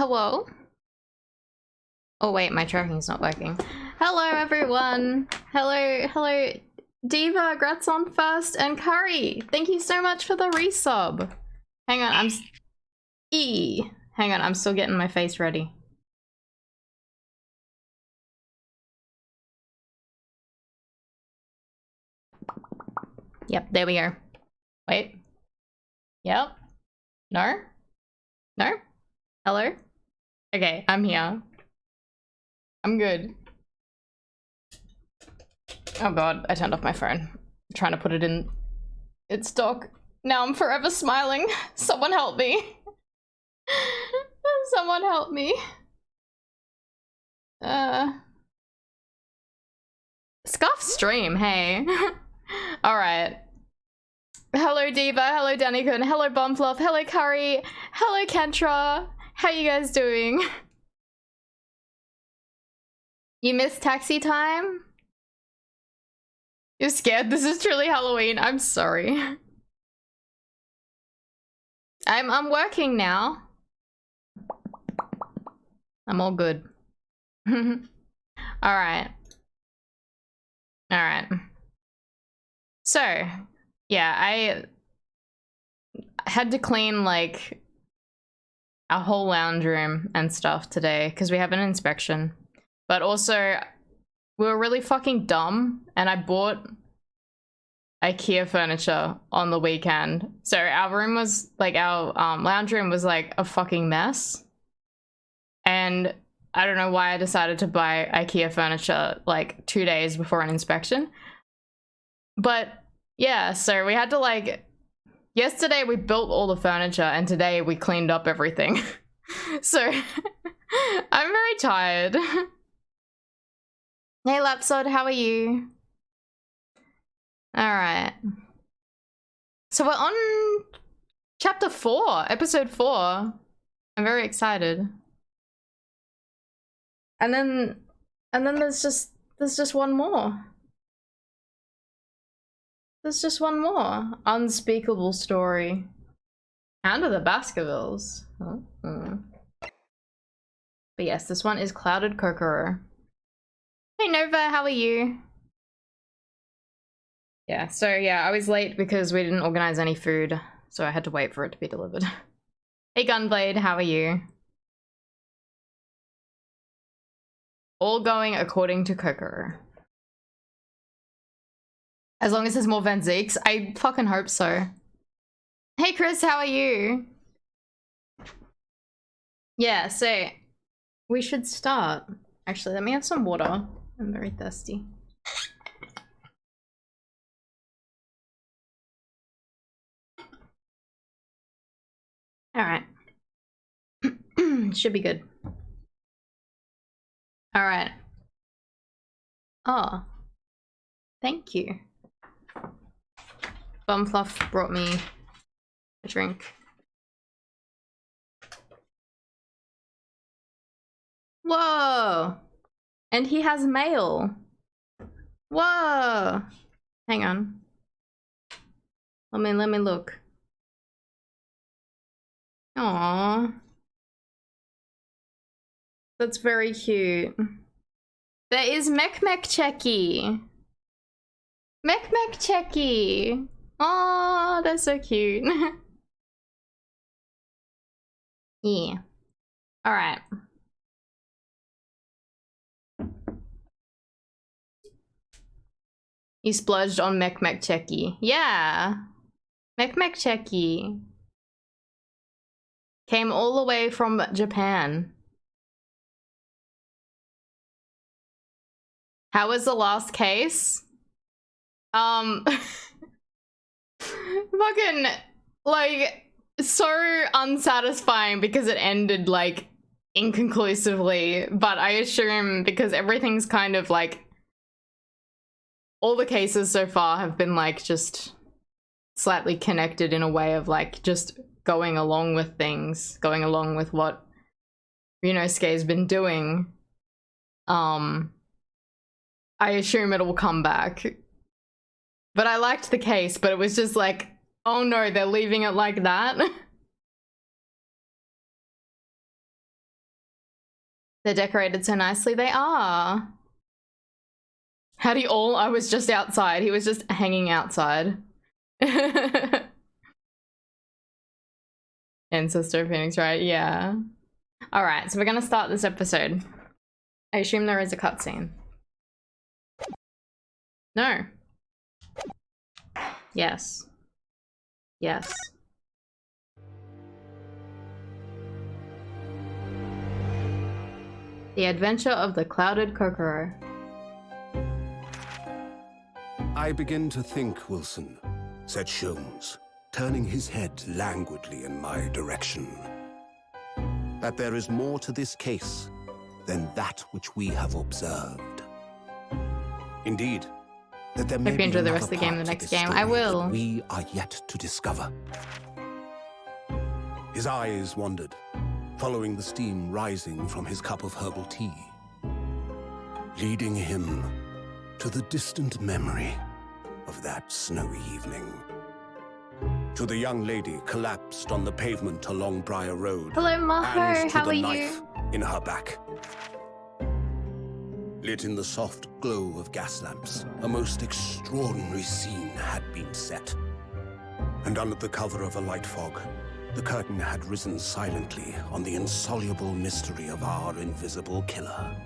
Hello? Oh wait, my tracking's not working. Hello everyone! Hello Diva, Grats on first, and Curry! Thank you so much for the resub! Hang on, Hang on, I'm still getting my face ready. Yep, there we go. Wait. Yep. No? No? Hello? Okay, I'm here. I'm good. Oh god, I turned off my phone. I'm trying to put it in its dock. Now I'm forever smiling. Someone help me. Someone help me. Scuff stream, hey. Alright. Hello Diva, hello Danikun, hello Bumfluff, hello Curry, hello Kentra. How you guys doing? You missed taxi time? You're scared? This is truly Halloween. I'm sorry. I'm working now. I'm all good. Alright. Alright. So, yeah, I had to clean like our whole lounge room and stuff today because we have an inspection. But also, we were really fucking dumb and I bought IKEA furniture on the weekend. So our room was like, our lounge room was like a fucking mess. And I don't know why I decided to buy IKEA furniture like 2 days before an inspection. But yeah, so we had to like, yesterday we built all the furniture and today we cleaned up everything. So I'm very tired. Hey Lapsod, how are you? Alright. So we're on chapter 4, episode 4. I'm very excited. And then there's just one more. There's just one more. Unspeakable Story. Hand of the Baskervilles. But yes, this one is Clouded Kokoro. Hey Nova, how are you? Yeah, so yeah, I was late because we didn't organize any food, so I had to wait for it to be delivered. Hey Gunblade, how are you? All going according to Kokoro. As long as there's more Van Zeeks, I fucking hope so. Hey Chris, how are you? Yeah, so we should start. Actually, let me have some water. I'm very thirsty. Alright. Should be good. Alright. Oh. Thank you. Bumfluff brought me a drink. Whoa! And he has mail. Whoa! Hang on. Let me look. Aww. That's very cute. There is Mek Checky. Mek Checky. Aww, that's so cute. Yeah. Alright. You splurged on Mek Checky. Yeah. Mek Checky. Came all the way from Japan. How was the last case? Fucking, like, so unsatisfying because it ended, like, inconclusively. But I assume because everything's kind of, like, all the cases so far have been, like, just slightly connected in a way of, like, just going along with things. Going along with what Ryunosuke's been doing. I assume it'll come back. But I liked the case, but it was just like, oh no, they're leaving it like that. They're decorated so nicely. They are. Howdy all, I was just outside. He was just hanging outside. Ancestor Phoenix, right? Yeah. Alright, so we're gonna start this episode. I assume there is a cutscene. No. Yes. Yes. The Adventure of the Clouded Kokoro. I begin to think, Wilson, said Sholmes, turning his head languidly in my direction, that there is more to this case than that which we have observed. Indeed, that there may Hope you be enjoy the another rest of the game in part the to next this game. story I will. that we are yet to discover. His eyes wandered, following the steam rising from his cup of herbal tea, leading him to the distant memory of that snowy evening. To the young lady collapsed on the pavement along Briar Road. Hello, Maho. And to How the are knife you? in her back. Lit in the soft glow of gas lamps, a most extraordinary scene had been set. And under the cover of a light fog, the curtain had risen silently on the insoluble mystery of our invisible killer.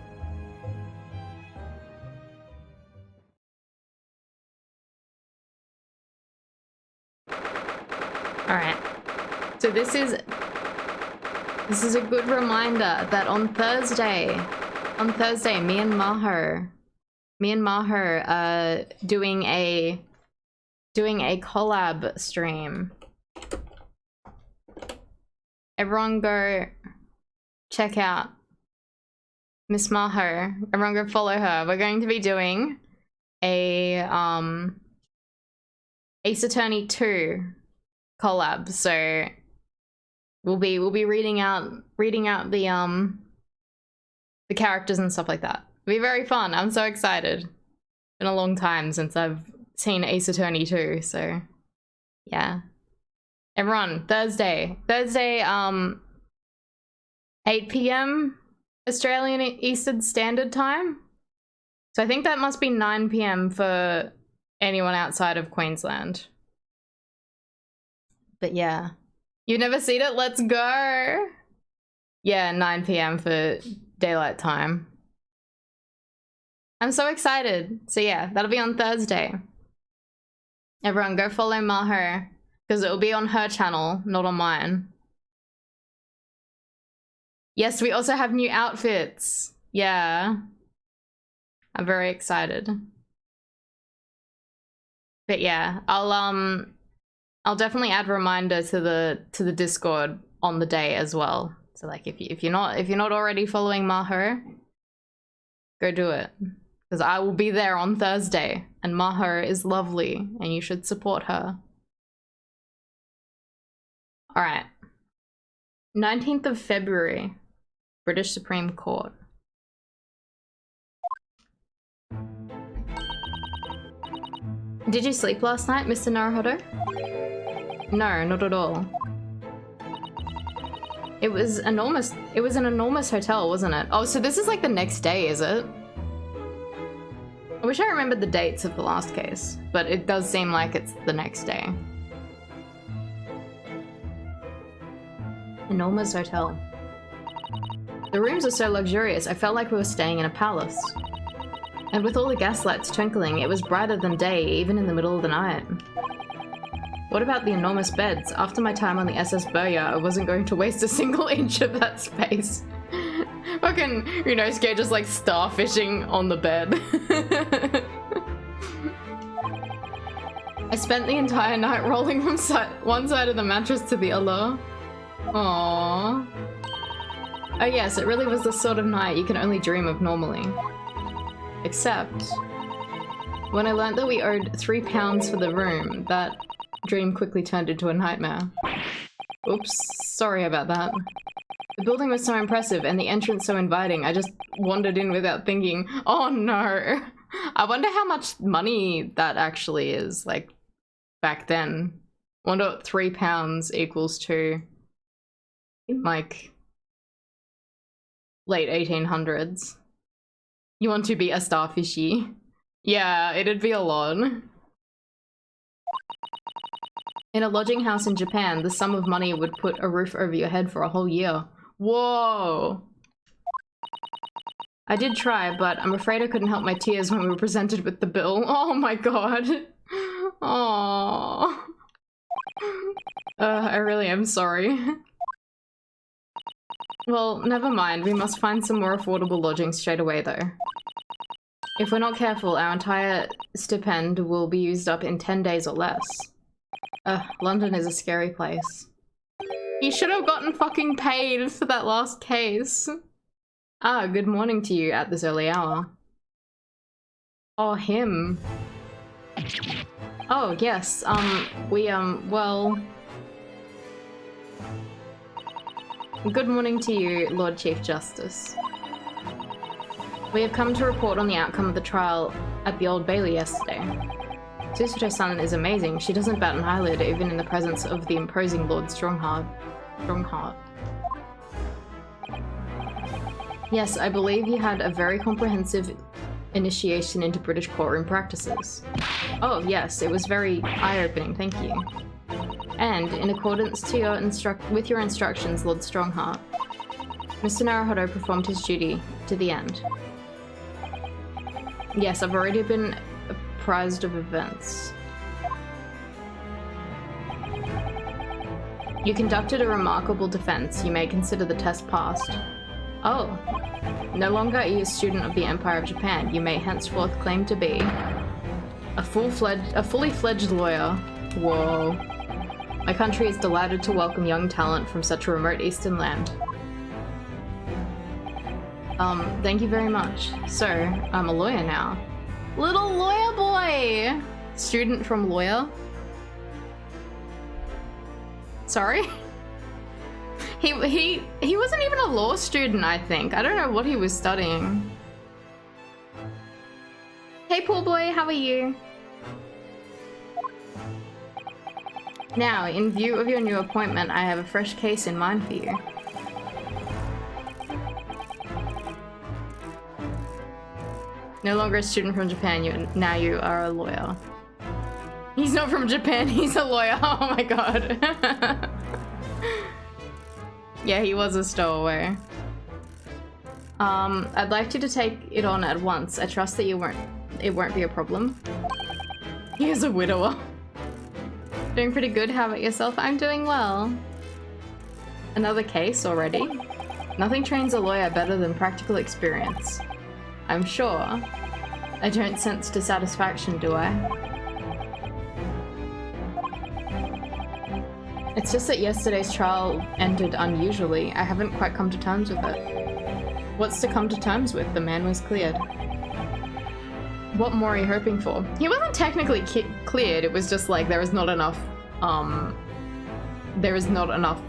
Alright. So this is a good reminder that on Thursday, me and Maho are doing a collab stream. Everyone go check out Miss Maho. Everyone go follow her. We're going to be doing a Ace Attorney 2 collab. So we'll be reading out the characters and stuff like that. It'll be very fun. I'm so excited. Been a long time since I've seen Ace Attorney 2, so yeah. Everyone, Thursday, 8 PM Australian Eastern Standard Time. So I think that must be 9 PM for anyone outside of Queensland. But yeah. You've never seen it? Let's go! Yeah, 9 PM for daylight time. I'm so excited. So yeah, that'll be on Thursday. Everyone go follow Maho, because it'll be on her channel, not on mine. Yes, we also have new outfits. Yeah. I'm very excited. But yeah, I'll definitely add reminder to the Discord on the day as well. So like if you're not already following Maho, go do it. Because I will be there on Thursday, and Maho is lovely, and you should support her. Alright. 19th of February, British Supreme Court. Did you sleep last night, Mr. Naruhodo? No, not at all. It was an enormous hotel, wasn't it? Oh, so this is like the next day, is it? I wish I remembered the dates of the last case, but it does seem like it's the next day. Enormous hotel. The rooms are so luxurious, I felt like we were staying in a palace. And with all the gaslights twinkling, it was brighter than day, even in the middle of the night. What about the enormous beds? After my time on the SS Burya, I wasn't going to waste a single inch of that space. Fucking, Ryunosuke just like starfishing on the bed. I spent the entire night rolling from one side of the mattress to the other. Aww. Oh yes, it really was the sort of night you can only dream of normally. Except, when I learnt that we owed £3 for the room, that dream quickly turned into a nightmare. Oops, sorry about that. The building was so impressive and the entrance so inviting, I just wandered in without thinking, oh no! I wonder how much money that actually is, like, back then. I wonder what £3 equals to, in, like, late 1800s. You want to be a starfishy? Yeah, it'd be a lot. In a lodging house in Japan, the sum of money would put a roof over your head for a whole year. Whoa! I did try, but I'm afraid I couldn't help my tears when we were presented with the bill. Oh my god. Aww. I really am sorry. Well, never mind. We must find some more affordable lodging straight away, though. If we're not careful, our entire stipend will be used up in 10 days or less. London is a scary place. You should have gotten fucking paid for that last case. Ah, good morning to you at this early hour. Oh, him. Oh, yes, well... Good morning to you, Lord Chief Justice. We have come to report on the outcome of the trial at the Old Bailey yesterday. Susato-san is amazing. She doesn't bat an eyelid even in the presence of the imposing Lord Strongheart. Yes, I believe he had a very comprehensive initiation into British courtroom practices. Oh yes, it was very eye-opening, thank you. And, in accordance to with your instructions, Lord Strongheart, Mr. Naruhodo performed his duty to the end. Yes, I've already been apprised of events. You conducted a remarkable defense. You may consider the test passed. Oh. No longer are you a student of the Empire of Japan. You may henceforth claim to be a fully fledged lawyer. Whoa. My country is delighted to welcome young talent from such a remote eastern land. Thank you very much. So, I'm a lawyer now. Little lawyer boy! Student from lawyer? Sorry? He wasn't even a law student, I think. I don't know what he was studying. Hey pool boy, how are you? Now, in view of your new appointment, I have a fresh case in mind for you. No longer a student from Japan, now you are a lawyer. He's not from Japan, he's a lawyer. Oh my god. Yeah, he was a stowaway. I'd like you to take it on at once. I trust that it won't be a problem. He is a widower. Doing pretty good, how about yourself? I'm doing well. Another case already? Nothing trains a lawyer better than practical experience. I'm sure. I don't sense dissatisfaction, do I? It's just that yesterday's trial ended unusually. I haven't quite come to terms with it. What's to come to terms with? The man was cleared. What more are you hoping for? He wasn't technically cleared, it was just like there is not enough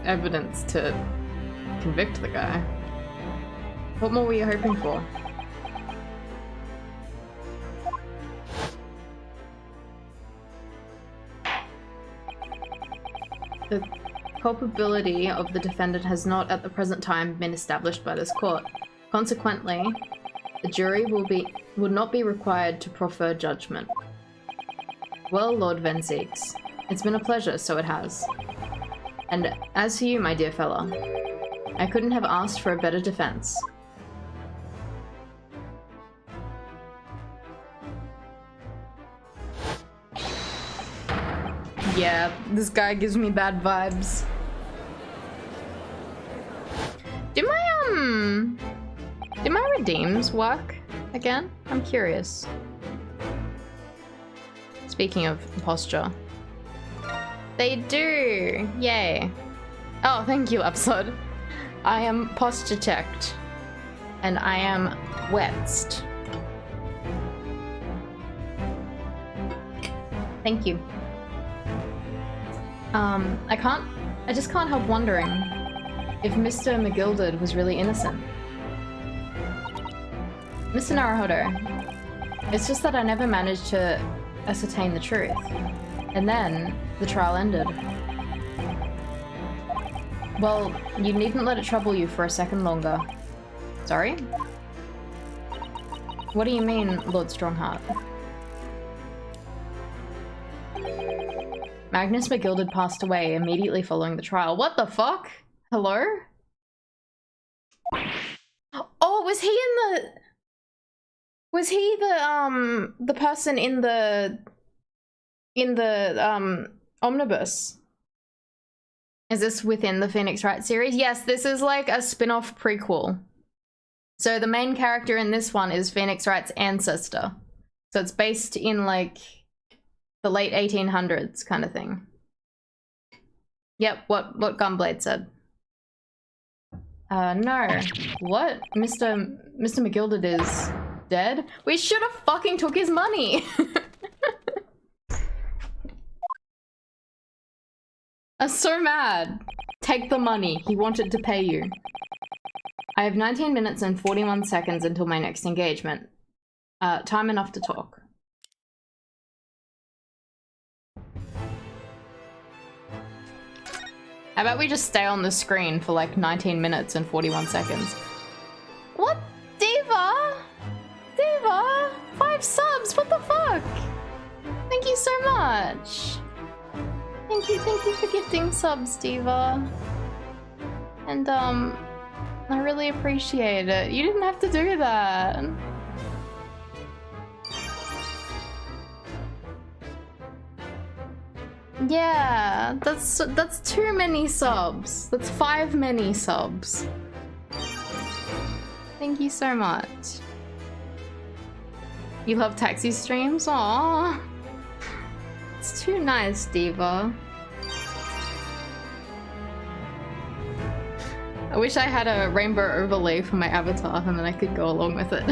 evidence to convict the guy. What more were you hoping for? The culpability of the defendant has not at the present time been established by this court. Consequently, the jury would not be required to proffer judgment. Well, Lord Venseeks, it's been a pleasure, so it has. And as for you, my dear fella, I couldn't have asked for a better defense. Yeah, this guy gives me bad vibes. Do my redeems work again? I'm curious. Speaking of posture. They do! Yay. Oh, thank you, Upsod. I am posture checked. And I am wetst. Thank you. I just can't help wondering if Mr. McGilded was really innocent. Mr. Naruhodo, it's just that I never managed to ascertain the truth. And then, the trial ended. Well, you needn't let it trouble you for a second longer. Sorry? What do you mean, Lord Strongheart? Magnus McGilded passed away immediately following the trial. What the fuck? Hello? Oh, was he in the... Was he the person in the omnibus? Is this within the Phoenix Wright series? Yes, this is like a spin-off prequel. So the main character in this one is Phoenix Wright's ancestor. So it's based in like the late 1800s kind of thing. Yep, what Gunblade said. No. What? Mr. McGilded is dead? We should have fucking took his money! I'm so mad. Take the money. He wanted to pay you. I have 19 minutes and 41 seconds until my next engagement. Time enough to talk. How about we just stay on the screen for like 19 minutes and 41 seconds? What? Diva? Diva? 5 subs? What the fuck? Thank you so much. Thank you for gifting subs, Diva. And I really appreciate it. You didn't have to do that. Yeah, that's too many subs. That's 5 many subs. Thank you so much. You love taxi streams? Aww. It's too nice, Diva. I wish I had a rainbow overlay for my avatar and then I could go along with it.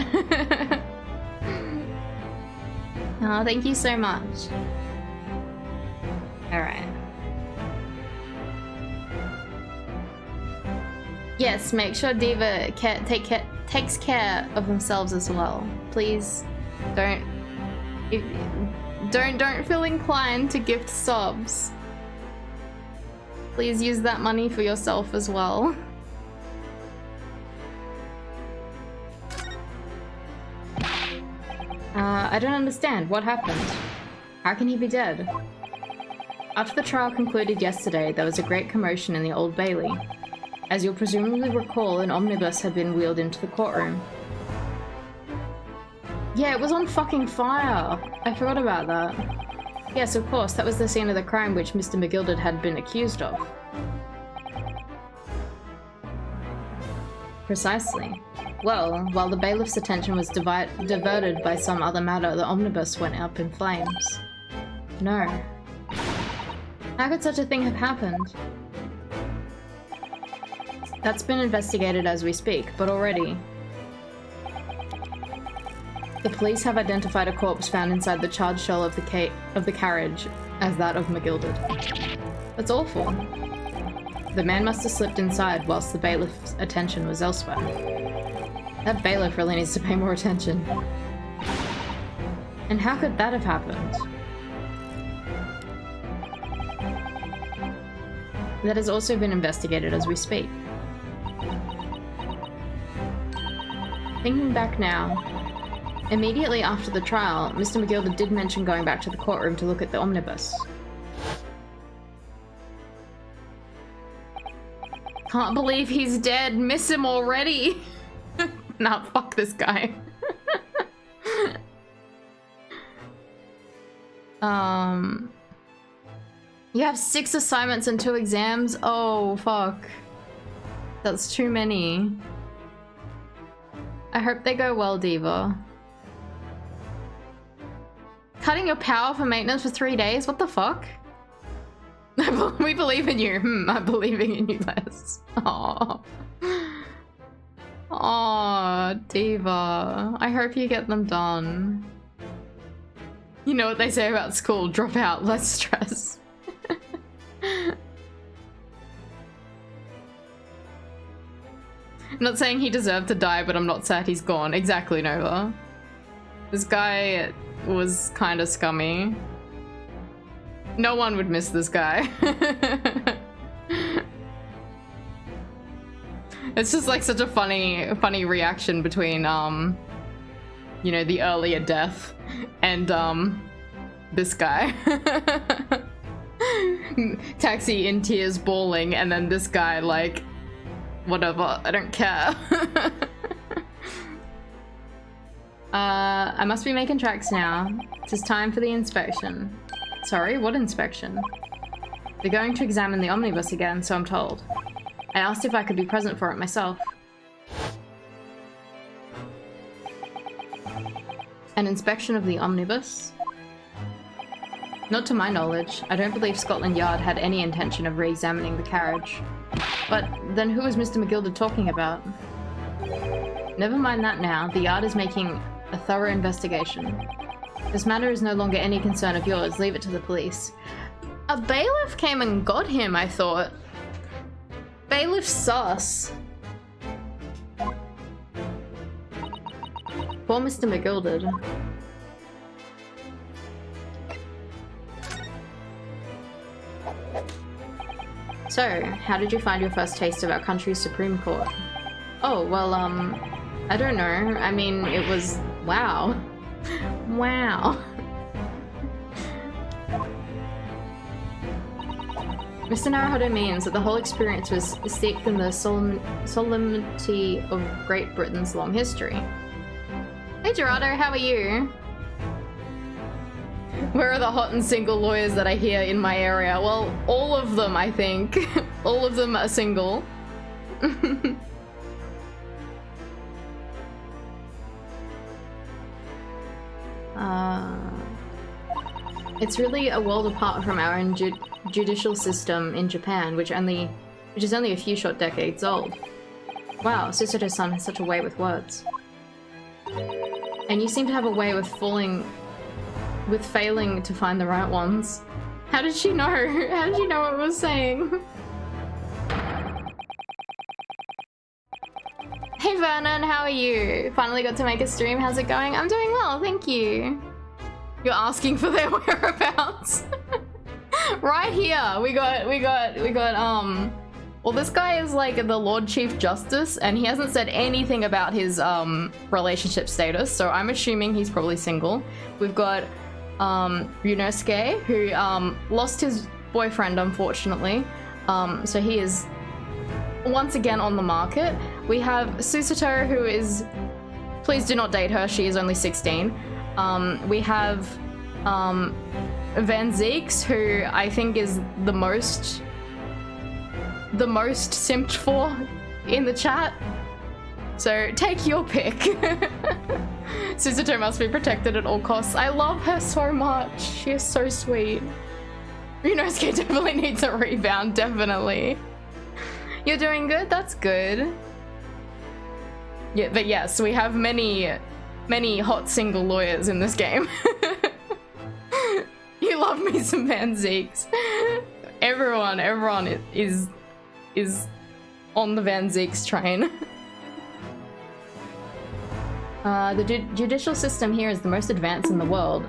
Oh, thank you so much. Alright. Yes, make sure Diva takes care of themselves as well. Please don't feel inclined to gift subs. Please use that money for yourself as well. I don't understand. What happened? How can he be dead? After the trial concluded yesterday, there was a great commotion in the Old Bailey. As you'll presumably recall, an omnibus had been wheeled into the courtroom. Yeah, it was on fucking fire! I forgot about that. Yes, of course, that was the scene of the crime which Mr. McGilded had been accused of. Precisely. Well, while the bailiff's attention was diverted by some other matter, the omnibus went up in flames. No. How could such a thing have happened? That's been investigated as we speak, but already. The police have identified a corpse found inside the charred shell of the carriage as that of McGilded. That's awful. The man must have slipped inside whilst the bailiff's attention was elsewhere. That bailiff really needs to pay more attention. And how could that have happened? That has also been investigated as we speak. Thinking back now, immediately after the trial, Mr. McGilded did mention going back to the courtroom to look at the omnibus. Can't believe he's dead. Miss him already. Nah, fuck this guy. You have 6 assignments and 2 exams? Oh, fuck. That's too many. I hope they go well, Diva. Cutting your power for maintenance for 3 days? What the fuck? We believe in you. I'm believing in you less. Aww. Aww, Diva. I hope you get them done. You know what they say about school, drop out, less stress. I'm not saying he deserved to die, but I'm not sad he's gone. Exactly, Nova. This guy was kind of scummy. No one would miss this guy. It's just like such a funny reaction between you know, the earlier death and this guy. Taxi in tears bawling, and then this guy like, whatever, I don't care. I must be making tracks now. It is time for the inspection. Sorry, what inspection? They're going to examine the omnibus again, so I'm told. I asked if I could be present for it myself. An inspection of the omnibus? Not to my knowledge. I don't believe Scotland Yard had any intention of re-examining the carriage. But then who was Mr. McGilder talking about? Never mind that now. The Yard is making a thorough investigation. This matter is no longer any concern of yours. Leave it to the police. A bailiff came and got him, I thought. Bailiff sus. Poor Mr. McGilder. So, how did you find your first taste of our country's Supreme Court? Oh, well, I don't know. I mean, it was... wow. Wow. Mr. Naruhodo means that the whole experience was steeped in the solemnity of Great Britain's long history. Hey Gerardo, how are you? Where are the hot and single lawyers that I hear in my area? Well, all of them, I think. All of them are single. It's really a world apart from our own judicial system in Japan, which is only a few short decades old. Wow, Susato-san has such a way with words. And you seem to have a way with failing to find the right ones. How did she know? How did you know what it was saying? Hey Vernon, how are you? Finally got to make a stream. How's it going? I'm doing well, thank you. You're asking for their whereabouts. Right here. We got well, this guy is like the Lord Chief Justice and he hasn't said anything about his relationship status, so I'm assuming he's probably single. We've got Ryunosuke, who lost his boyfriend unfortunately, so he is once again on the market. We have Susato, who is, please do not date her, she is only 16. We have Van Zeeks, who I think is the most simped for in the chat. So take your pick. Susato must be protected at all costs. I love her so much. She is so sweet. Ryunosuke definitely needs a rebound, definitely. You're doing good? That's good. Yeah, but yes, we have many hot single lawyers in this game. You love me some Van Zeeks. Everyone is on the Van Zeeks train. The judicial system here is the most advanced in the world.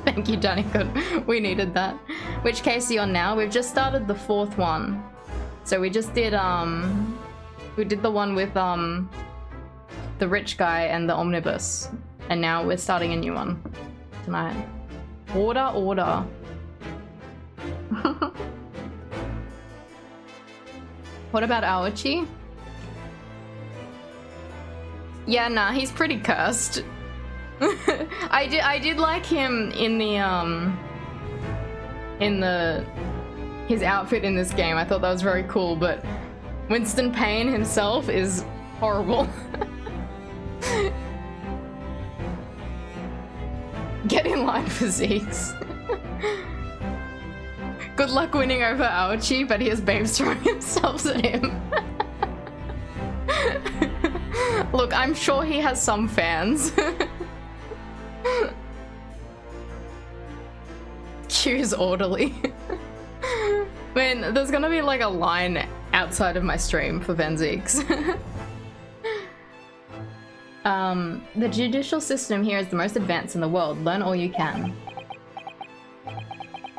Thank you, Danikun. We needed that. Which case are you on now? We've just started the 4th one. So we just did we did the one with the rich guy and the omnibus, and now we're starting a new one tonight. Order. What about Aochi? Yeah, nah, he's pretty cursed. I did like him in his outfit in this game. I thought that was very cool, but Winston Payne himself is horrible. Get in line for Zeeks. Good luck winning over Aochi, but he has babes throwing themselves at him. Look, I'm sure he has some fans. Choose orderly. Man, there's gonna be like a line outside of my stream for Van Zeeks. The judicial system here is the most advanced in the world. Learn all you can.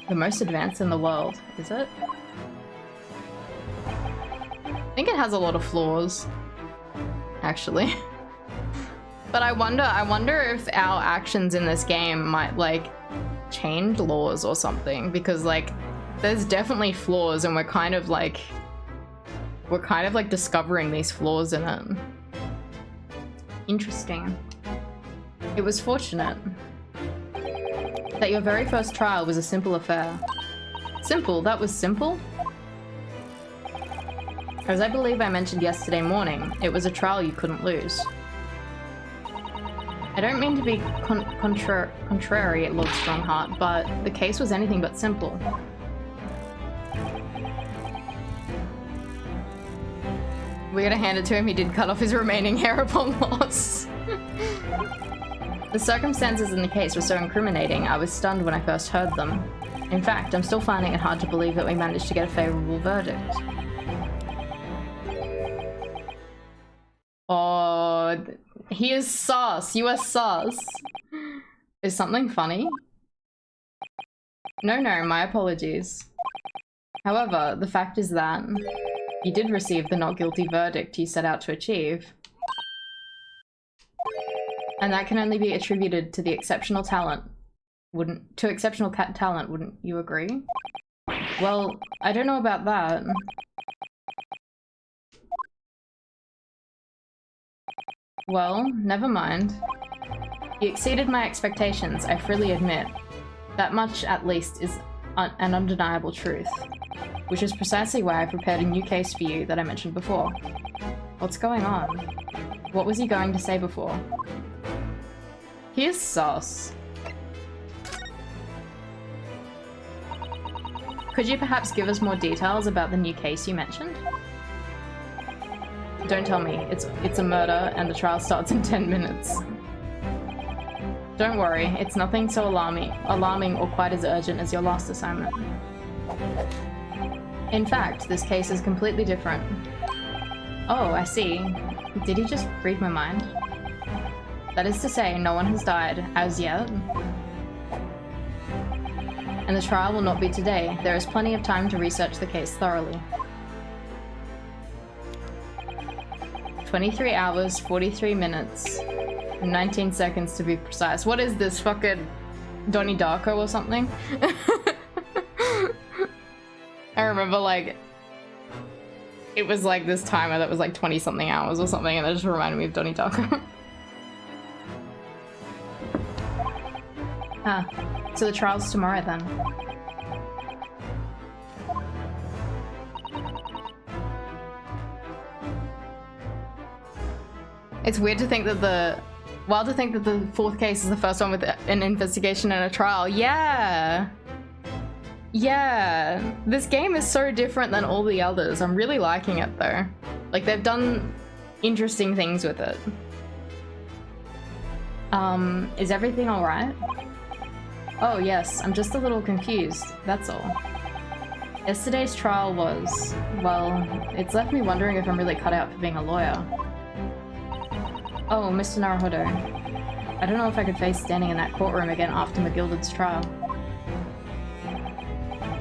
The most advanced in the world, is it? think it has a lot of flaws, actually. But I wonder if our actions in this game might like change laws or something, because like there's definitely flaws and we're kind of like discovering these flaws in it. Interesting. It was fortunate that your very first trial was a simple affair. Simple? That was simple? As I believe I mentioned yesterday morning, it was a trial you couldn't lose. I don't mean to be contrary, Lord Strongheart, but the case was anything but simple. We're gonna hand it to him, he did cut off his remaining hair upon loss. The circumstances in the case were so incriminating, I was stunned when I first heard them. In fact, I'm still finding it hard to believe that we managed to get a favorable verdict. Oh, he is sus. You are sus. Is something funny? No, my apologies. However, the fact is that you did receive the not guilty verdict you set out to achieve. And that can only be attributed to the exceptional talent. Wouldn't you agree? Well, I don't know about that. Well, never mind. You exceeded my expectations, I freely admit. That much, at least, is an undeniable truth. Which is precisely why I prepared a new case for you that I mentioned before. What's going on? What was he going to say before? He is sus. Could you perhaps give us more details about the new case you mentioned? Don't tell me. It's a murder and the trial starts in 10 minutes. Don't worry, it's nothing so alarming or quite as urgent as your last assignment. In fact, this case is completely different. Oh, I see. Did he just read my mind? That is to say, no one has died, as yet. And the trial will not be today. There is plenty of time to research the case thoroughly. 23 hours, 43 minutes, and 19 seconds to be precise. What is this, fucking Donnie Darko or something? I remember, like, it was like this timer that was like 20 something hours or something, and that just reminded me of Donnie Darko. Ah, so the trial's tomorrow then. It's weird to think that the fourth case is the first one with an investigation and a trial. Yeah! Yeah! This game is so different than all the others. I'm really liking it though. Like, they've done interesting things with it. Is everything alright? Oh yes, I'm just a little confused, that's all. Yesterday's trial was, well, it's left me wondering if I'm really cut out for being a lawyer. Oh, Mr. Naruhodo. I don't know if I could face standing in that courtroom again after McGilded's trial.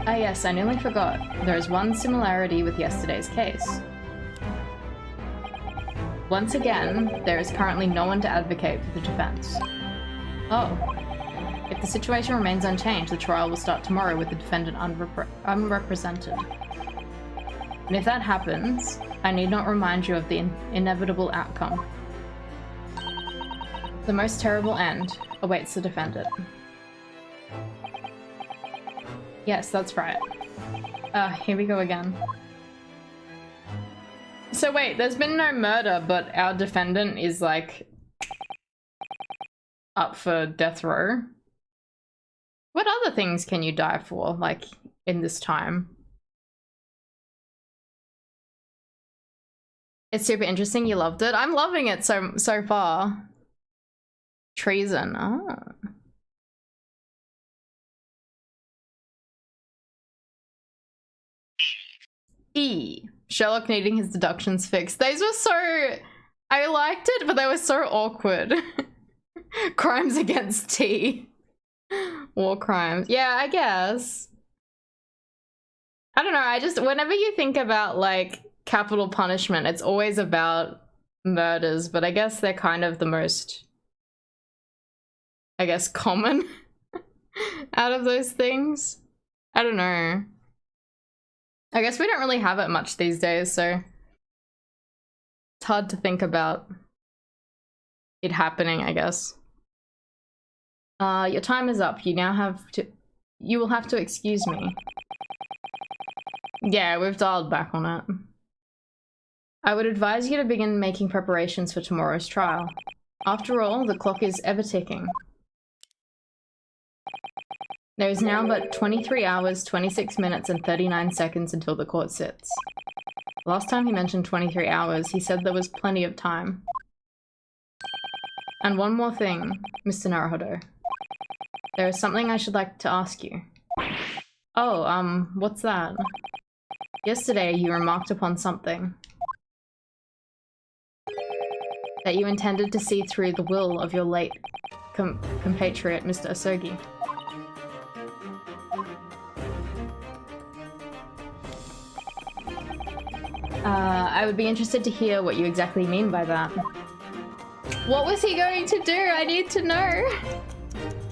Ah yes, I nearly forgot. There is one similarity with yesterday's case. Once again, there is currently no one to advocate for the defense. Oh. If the situation remains unchanged, the trial will start tomorrow with the defendant unrepresented. And if that happens, I need not remind you of the inevitable outcome. The most terrible end awaits the defendant. Yes, that's right. Here we go again. So wait, there's been no murder, but our defendant is like up for death row. What other things can you die for, like, in this time? It's super interesting, you loved it. I'm loving it so far. Treason, ah. E. Sherlock needing his deductions fixed. Those were so... I liked it, but they were so awkward. Crimes against T. War crimes. Yeah, I guess. I don't know, I just... Whenever you think about, like, capital punishment, it's always about murders, but I guess they're kind of the most, I guess, common out of those things. I don't know. I guess we don't really have it much these days, so it's hard to think about it happening, I guess. Your time is up. You will have to excuse me. Yeah, we've dialed back on it. I would advise you to begin making preparations for tomorrow's trial. After all, the clock is ever ticking. There is now but 23 hours, 26 minutes, and 39 seconds until the court sits. Last time he mentioned 23 hours, he said there was plenty of time. And one more thing, Mr. Naruhodo. There is something I should like to ask you. Oh, what's that? Yesterday you remarked upon something. That you intended to see through the will of your late compatriot, Mr. Asogi. I would be interested to hear what you exactly mean by that. What was he going to do? I need to know!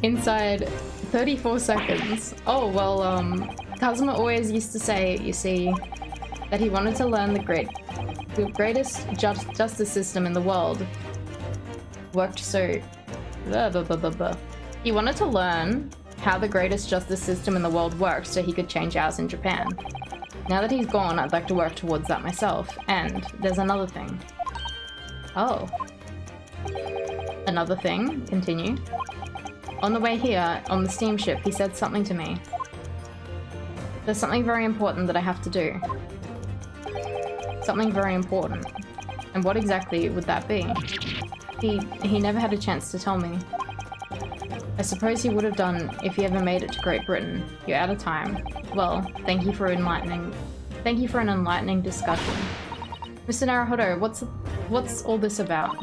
Inside 34 seconds. Oh, well, Kazuma always used to say, you see, that he wanted to learn the greatest justice system in the world worked so... He wanted to learn how the greatest justice system in the world worked so he could change ours in Japan. Now that he's gone, I'd like to work towards that myself. And there's another thing. Oh. Another thing? Continue. On the way here, on the steamship, he said something to me. There's something very important that I have to do. Something very important. And what exactly would that be? He never had a chance to tell me. I suppose he would have done if he ever made it to Great Britain. You're out of time. Well, thank you for an enlightening discussion. Mr. Naruhodo, what's all this about?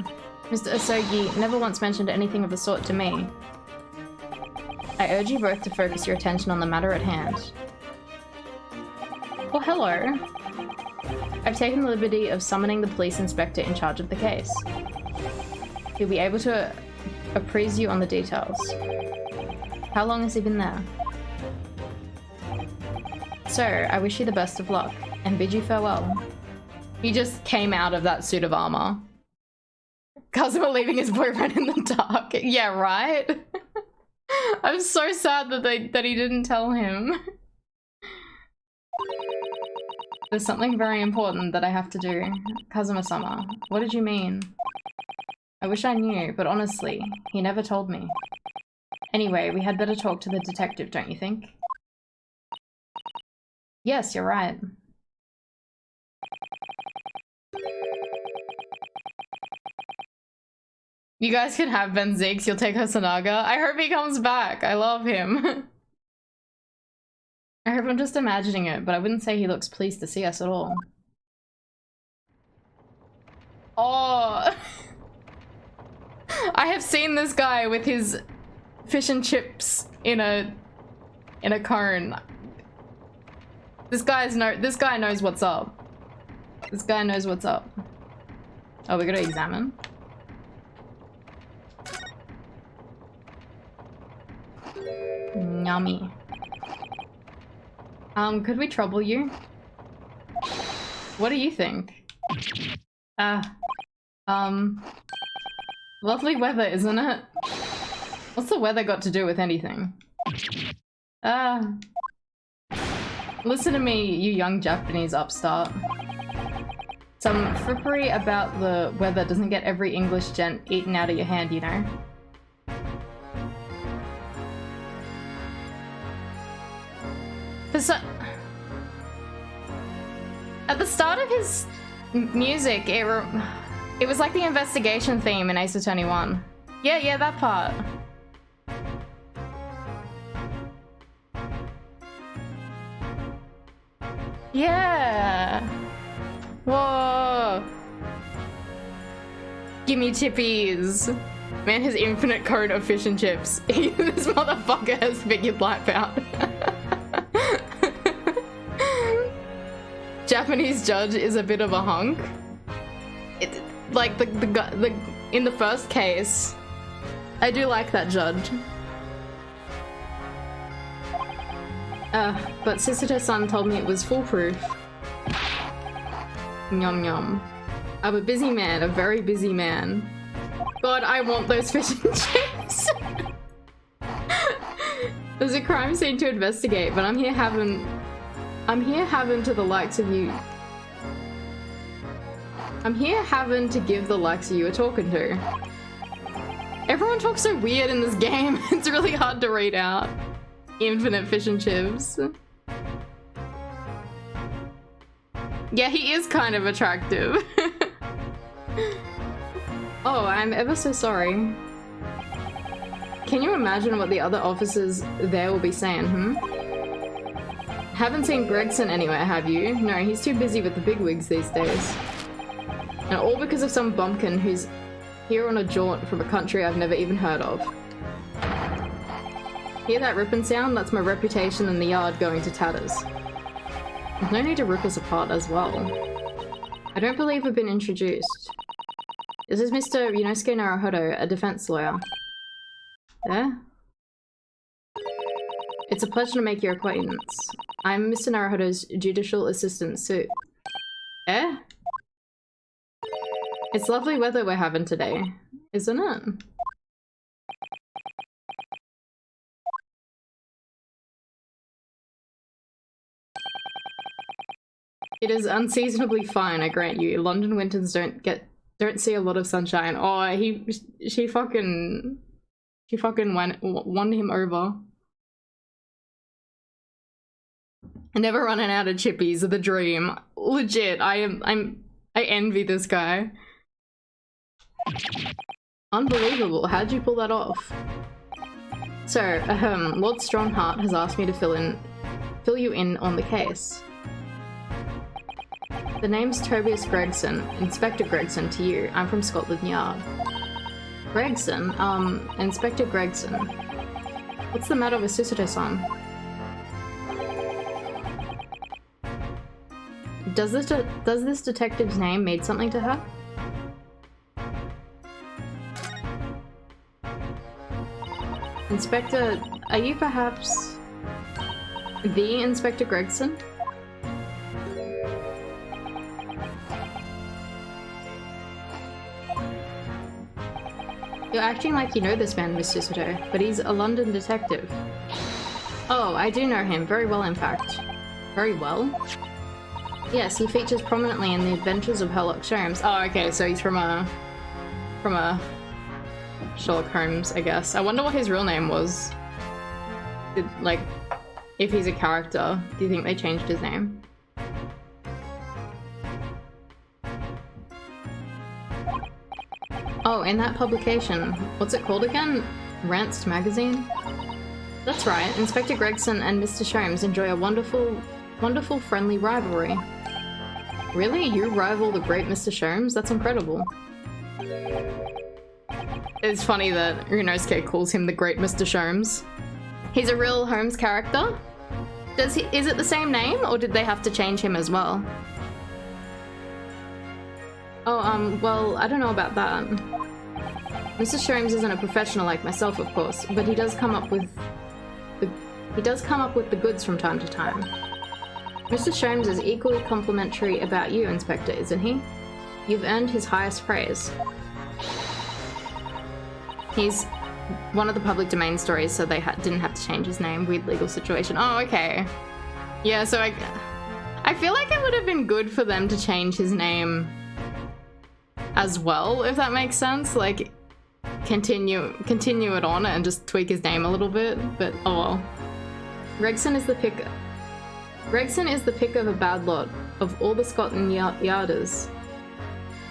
Mr. Asogi never once mentioned anything of the sort to me. I urge you both to focus your attention on the matter at hand. Well, hello. I've taken the liberty of summoning the police inspector in charge of the case. He'll be able to apprise you on the details. How long has he been there? Sir, I wish you the best of luck, and bid you farewell. He just came out of that suit of armor. Kazuma leaving his boyfriend in the dark. Yeah, right? I'm so sad that he didn't tell him. There's something very important that I have to do. Kazuma-sama, what did you mean? I wish I knew, but honestly, he never told me. Anyway, we had better talk to the detective, don't you think? Yes, you're right. You guys can have Ben Zeeks, you'll take Hosonaga. I hope he comes back. I love him. I hope I'm just imagining it, but I wouldn't say he looks pleased to see us at all. Oh. I have seen this guy with his fish and chips in a cone. This guy knows what's up. This guy knows what's up. Oh, we gotta examine. Yummy. Could we trouble you? What do you think? Lovely weather, isn't it? What's the weather got to do with anything? Listen to me, you young Japanese upstart. Some frippery about the weather doesn't get every English gent eaten out of your hand, you know? At the start of his music, it was like the investigation theme in Ace Attorney 1. Yeah, that part. Yeah. Whoa. Gimme chippies. Man has infinite cone of fish and chips. This motherfucker has figured life out. Japanese judge is a bit of a hunk. Like the in the first case, I do like that judge. But Sisito-san told me it was foolproof. Yum yum. I'm a busy man, a very busy man. God, I want those fish and chips. There's a crime scene to investigate, but I'm here having to the likes of you. I'm here having to give the likes of you a talking to. Everyone talks so weird in this game. It's really hard to read out. Infinite fish and chips. Yeah, he is kind of attractive. Oh, I'm ever so sorry. Can you imagine what the other officers there will be saying, Haven't seen Gregson anywhere, have you? No, he's too busy with the bigwigs these days. And all because of some bumpkin who's here on a jaunt from a country I've never even heard of. Hear that ripping sound? That's my reputation in the yard going to tatters. There's no need to rip us apart as well. I don't believe we've been introduced. This is Mr. Yunosuke Naruhodo, a defense lawyer. There? It's a pleasure to make your acquaintance. I'm Mr. Naruhodo's judicial assistant suit. Eh? It's lovely weather we're having today, isn't it? It is unseasonably fine, I grant you. London winters don't see a lot of sunshine. Oh, she fucking won him over. Never running out of chippies are the dream. Legit, I envy this guy. Unbelievable, how'd you pull that off? So, Lord Strongheart has asked me to fill you in on the case. The name's Tobias Gregson, Inspector Gregson to you. I'm from Scotland Yard. Gregson? Inspector Gregson. What's the matter with Sisito-san? Does this detective's name mean something to her? Inspector, are you perhaps the Inspector Gregson? You're acting like you know this man, Miss Sisito, but he's a London detective. Oh, I do know him, very well in fact. Very well? Yes, he features prominently in the adventures of Sherlock Holmes. Oh, okay, so he's from a Sherlock Holmes, I guess. I wonder what his real name was. Like, if he's a character, do you think they changed his name? Oh, in that publication. What's it called again? Rants Magazine? That's right, Inspector Gregson and Mr. Sholmes enjoy a wonderful friendly rivalry. Really? You rival the great Mr. Sholmes? That's incredible. It's funny that Ryunosuke calls him the great Mr. Sholmes. He's a real Holmes character? Is it the same name, or did they have to change him as well? Oh, well, I don't know about that. Mr. Sholmes isn't a professional like myself, of course, but he does come up with the goods from time to time. Mr. Sholmes is equally complimentary about you, Inspector, isn't he? You've earned his highest praise. He's one of the public domain stories, so they didn't have to change his name. Weird legal situation. Oh, okay. Yeah, so I feel like it would have been good for them to change his name as well, if that makes sense. Like, continue it on and just tweak his name a little bit, but oh well. Gregson is the pick of a bad lot of all the Scotland Yarders.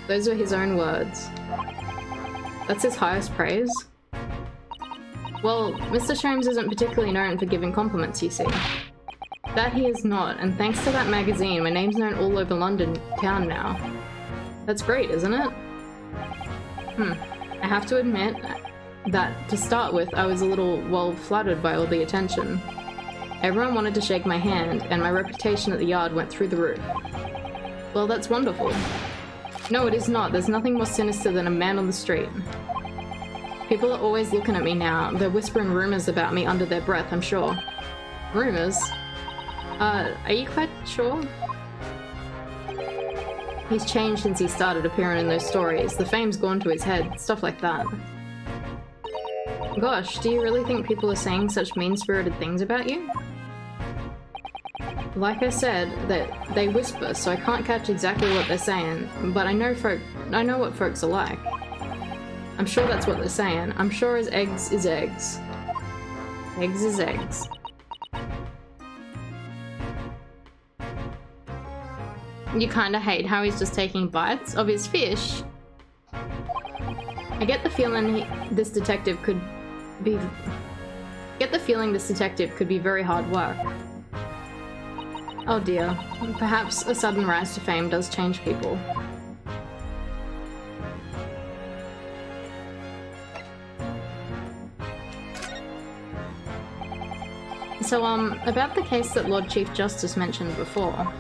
Those were his own words. That's his highest praise? Well, Mr. Sholmes isn't particularly known for giving compliments, you see. That he is not, and thanks to that magazine, my name's known all over London town now. That's great, isn't it? I have to admit that, to start with, I was a little, well, flattered by all the attention. Everyone wanted to shake my hand, and my reputation at the yard went through the roof. Well, that's wonderful. No, it is not. There's nothing more sinister than a man on the street. People are always looking at me now. They're whispering rumors about me under their breath, I'm sure. Rumors? Are you quite sure? He's changed since he started appearing in those stories. The fame's gone to his head. Stuff like that. Gosh, do you really think people are saying such mean-spirited things about you? Like I said, that they whisper, so I can't catch exactly what they're saying, but I know what folks are like. I'm sure that's what they're saying. I'm sure as eggs is eggs. Eggs is eggs. You kinda hate how he's just taking bites of his fish. I get the feeling this detective could be very hard work. Oh dear. Perhaps a sudden rise to fame does change people. So, about the case that Lord Chief Justice mentioned before.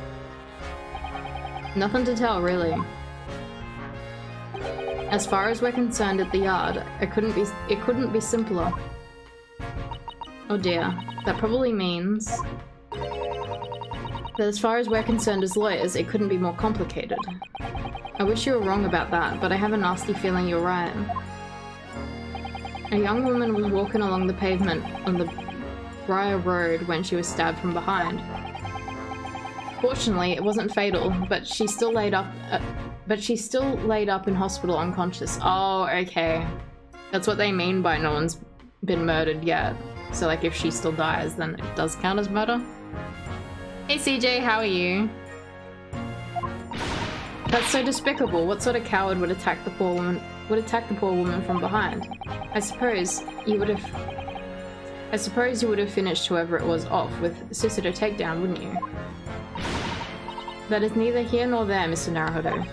Nothing to tell, really. As far as we're concerned at the yard, it couldn't be simpler. Oh dear. That probably means that as far as we're concerned as lawyers, it couldn't be more complicated. I wish you were wrong about that, but I have a nasty feeling you're right. A young woman was walking along the pavement on the Briar Road when she was stabbed from behind. Fortunately, it wasn't fatal, but she's still laid up in hospital unconscious. Oh, okay. That's what they mean by no one's been murdered yet. So like if she still dies, then it does count as murder. Hey CJ, how are you? That's so despicable. What sort of coward would attack the poor woman from behind? I suppose you would have finished whoever it was off with suicidal takedown, wouldn't you? That is neither here nor there, Mr. Naruhodo.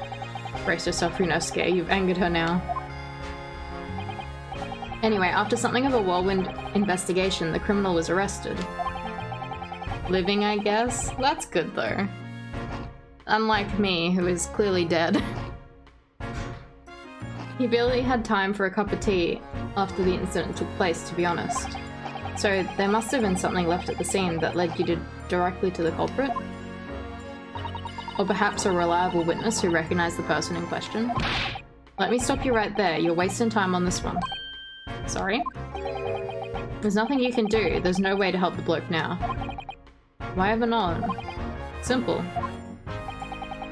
Brace yourself, Ryunosuke. You've angered her now. Anyway, after something of a whirlwind investigation, the criminal was arrested. Living, I guess? That's good, though. Unlike me, who is clearly dead. He barely had time for a cup of tea after the incident took place, to be honest. So there must have been something left at the scene that led you directly to the culprit? Or perhaps a reliable witness who recognized the person in question? Let me stop you right there. You're wasting time on this one. Sorry? There's nothing you can do. There's no way to help the bloke now. Why ever not? Simple.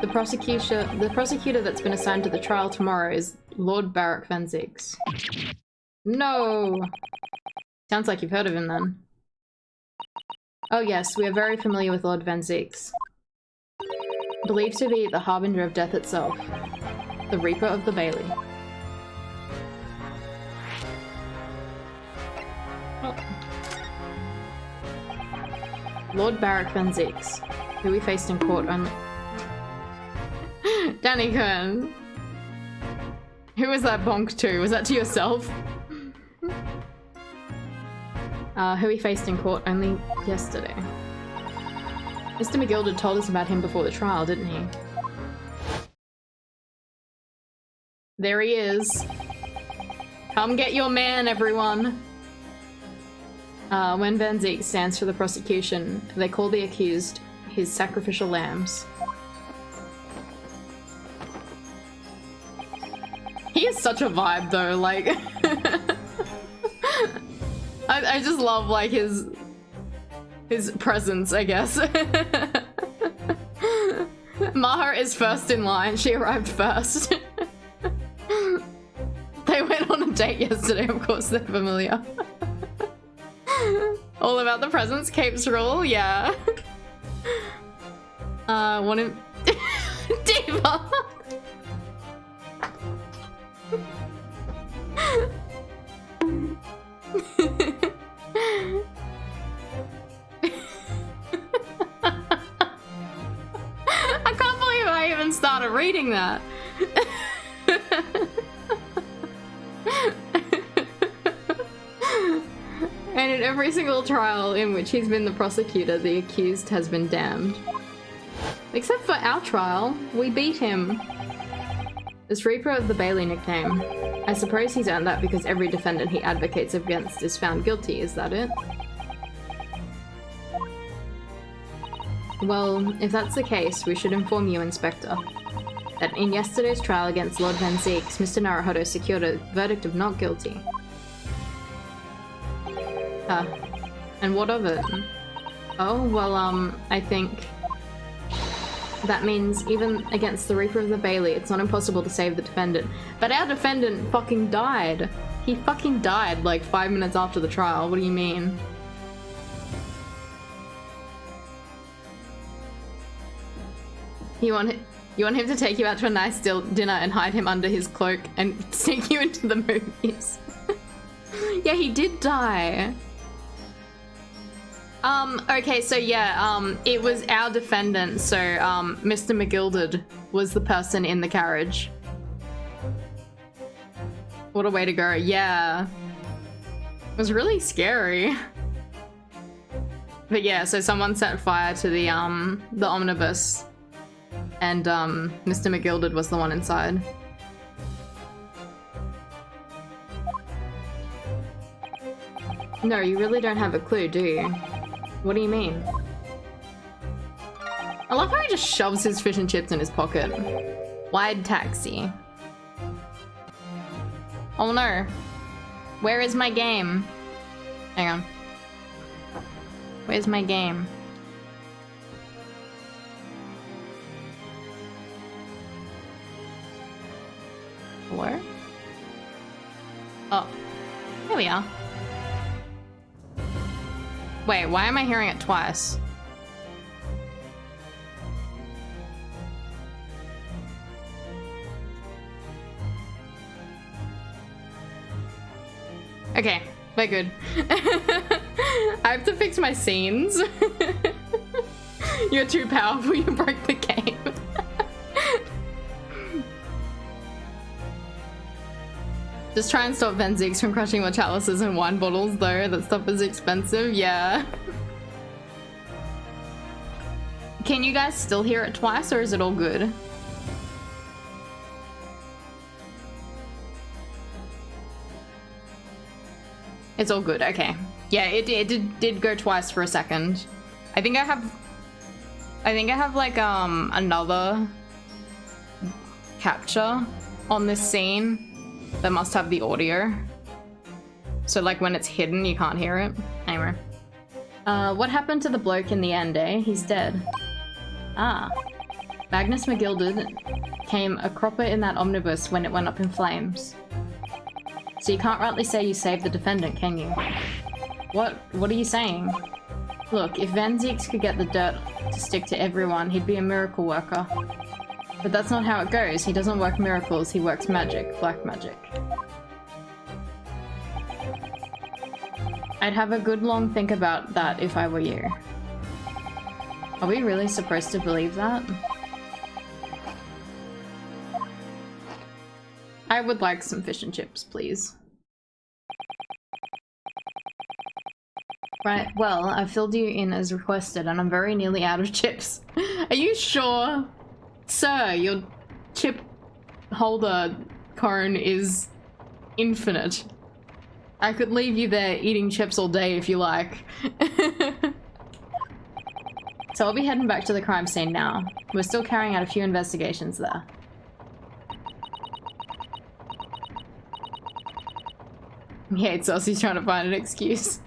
The prosecutor that's been assigned to the trial tomorrow is Lord Barak Van Ziggs. No! Sounds like you've heard of him then. Oh yes, we are very familiar with Lord Van Ziggs. Believed to be the harbinger of death itself. The Reaper of the Bailey. Oh. Lord Barak Van Ziggs, who we faced in court only- Danny Kern! Who was that bonk to? Was that to yourself? Who we faced in court only yesterday. Mr. McGilder told us about him before the trial, didn't he? There he is. Come get your man, everyone! When Van Ziggs stands for the prosecution, they call the accused his sacrificial lambs. He is such a vibe though, like... I just love, like, his presence, I guess. Maha is first in line. She arrived first. They went on a date yesterday, of course they're familiar. All about the presents, Capes rule, yeah. One in... Diva! I can't believe I even started reading that. And in every single trial in which he's been the prosecutor, the accused has been damned. Except for our trial, we beat him. This Reaper of the Bailey nickname. I suppose he's earned that because every defendant he advocates against is found guilty, is that it? Well, if that's the case, we should inform you, Inspector, that in yesterday's trial against Lord Van Zeeks, Mr. Naruhodo secured a verdict of not guilty. And what of it? Oh, well, I think that means even against the Reaper of the Bailey, it's not impossible to save the defendant. But our defendant fucking died. He fucking died like 5 minutes after the trial. What do you mean? You want him to take you out to a nice dinner and hide him under his cloak and sneak you into the movies? Yeah, he did die. Okay, so yeah, it was our defendant, so, Mr. McGilded was the person in the carriage. What a way to go, yeah. It was really scary. But yeah, so someone set fire to the omnibus, and, Mr. McGilded was the one inside. No, you really don't have a clue, do you? What do you mean? I love how he just shoves his fish and chips in his pocket. Wide taxi. Oh no. Where is my game? Hang on. Where's my game? Hello? Oh. Here we are. Wait, why am I hearing it twice? Okay, we're good. I have to fix my scenes. You're too powerful, you broke the game. Just try and stop Van Zeeks from crushing more chalices and wine bottles, though. That stuff is expensive, yeah. Can you guys still hear it twice, or is it all good? It's all good, okay. Yeah, it did go twice for a second. I think I have like, another capture on this scene that must have the audio. So like when it's hidden, you can't hear it. Anyway. What happened to the bloke in the end, eh? He's dead. Ah. Magnus McGilded came a cropper in that omnibus when it went up in flames. So you can't rightly say you saved the defendant, can you? What are you saying? Look, if Van Zeeks could get the dirt to stick to everyone, he'd be a miracle worker. But that's not how it goes. He doesn't work miracles, he works magic. Black magic. I'd have a good long think about that if I were you. Are we really supposed to believe that? I would like some fish and chips, please. Right, well, I filled you in as requested and I'm very nearly out of chips. Are you sure? Sir, your chip holder cone is infinite. I could leave you there eating chips all day if you like. So I'll be heading back to the crime scene now. We're still carrying out a few investigations there. He hates us, he's trying to find an excuse.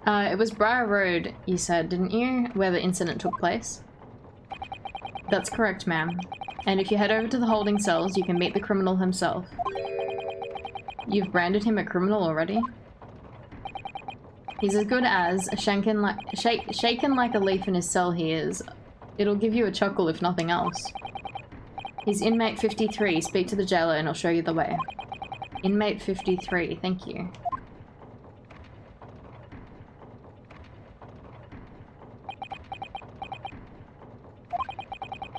It was Briar Road, you said, didn't you? Where the incident took place? That's correct, ma'am. And if you head over to the holding cells, you can meet the criminal himself. You've branded him a criminal already? He's as good as shaken like a leaf in his cell he is. It'll give you a chuckle if nothing else. He's inmate 53. Speak to the jailer and I'll show you the way. Inmate 53, thank you.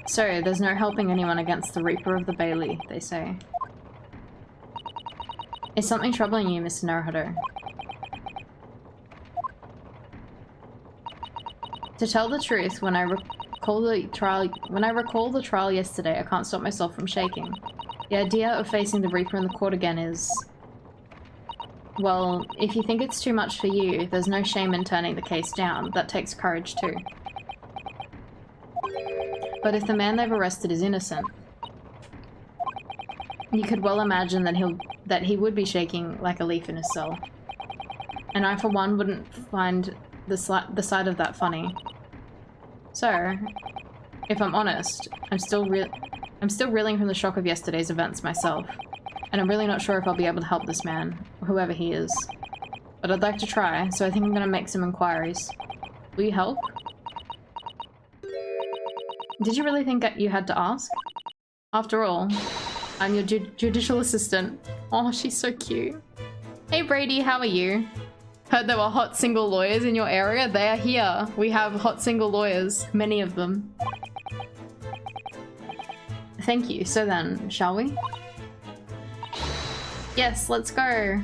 So, there's no helping anyone against the Reaper of the Bailey, they say. Is something troubling you, Mr. Naruhodo? To tell the truth, when I recall the trial yesterday, I can't stop myself from shaking. The idea of facing the Reaper in the court again is... Well, if you think it's too much for you, there's no shame in turning the case down. That takes courage too. But if the man they've arrested is innocent, you could well imagine that he would be shaking like a leaf in his cell. And I, for one, wouldn't find the sight of that funny. So, if I'm honest, I'm still reeling from the shock of yesterday's events myself. And I'm really not sure if I'll be able to help this man, or whoever he is. But I'd like to try, so I think I'm gonna make some inquiries. Will you help? Did you really think that you had to ask? After all, I'm your judicial assistant. Oh, she's so cute. Hey Brady, how are you? Heard there were hot single lawyers in your area? They are here. We have hot single lawyers. Many of them. Thank you. So then, shall we? Yes, let's go.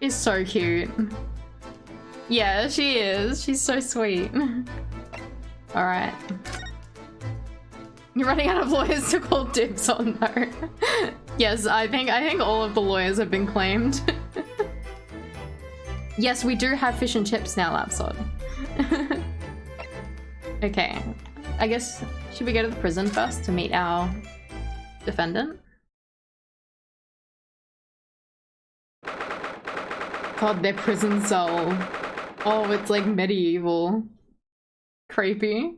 She's so cute. Yeah, she is. She's so sweet. Alright. You're running out of lawyers to call dibs on though. Yes, I think all of the lawyers have been claimed. Yes, we do have fish and chips now, Lapsod. Okay. I guess, should we go to the prison first to meet our defendant? God, their prison cell. Oh, it's like medieval. Creepy.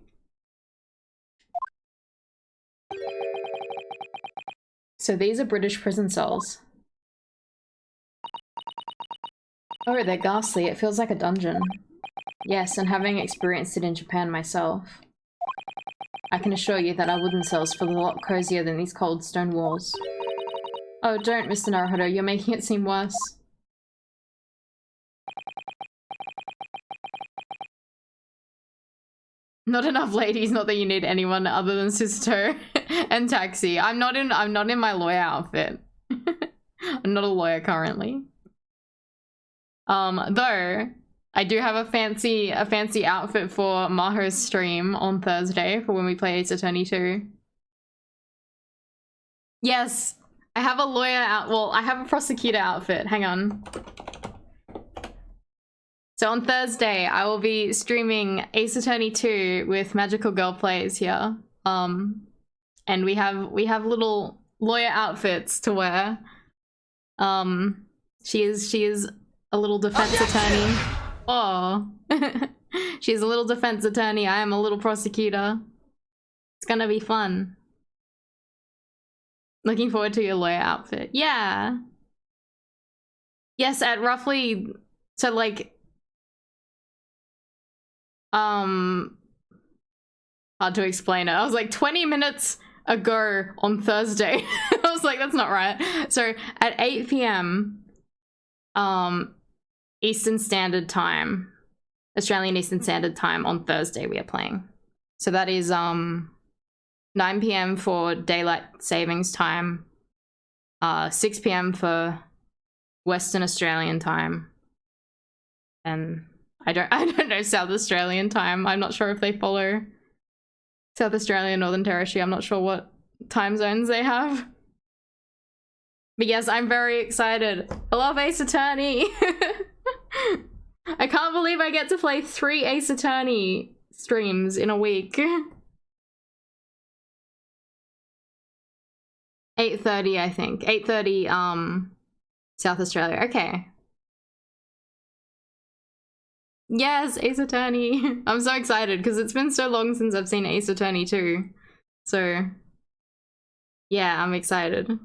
So these are British prison cells. Oh, they're ghastly. It feels like a dungeon. Yes, and having experienced it in Japan myself, I can assure you that our wooden cells feel a lot cozier than these cold stone walls. Oh, don't, Mr. Naruhodo. You're making it seem worse. Not enough ladies, not that you need anyone other than Sisto and Taxi. I'm not in my lawyer outfit. I'm not a lawyer currently. Though I do have a fancy outfit for Maho's stream on Thursday for when we play Ace Attorney 2. Yes, I have a lawyer I have a prosecutor outfit. Hang on. So on Thursday, I will be streaming Ace Attorney 2 with Magical Girl Plays here. And we have little lawyer outfits to wear. She is a little defense attorney. Oh. She's a little defense attorney. I am a little prosecutor. It's gonna be fun. Looking forward to your lawyer outfit. Yeah. Yes, at roughly, so like, hard to explain it. I was like 20 minutes ago on Thursday. I was like, that's not right. So at 8 PM, Eastern Standard Time, Australian Eastern Standard Time on Thursday we are playing. So that is 9 PM for Daylight Savings Time, 6 PM for Western Australian Time, and I don't know South Australian time. I'm not sure if they follow South Australia, Northern Territory. I'm not sure what time zones they have. But yes, I'm very excited. I love Ace Attorney. I can't believe I get to play 3 Ace Attorney streams in a week. 8:30, I think. 8:30, South Australia. Okay. Yes, Ace Attorney. I'm so excited because it's been so long since I've seen Ace Attorney 2. So, yeah, I'm excited.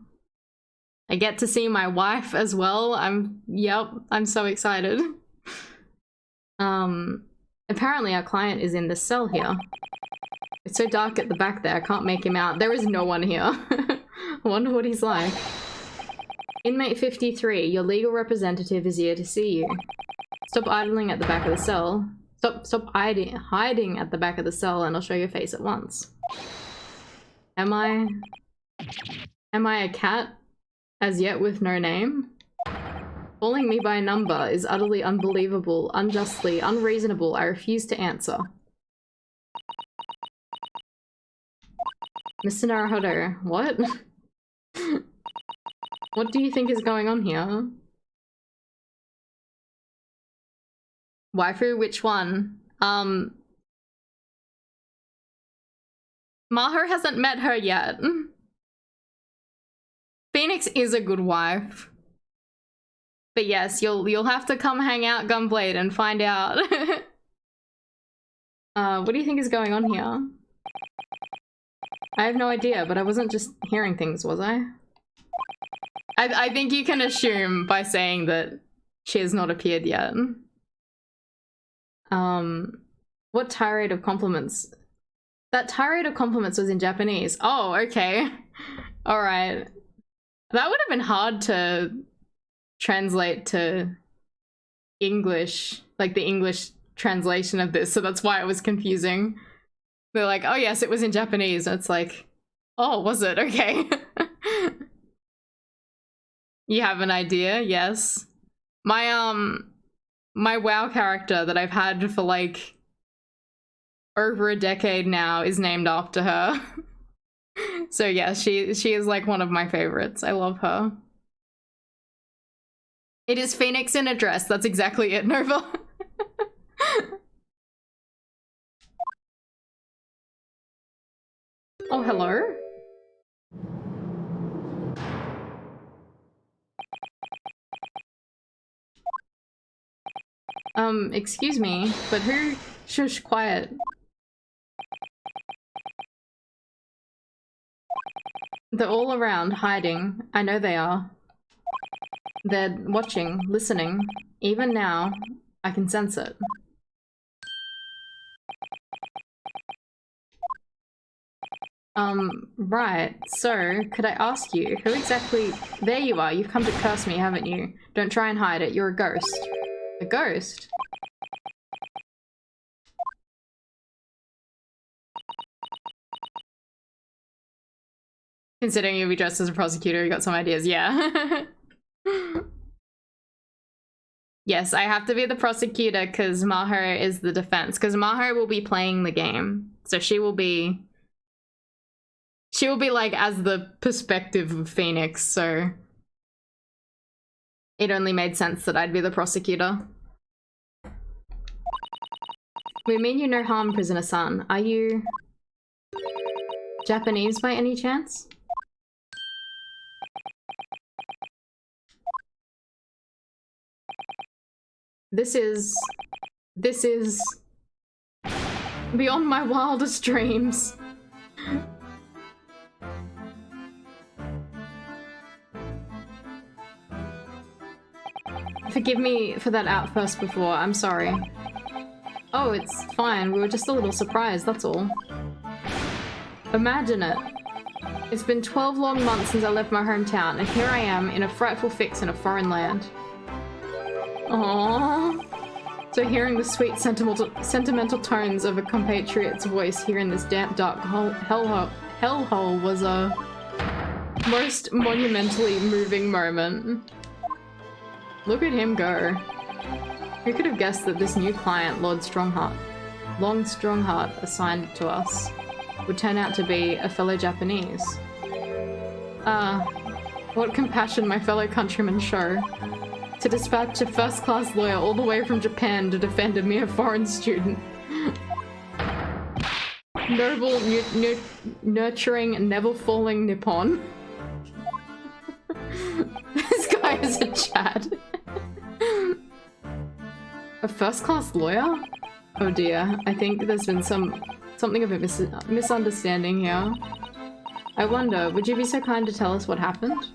I get to see my wife as well. I'm so excited. Apparently our client is in the cell here. It's so dark at the back there, I can't make him out. There is no one here. I wonder what he's like. Inmate 53, your legal representative is here to see you. Stop idling at the back of the cell. Stop hiding at the back of the cell and I'll show your face at once. Am I a cat as yet with no name? Calling me by a number is utterly unbelievable, unjustly, unreasonable. I refuse to answer. Mr. Naruhodo, what? What do you think is going on here? Waifu, which one? Maho hasn't met her yet. Phoenix is a good wife. But yes, you'll have to come hang out Gunblade and find out. What do you think is going on here? I have no idea, but I wasn't just hearing things, was I? I think you can assume by saying that she has not appeared yet. What tirade of compliments? That tirade of compliments was in Japanese. Oh, okay. Alright. That would have been hard to translate to English, like the English translation of this, so that's why it was confusing. They're like, oh yes, it was in Japanese. And it's like, oh, was it? Okay. You have an idea? Yes. My WoW character that I've had for like over a decade now is named after her. So yeah, she is like one of my favorites. I love her. It is Phoenix in a dress. That's exactly it, Nova. Oh, hello? Excuse me, but who? Shush, quiet. They're all around, hiding. I know they are. They're watching, listening. Even now, I can sense it. Right. So, could I ask you, who exactly— There you are, you've come to curse me, haven't you? Don't try and hide it, you're a ghost. A ghost? Considering you'll be dressed as a prosecutor, you got some ideas, yeah. Yes, I have to be the prosecutor because Maho is the defense, because Maho will be playing the game. So she will be like as the perspective of Phoenix, so it only made sense that I'd be the prosecutor. We mean you no harm, prisoner-san. Are you Japanese by any chance? This is beyond my wildest dreams. Forgive me for that outburst before, I'm sorry. Oh, it's fine, we were just a little surprised, that's all. Imagine it. It's been 12 long months since I left my hometown, and here I am in a frightful fix in a foreign land. Aww. So hearing the sweet sentimental tones of a compatriot's voice here in this damp, dark hellhole was a most monumentally moving moment. Look at him go. Who could have guessed that this new client, Lord Strongheart assigned to us, would turn out to be a fellow Japanese? What compassion my fellow countrymen show. To dispatch a first-class lawyer all the way from Japan to defend a mere foreign student. Noble, nurturing, never-falling Nippon. This guy is a Chad. A first-class lawyer? Oh dear, I think there's been something of a misunderstanding here. I wonder, would you be so kind to tell us what happened?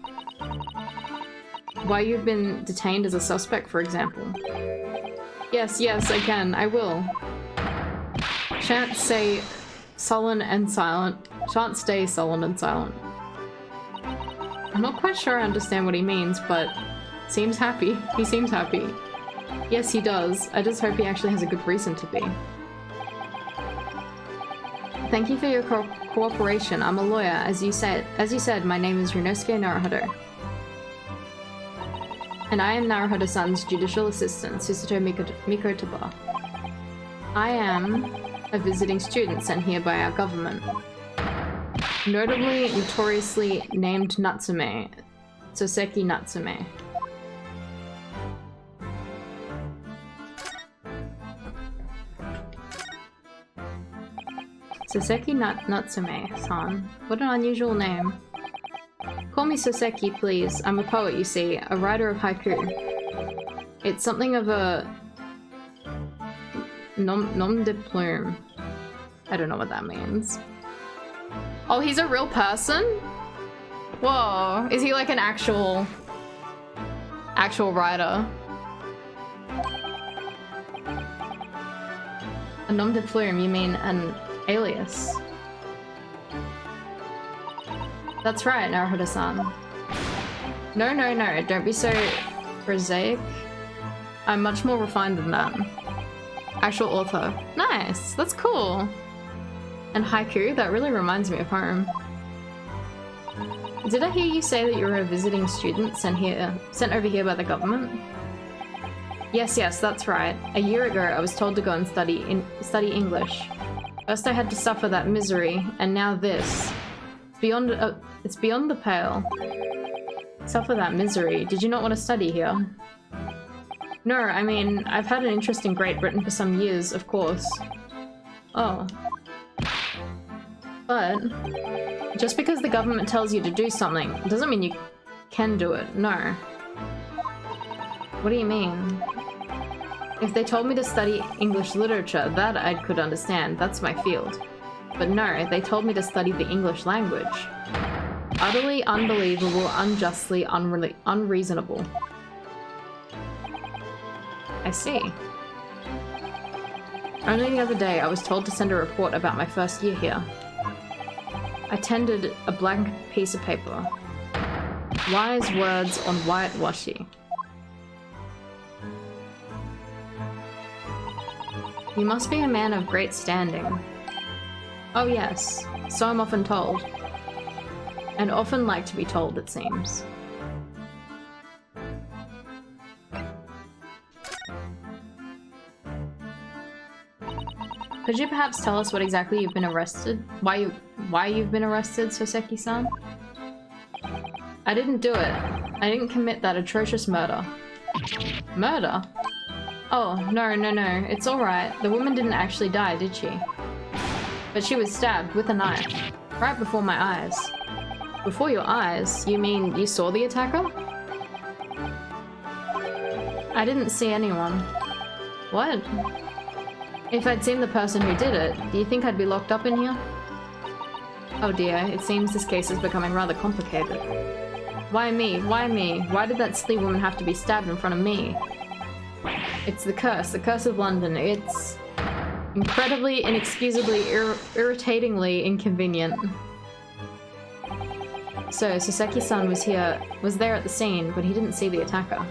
Why you've been detained as a suspect, for example. Yes, I can. I will. Shan't stay sullen and silent. I'm not quite sure I understand what he means, but seems happy. He seems happy. Yes, he does. I just hope he actually has a good reason to be. Thank you for your cooperation. I'm a lawyer, as you said. My name is Ryunosuke Naruhodo. And I am Naruhodo-san's judicial assistant, Susato Mikotaba. I am a visiting student sent here by our government. Notably, notoriously named Natsume, Soseki Natsume. Soseki Natsume-san. What an unusual name. Call me Soseki, please. I'm a poet, you see, a writer of haiku. It's something of a nom de plume. I don't know what that means. Oh, he's a real person? Whoa, is he like an actual writer? A nom de plume, you mean an alias? That's right, Naruhodo-san. No, don't be so prosaic. I'm much more refined than that. Actual author. Nice, that's cool. And haiku, that really reminds me of home. Did I hear you say that you were a visiting student sent over here by the government? Yes, that's right. A year ago, I was told to go and study English. First I had to suffer that misery, and now this. It's beyond the pale. Suffer that misery. Did you not want to study here? No, I mean, I've had an interest in Great Britain for some years, of course. Oh. But just because the government tells you to do something doesn't mean you can do it. No. What do you mean? If they told me to study English literature, that I could understand. That's my field. But no, they told me to study the English language. Utterly unbelievable, unjustly unreasonable. I see. Only the other day I was told to send a report about my first year here. I tendered a blank piece of paper. Wise words on white washi. You must be a man of great standing. Oh yes, so I'm often told. And often like to be told, it seems. Could you perhaps tell us what exactly you've been arrested? Why you've been arrested, Soseki-san? I didn't do it. I didn't commit that atrocious murder. Murder? Oh, no. It's alright. The woman didn't actually die, did she? But she was stabbed with a knife. Right before my eyes. Before your eyes? You mean you saw the attacker? I didn't see anyone. What? If I'd seen the person who did it, do you think I'd be locked up in here? Oh dear, it seems this case is becoming rather complicated. Why me? Why did that silly woman have to be stabbed in front of me? It's the curse of London. It's incredibly, inexcusably, irritatingly inconvenient. So, Soseki-san was there at the scene, but he didn't see the attacker.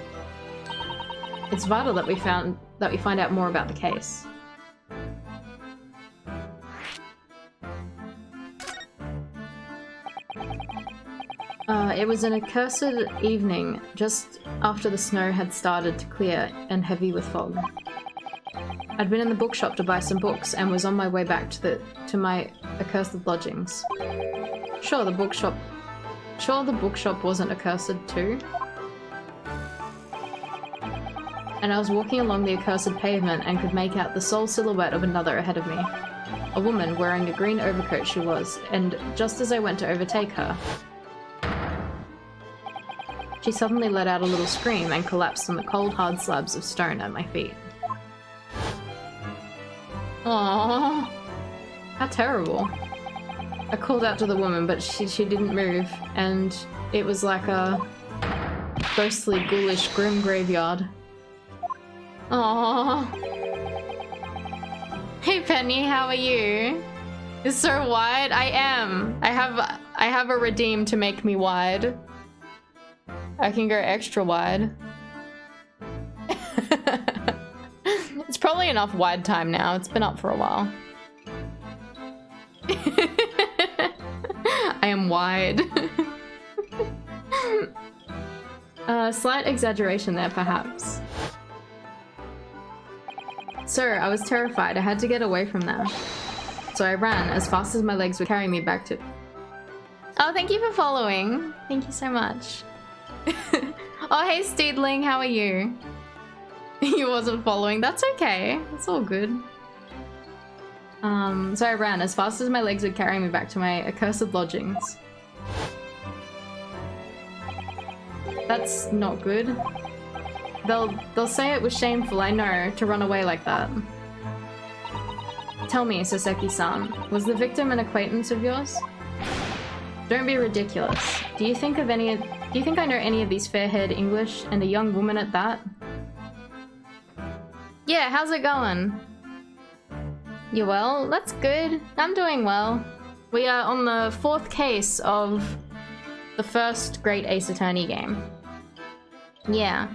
It's vital that we find out more about the case. It was an accursed evening, just after the snow had started to clear and heavy with fog. I'd been in the bookshop to buy some books and was on my way back to my accursed lodgings. Sure, the bookshop wasn't accursed too. And I was walking along the accursed pavement and could make out the sole silhouette of another ahead of me. A woman wearing a green overcoat she was, and just as I went to overtake her, she suddenly let out a little scream and collapsed on the cold, hard slabs of stone at my feet. Aww, how terrible. I called out to the woman, but she didn't move, and it was like a ghostly, ghoulish, grim graveyard. Aww. Hey Penny, how are you? It's so wide. I am. I have a redeem to make me wide. I can go extra wide. It's probably enough wide time now. It's been up for a while. I am wide. Slight exaggeration there, perhaps. Sir, I was terrified. I had to get away from there. So I ran as fast as my legs would carry me back to... Oh, thank you for following. Thank you so much. Oh, hey, Steedling, how are you? You wasn't following. That's okay. It's all good. So I ran as fast as my legs would carry me back to my accursed lodgings. That's not good. They'll say it was shameful, I know, to run away like that. Tell me, Soseki-san, was the victim an acquaintance of yours? Don't be ridiculous. Do you think I know any of these fair-haired English, and a young woman at that? Yeah, how's it going? You well? That's good. I'm doing well. We are on the 4th case of the first Great Ace Attorney game. Yeah.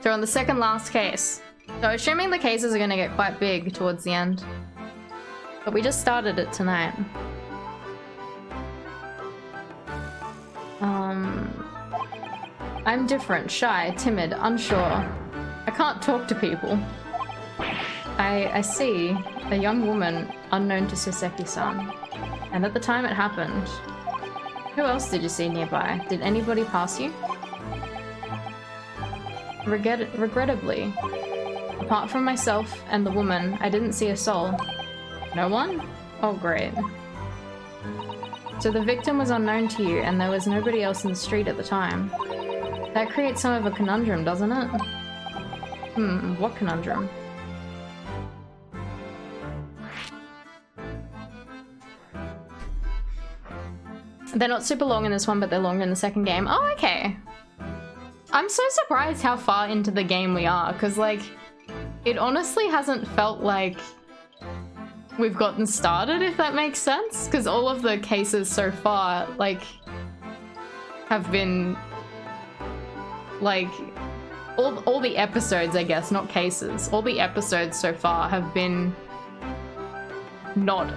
So we're on the 2nd last case. So assuming the cases are gonna get quite big towards the end. But we just started it tonight. I'm different, shy, timid, unsure. I can't talk to people. I see a young woman unknown to Soseki-san. And at the time it happened, who else did you see nearby? Did anybody pass you? Regrettably, apart from myself and the woman, I didn't see a soul. No one? Oh, great. So the victim was unknown to you and there was nobody else in the street at the time. That creates some of a conundrum, doesn't it? What conundrum? They're not super long in this one, but they're longer in the second game. Oh, okay. I'm so surprised how far into the game we are, because, like, it honestly hasn't felt like we've gotten started, if that makes sense. Because all of the cases so far, like, have been, like, all the episodes, I guess, not cases. All the episodes so far have been not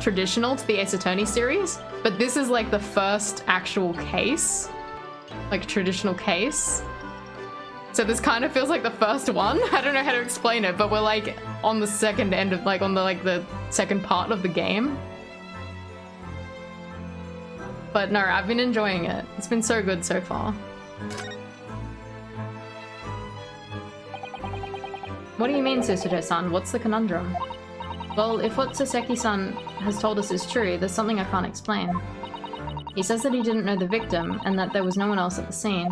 traditional to the Ace Attorney series, but this is like the first actual case, like traditional case. So this kind of feels like the first one. I don't know how to explain it, but we're like on the second end of like on the second part of the game. But no, I've been enjoying it. It's been so good so far. What do you mean, Susujo-san? What's the conundrum? Well, if what Soseki-san has told us is true, there's something I can't explain. He says that he didn't know the victim and that there was no one else at the scene.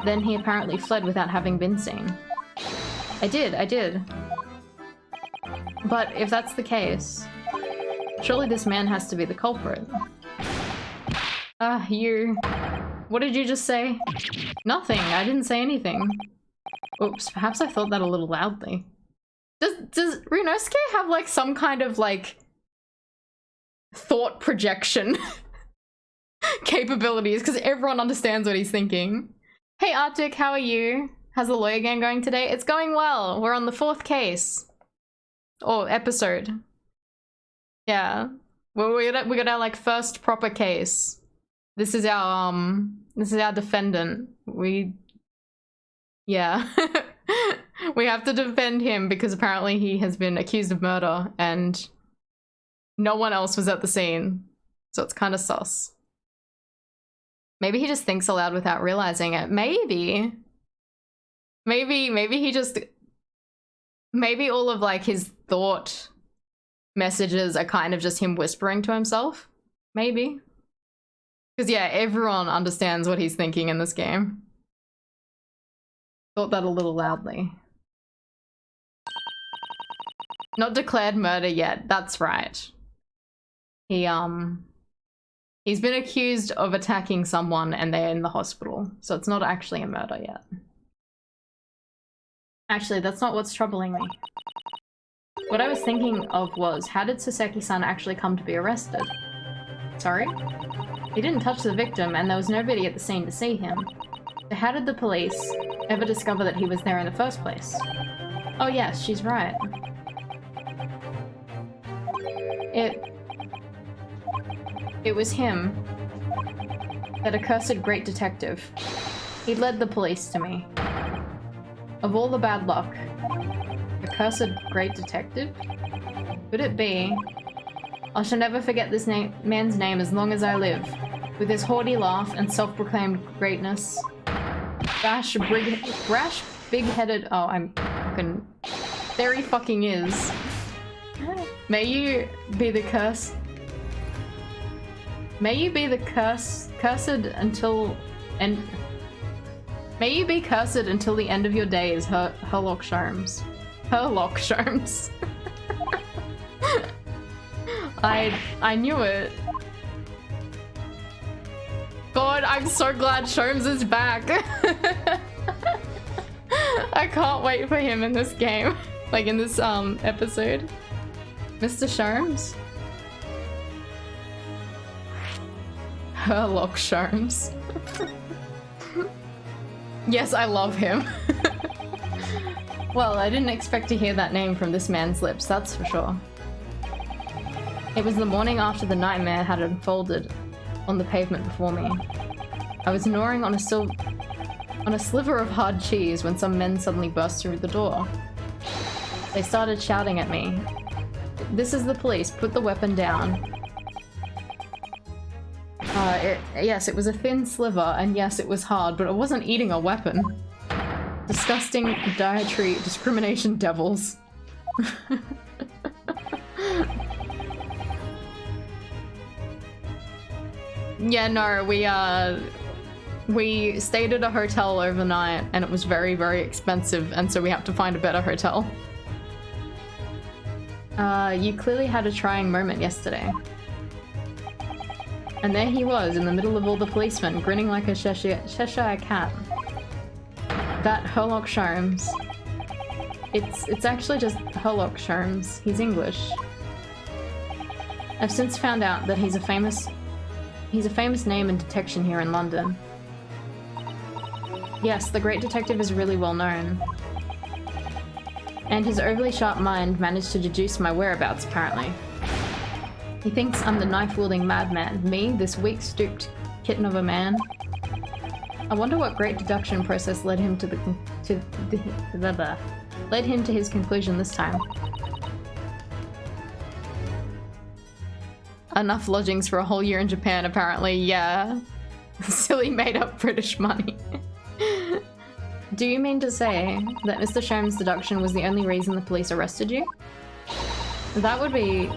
Then he apparently fled without having been seen. I did. But if that's the case, surely this man has to be the culprit. You... What did you just say? Nothing, I didn't say anything. Oops, perhaps I thought that a little loudly. Does Ryunosuke have like some kind of like thought projection capabilities? Because everyone understands what he's thinking. Hey Arctic, how are you? How's the lawyer game going today? It's going well. We're on the 4th case. Or episode. Yeah. Well, we got our like first proper case. This is our defendant. Yeah. We have to defend him because apparently he has been accused of murder and no one else was at the scene. So it's kind of sus. Maybe he just thinks aloud without realizing it. Maybe he just... Maybe all of like his thought messages are kind of just him whispering to himself. Maybe. Because yeah, everyone understands what he's thinking in this game. Thought that a little loudly. Not declared murder yet, that's right. He's been accused of attacking someone and they're in the hospital, so it's not actually a murder yet. Actually, that's not what's troubling me. What I was thinking of was, how did Soseki-san actually come to be arrested? Sorry? He didn't touch the victim and there was nobody at the scene to see him. So how did the police ever discover that he was there in the first place? Oh yes, she's right. It was him. That accursed great detective. He led the police to me. Of all the bad luck, a cursed great detective? Could it be? I shall never forget this man's name as long as I live. With his haughty laugh and self-proclaimed greatness. Brash, big-headed... Oh, I'm fucking... There he fucking is. May you be the curse... May you be the cursed until... May you be cursed until the end of your days, Herlock Sharms. Herlock Sharms. I knew it. God, I'm so glad Sharms is back. I can't wait for him in this game. Like in this episode. Mr. Sharms? Herlock Sharms. Yes, I love him. Well, I didn't expect to hear that name from this man's lips, that's for sure. It was the morning after the nightmare had unfolded on the pavement before me. I was gnawing on a sliver of hard cheese when some men suddenly burst through the door. They started shouting at me. This is the police, put the weapon down. Yes, it was a thin sliver, and yes, it was hard, but it wasn't eating a weapon. Disgusting dietary discrimination devils. Yeah, no, we stayed at a hotel overnight, and it was very, very expensive, and so we had to find a better hotel. You clearly had a trying moment yesterday. And there he was, in the middle of all the policemen, grinning like a Cheshire cat. That Herlock Sharms. It's actually just Herlock Sharms. He's English. I've since found out that he's a famous name in detection here in London. Yes, the great detective is really well known. And his overly sharp mind managed to deduce my whereabouts, apparently. He thinks I'm the knife-wielding madman. Me, this weak-stooped kitten of a man. I wonder what great deduction process led him to his conclusion this time. Enough lodgings for a whole year in Japan, apparently. Yeah. Silly made-up British money. Do you mean to say that Mr. Sharm's deduction was the only reason the police arrested you? That would be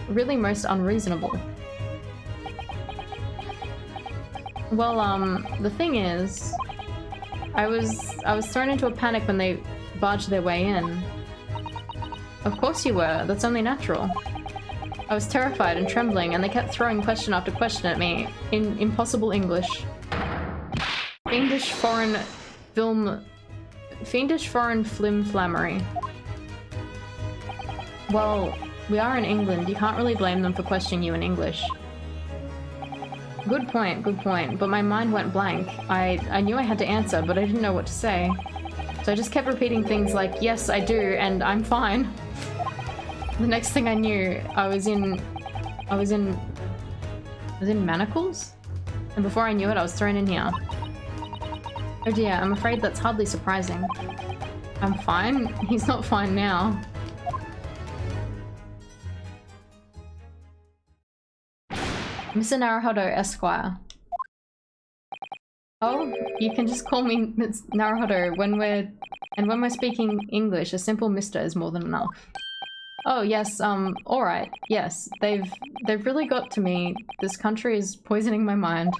really most unreasonable. Well, the thing is, I was thrown into a panic when they barged their way in. Of course you were, that's only natural. I was terrified and trembling, and they kept throwing question after question at me in impossible English. Fiendish foreign flim-flammery. Well, we are in England, you can't really blame them for questioning you in English. Good point, but my mind went blank. I knew I had to answer, but I didn't know what to say. So I just kept repeating things like, yes, I do, and I'm fine. The next thing I knew, I was in manacles? And before I knew it, I was thrown in here. Oh dear, I'm afraid that's hardly surprising. I'm fine? He's not fine now. Mr. Naruhodo, Esquire. Oh, you can just call me Ms. Naruhodo when we're speaking English. A simple Mr. is more than enough. Oh yes, alright, yes. They've really got to me. This country is poisoning my mind.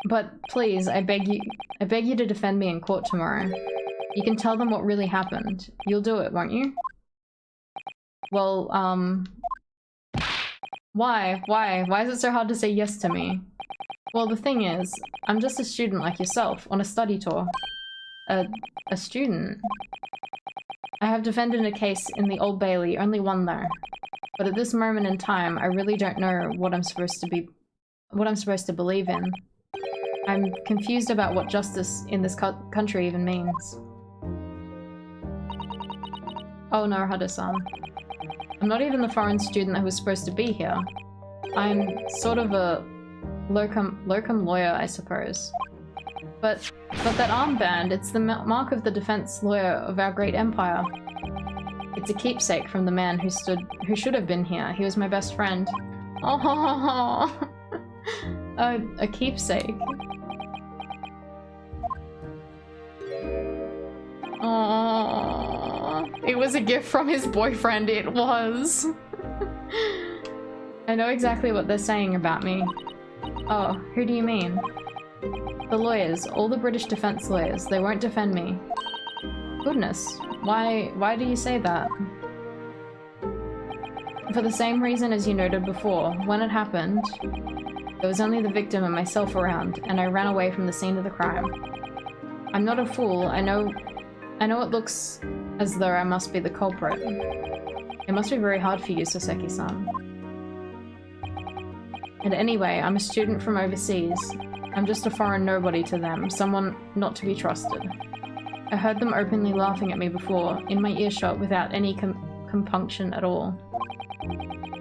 But please, I beg you to defend me in court tomorrow. You can tell them what really happened. You'll do it, won't you? Well, why? Why is it so hard to say yes to me? Well, the thing is, I'm just a student like yourself, on a study tour. A student? I have defended a case in the Old Bailey, only one though. But at this moment in time, I really don't know what I'm supposed to believe in. I'm confused about what justice in this country even means. Oh no, Naruhodo-san. I'm not even the foreign student that was supposed to be here. I'm sort of a Locum lawyer, I suppose. But that armband, it's the mark of the defense lawyer of our great empire. It's a keepsake from the man who should have been here. He was my best friend. Oh, a keepsake. Oh, it was a gift from his boyfriend. It was. I know exactly what they're saying about me. Oh, who do you mean? The lawyers, all the British defense lawyers. They won't defend me. Goodness, why do you say that? For the same reason as you noted before. When it happened, there was only the victim and myself around, and I ran away from the scene of the crime. I'm not a fool. I know it looks as though I must be the culprit. It must be very hard for you, Soseki-san. And anyway, I'm a student from overseas. I'm just a foreign nobody to them, someone not to be trusted. I heard them openly laughing at me before, in my earshot, without any compunction at all.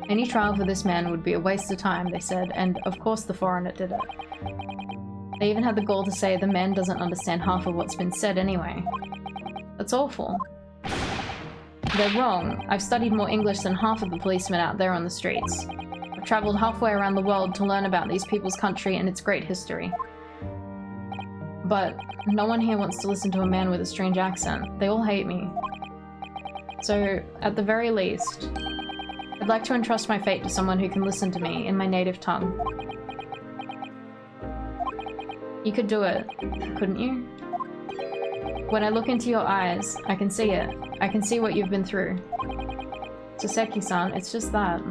Any trial for this man would be a waste of time, they said, and of course the foreigner did it. They even had the gall to say the man doesn't understand half of what's been said anyway. That's awful. They're wrong. I've studied more English than half of the policemen out there on the streets. I've traveled halfway around the world to learn about these people's country and its great history. But no one here wants to listen to a man with a strange accent. They all hate me. So, at the very least, I'd like to entrust my fate to someone who can listen to me in my native tongue. You could do it, couldn't you? When I look into your eyes, I can see it. I can see what you've been through. Soseki-san, it's just that.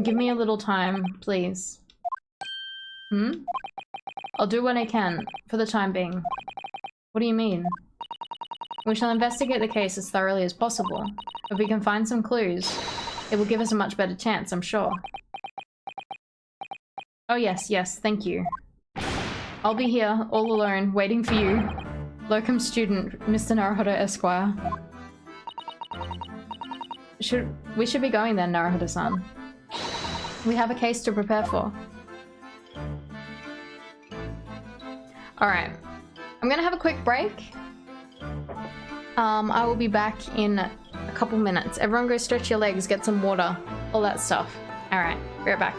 Give me a little time, please. I'll do what I can, for the time being. What do you mean? We shall investigate the case as thoroughly as possible. If we can find some clues, it will give us a much better chance, I'm sure. Oh yes, thank you. I'll be here, all alone, waiting for you. Locum student, Mr. Naruhodo Esquire. We should be going then, Naruhodo-san. We have a case to prepare for. Alright. I'm gonna have a quick break. I will be back in a couple minutes. Everyone go stretch your legs, get some water, all that stuff. Alright, be right back.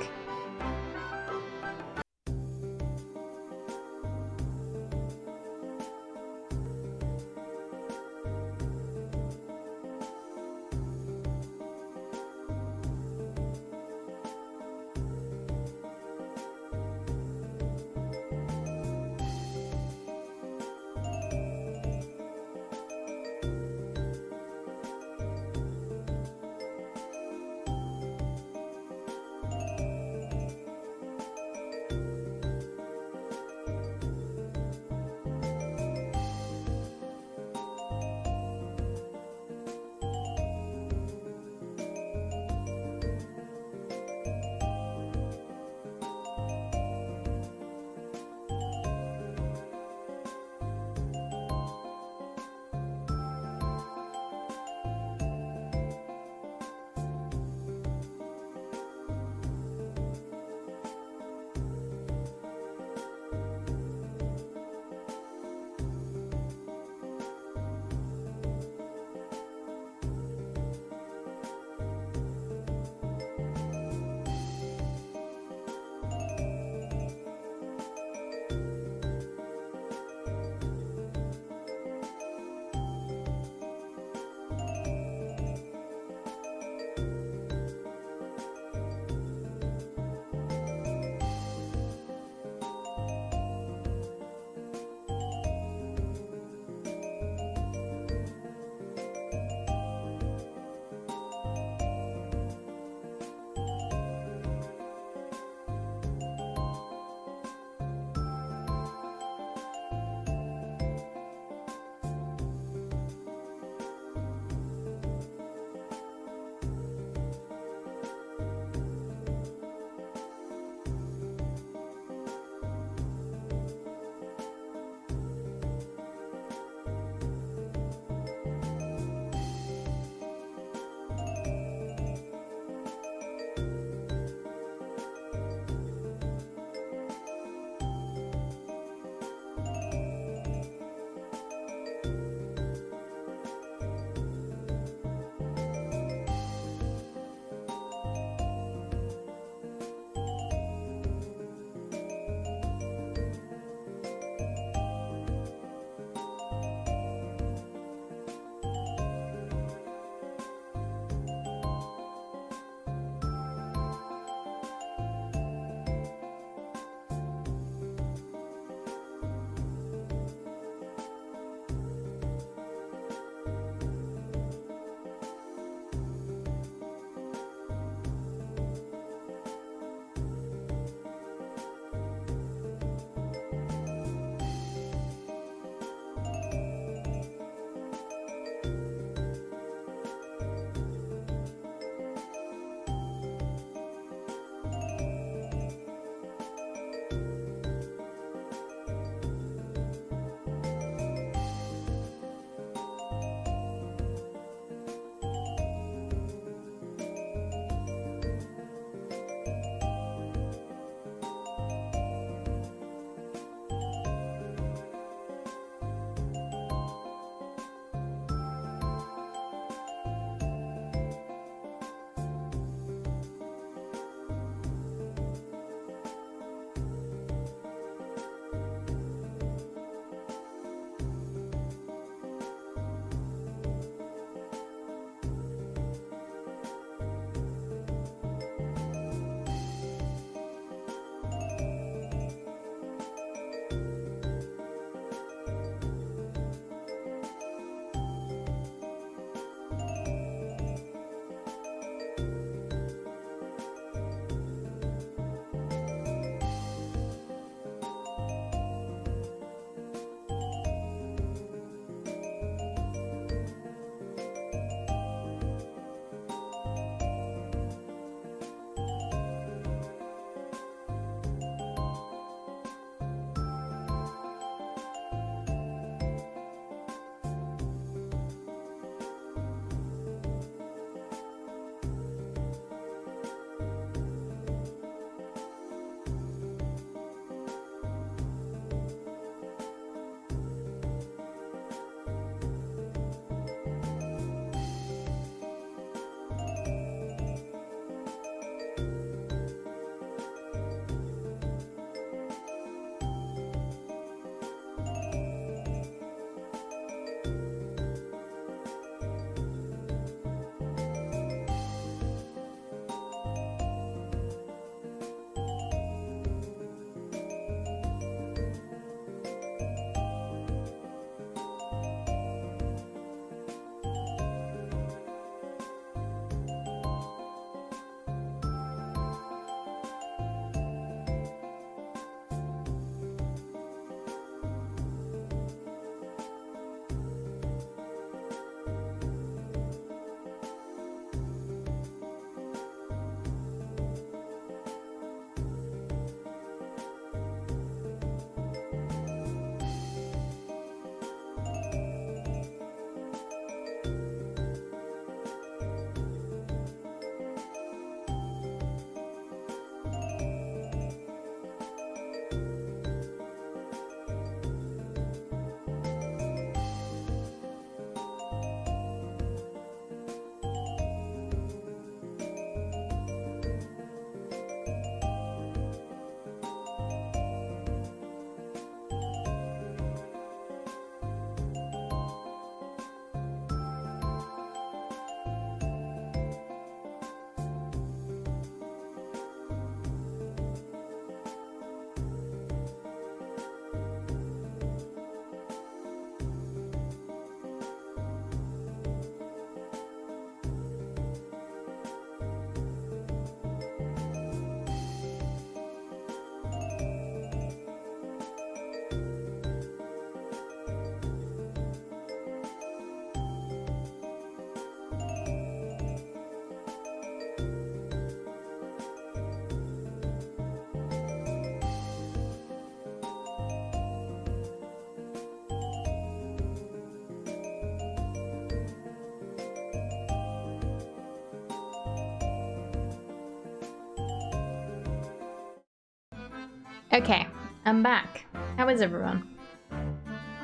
Okay, I'm back. How is everyone?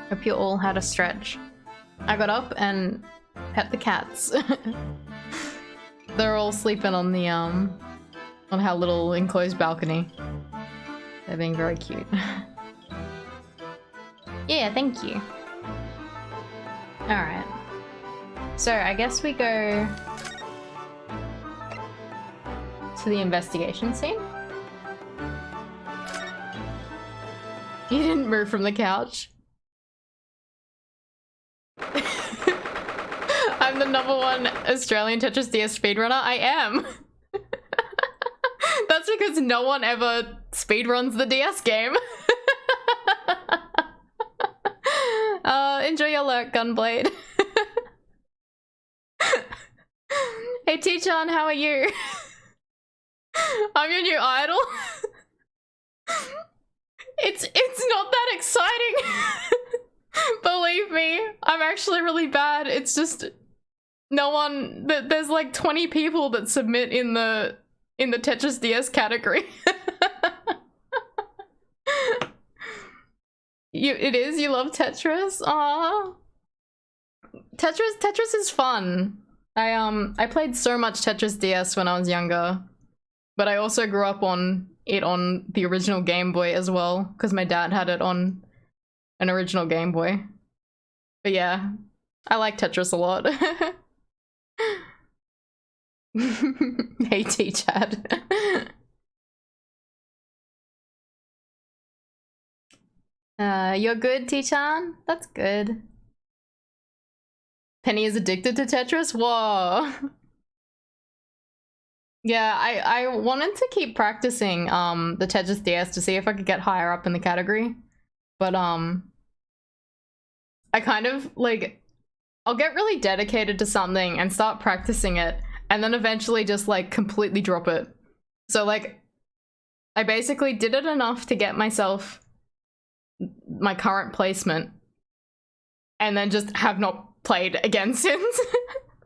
Hope you all had a stretch. I got up and pet the cats. They're all sleeping on the on our little enclosed balcony. They're being very cute. Yeah, thank you. Alright. So I guess we go to the investigation scene. You didn't move from the couch. I'm the #1 Australian Tetris DS speedrunner. I am. That's because no one ever speedruns the DS game. Enjoy your lurk, Gunblade. Hey T-chan, how are you? I'm your new idol. It's not that exciting. Believe me, I'm actually really bad. It's just no one. There's like 20 people that submit in the Tetris DS category. You love Tetris? Aww. Tetris is fun. I played so much Tetris DS when I was younger, but I also grew up on it on the original Game Boy as well, because my dad had it on an original Game Boy. But yeah, I like Tetris a lot. Hey T-Chad. You're good, T-Chan? That's good. Penny is addicted to Tetris? Whoa. Yeah, I wanted to keep practicing the Tetris DS to see if I could get higher up in the category. But I kind of like, I'll get really dedicated to something and start practicing it and then eventually just like completely drop it. So like I basically did it enough to get myself my current placement and then just have not played again since.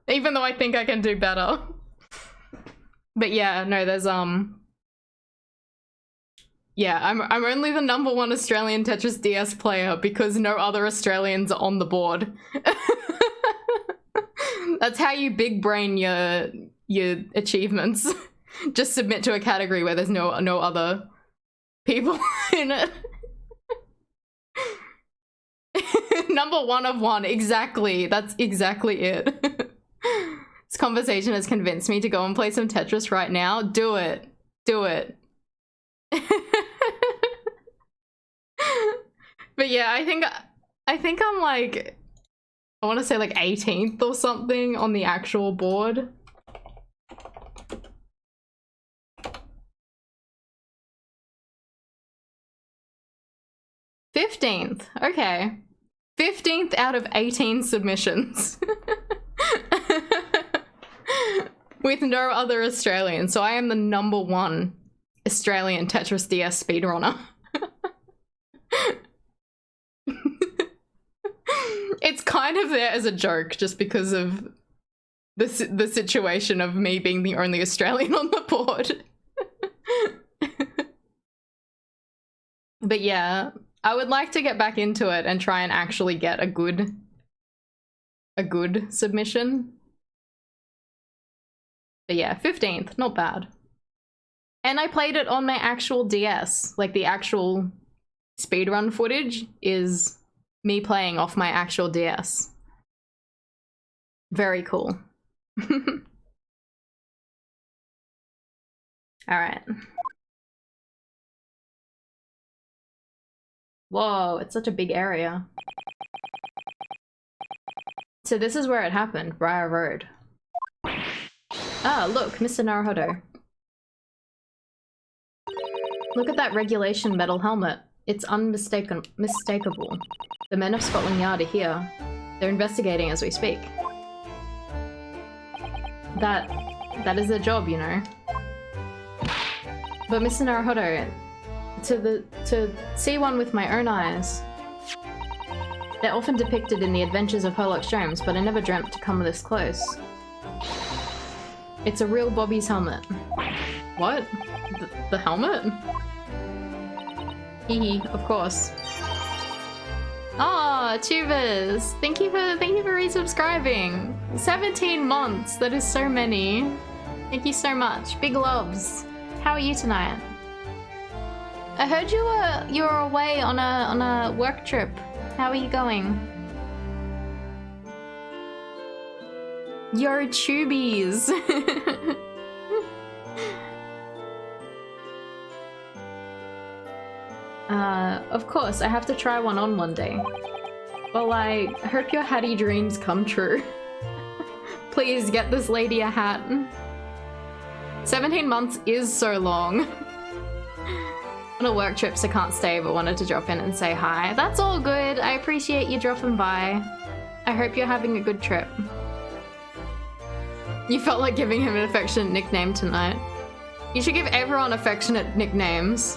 Even though I think I can do better. But yeah, no, there's yeah, I'm only the #1 Australian Tetris DS player because no other Australians are on the board. That's how you big brain your achievements. Just submit to a category where there's no other people in it. #1 of 1, exactly. That's exactly it. This conversation has convinced me to go and play some Tetris right now. Do it. Do it. But yeah, I think I'm like, I want to say like 18th or something on the actual board. '15th, okay. 15th out of 18 submissions. With no other Australians, so I am the #1 Australian Tetris DS speedrunner. It's kind of there as a joke, just because of the situation of me being the only Australian on the board. But yeah, I would like to get back into it and try and actually get a good submission. But yeah, 15th, not bad. And I played it on my actual DS. Like, the actual speedrun footage is me playing off my actual DS. Very cool. Alright. Whoa, it's such a big area. So this is where it happened, Briar Road. Ah, look, Mr. Naruhodo. Look at that regulation metal helmet. It's unmistakable. The men of Scotland Yard are here. They're investigating as we speak. That is their job, you know. But Mr. Naruhodo, to see one with my own eyes. They're often depicted in the adventures of Sherlock Holmes, but I never dreamt to come this close. It's a real Bobby's helmet. What? The helmet? Hehe, of course. Oh, tubers! Thank you for resubscribing. 17 months. That is so many. Thank you so much. Big loves. How are you tonight? I heard you were away on a work trip. How are you going? Yo, tubies. Of course, I have to try one on one day. Well, I hope your hattie dreams come true. Please get this lady a hat. 17 months is so long. On a work trip, so can't stay, but wanted to drop in and say hi. That's all good. I appreciate you dropping by. I hope you're having a good trip. You felt like giving him an affectionate nickname tonight. You should give everyone affectionate nicknames.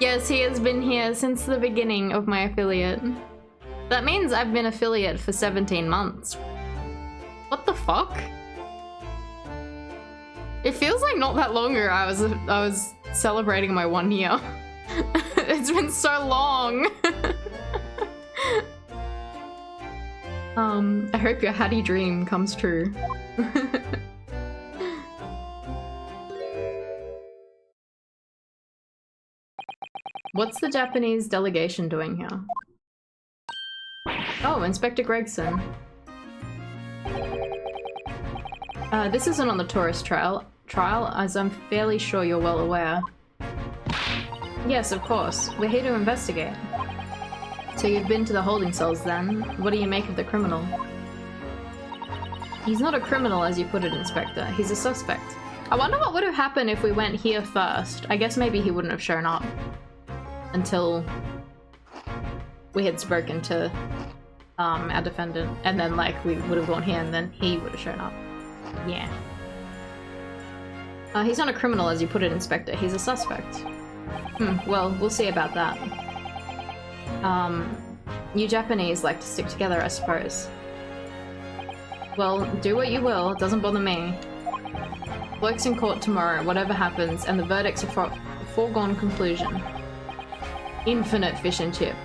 Yes, he has been here since the beginning of my affiliate. That means I've been affiliate for 17 months. What the fuck? It feels like not that long ago I was celebrating my 1 year. It's been so long. I hope your hattie dream comes true. What's the Japanese delegation doing here? Oh, Inspector Gregson. This isn't on the tourist trial, as I'm fairly sure you're well aware. Yes, of course. We're here to investigate. So you've been to the holding cells then? What do you make of the criminal? He's not a criminal as you put it, Inspector. He's a suspect. I wonder what would have happened if we went here first. I guess maybe he wouldn't have shown up. Until we had spoken to our defendant, and then like we would have gone here and then he would have shown up. Yeah. He's not a criminal as you put it, Inspector. He's a suspect. Well, we'll see about that. You Japanese like to stick together, I suppose. Well, do what you will, it doesn't bother me. Bloke's in court tomorrow, whatever happens, and the verdict's a foregone conclusion. Infinite fish and chip.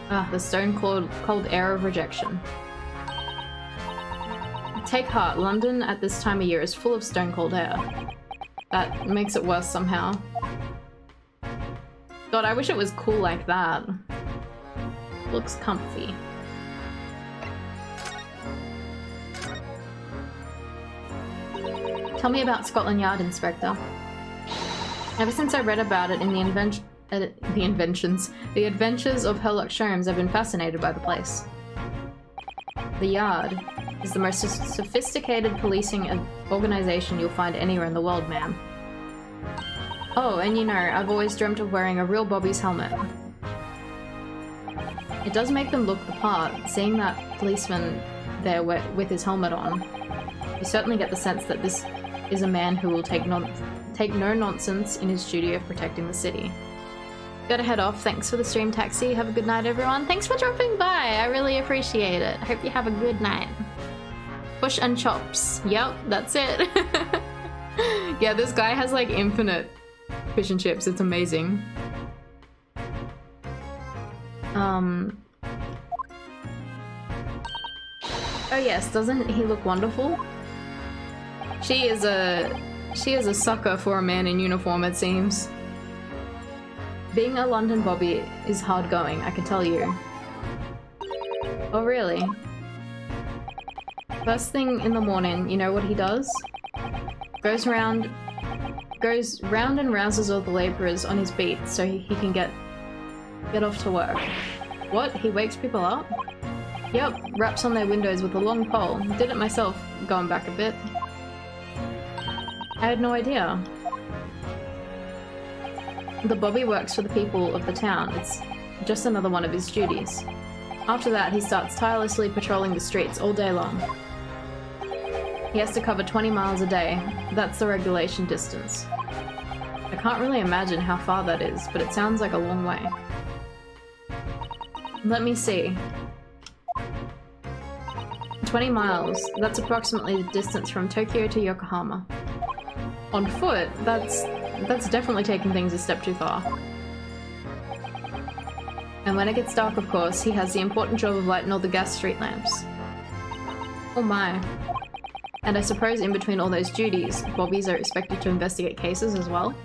The stone cold air of rejection. Take heart, London at this time of year is full of stone cold air. That makes it worse somehow. God, I wish it was cool like that. Looks comfy. Tell me about Scotland Yard, Inspector. Ever since I read about it in the Adventures of Sherlock Holmes, I've been fascinated by the place. The Yard is the most sophisticated policing organization you'll find anywhere in the world, ma'am. Oh, and you know, I've always dreamt of wearing a real Bobby's helmet. It does make them look the part, seeing that policeman there with his helmet on. You certainly get the sense that this is a man who will take no nonsense in his duty of protecting the city. Gotta head off. Thanks for the stream, Taxi. Have a good night, everyone. Thanks for dropping by. I really appreciate it. Hope you have a good night. Push and chops. Yep, that's it. Yeah, this guy has like infinite fish and chips. It's amazing. Oh yes, doesn't he look wonderful? She is a sucker for a man in uniform, it seems. Being a London Bobby is hard going, I can tell you. Oh really? First thing in the morning, you know what he does? Goes round and rouses all the labourers on his beat so he can get off to work. What? He wakes people up? Yep, raps on their windows with a long pole. Did it myself, going back a bit. I had no idea. The Bobby works for the people of the town. It's just another one of his duties. After that, he starts tirelessly patrolling the streets all day long. He has to cover 20 miles a day. That's the regulation distance. I can't really imagine how far that is, but it sounds like a long way. Let me see. 20 miles. That's approximately the distance from Tokyo to Yokohama. On foot, that's that's definitely taking things a step too far. And when it gets dark, of course, he has the important job of lighting all the gas street lamps. Oh my. And I suppose in between all those duties, bobbies are expected to investigate cases as well.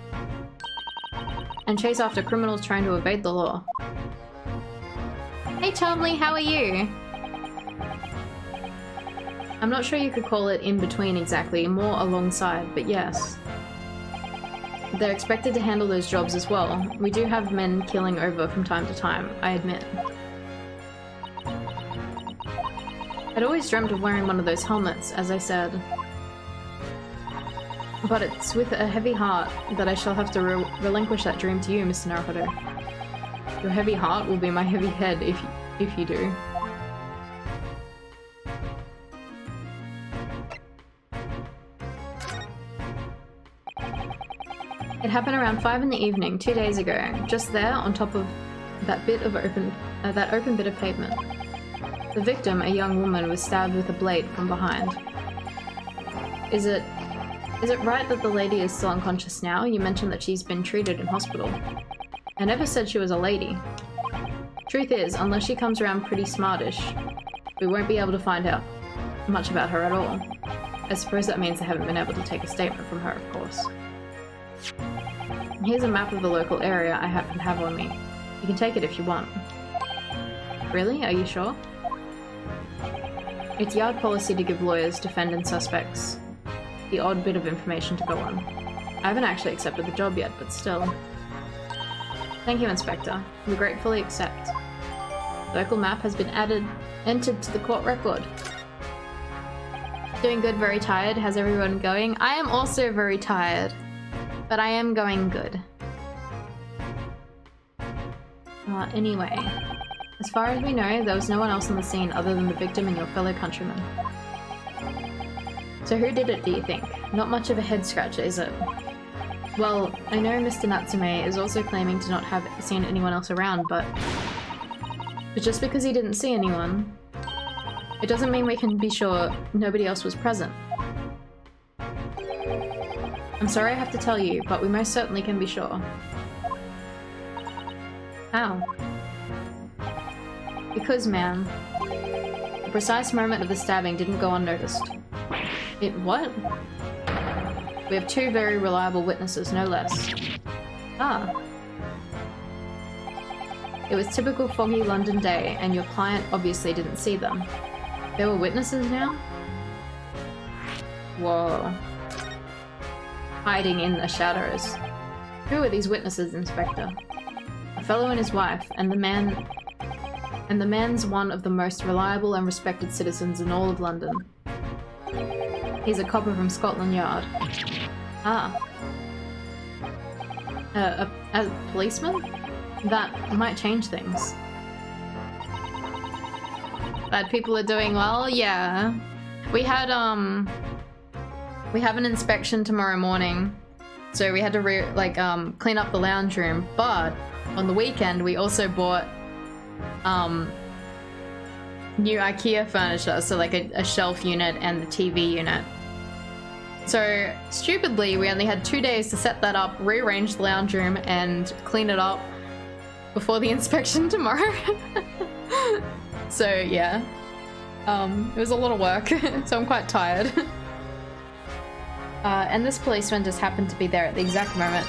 And chase after criminals trying to evade the law. Hey Chumley, how are you? I'm not sure you could call it in between exactly, more alongside, but yes. They're expected to handle those jobs as well. We do have men killing over from time to time, I admit. I'd always dreamt of wearing one of those helmets, as I said. But it's with a heavy heart that I shall have to relinquish that dream to you, Mr. Naruhodo. Your heavy heart will be my heavy head if you do. It happened around 5 in the evening, 2 days ago, just there on top of that bit of open bit of pavement. The victim, a young woman, was stabbed with a blade from behind. Is it right that the lady is still unconscious now? You mentioned that she's been treated in hospital. I never said she was a lady. Truth is, unless she comes around pretty smartish, we won't be able to find out much about her at all. I suppose that means I haven't been able to take a statement from her, of course. Here's a map of the local area I happen to have on me. You can take it if you want. Really? Are you sure? It's yard policy to give lawyers, defendant suspects the odd bit of information to go on. I haven't actually accepted the job yet, but still. Thank you, Inspector. We gratefully accept. The local map has been entered to the court record. Doing good, very tired. How's everyone going? I am also very tired, but I am going good. Anyway, as far as we know, there was no one else on the scene other than the victim and your fellow countrymen. So who did it, do you think? Not much of a head scratcher, is it? Well, I know Mr. Natsume is also claiming to not have seen anyone else around, but just because he didn't see anyone, it doesn't mean we can be sure nobody else was present. I'm sorry I have to tell you, but we most certainly can be sure. How? Because, ma'am, the precise moment of the stabbing didn't go unnoticed. It what? We have 2 very reliable witnesses, no less. Ah. It was typical foggy London day, and your client obviously didn't see them. There were witnesses now? Whoa. Hiding in the shadows. Who are these witnesses, Inspector? A fellow and his wife, and the man's one of the most reliable and respected citizens in all of London. He's a copper from Scotland Yard. Ah. A policeman? That might change things. Bad people are doing well? Yeah. We have an inspection tomorrow morning, so we had to clean up the lounge room, but on the weekend we also bought new IKEA furniture, so like a shelf unit and the TV unit. So stupidly we only had 2 days to set that up, rearrange the lounge room and clean it up before the inspection tomorrow. So yeah, it was a lot of work, so I'm quite tired. And this policeman just happened to be there at the exact moment.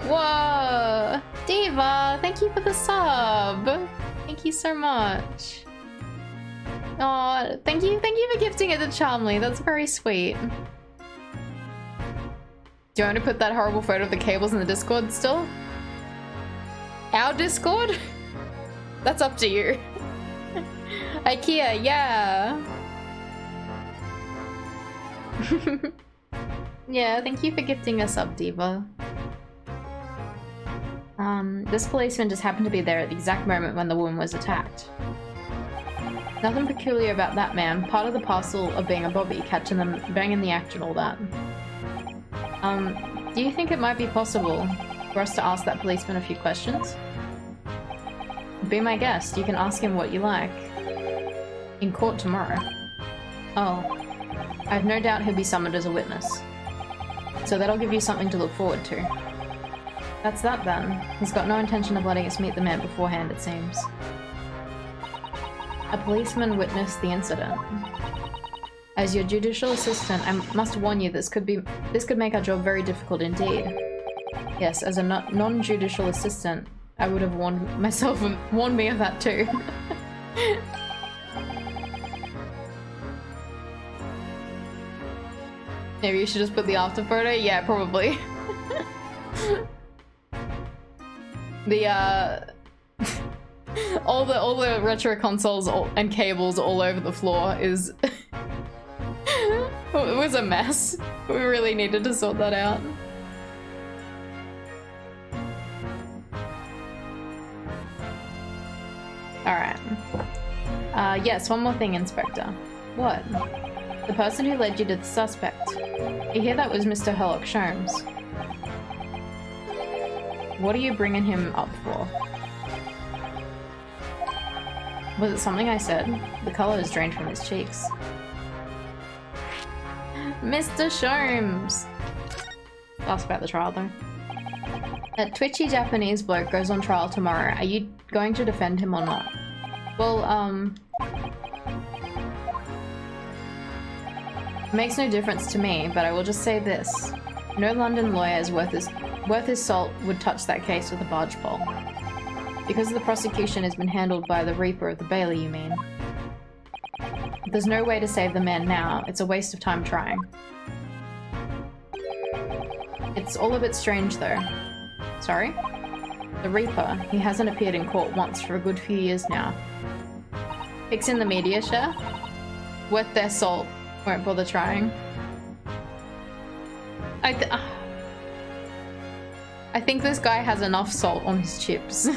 Whoa! Diva, thank you for the sub! Thank you so much. Oh, thank you for gifting it to Charmly, that's very sweet. Do you want to put that horrible photo of the cables in the Discord still? Our Discord? That's up to you. IKEA, yeah! Yeah, thank you for gifting us up, Diva. This policeman just happened to be there at the exact moment when the woman was attacked. Nothing peculiar about that man, part of the parcel of being a bobby, catching them banging the act and all that. Do you think it might be possible for us to ask that policeman a few questions? Be my guest, you can ask him what you like. In court tomorrow. Oh. I have no doubt he'll be summoned as a witness. So that'll give you something to look forward to. That's that then. He's got no intention of letting us meet the man beforehand, it seems. A policeman witnessed the incident. As your judicial assistant, I must warn you this could make our job very difficult indeed. Yes, as a non-judicial assistant, I would have warned me of that too. Maybe you should just put the after photo? Yeah, probably. The all the retro consoles and cables all over the floor is it was a mess. We really needed to sort that out. Alright. Yes, one more thing, Inspector. What? The person who led you to the suspect. I hear that was Mr. Herlock Sholmes. What are you bringing him up for? Was it something I said? The color is drained from his cheeks. Mr. Sholmes! Ask about the trial though. That twitchy Japanese bloke goes on trial tomorrow. Are you going to defend him or not? Well, it makes no difference to me, but I will just say this. No London lawyer is worth his salt would touch that case with a barge pole. Because the prosecution has been handled by the Reaper of the Bailey, you mean? There's no way to save the man now. It's a waste of time trying. It's all a bit strange though. Sorry? The Reaper, he hasn't appeared in court once for a good few years now. Pics in the media share? Worth their salt. Won't bother trying. I think this guy has enough salt on his chips.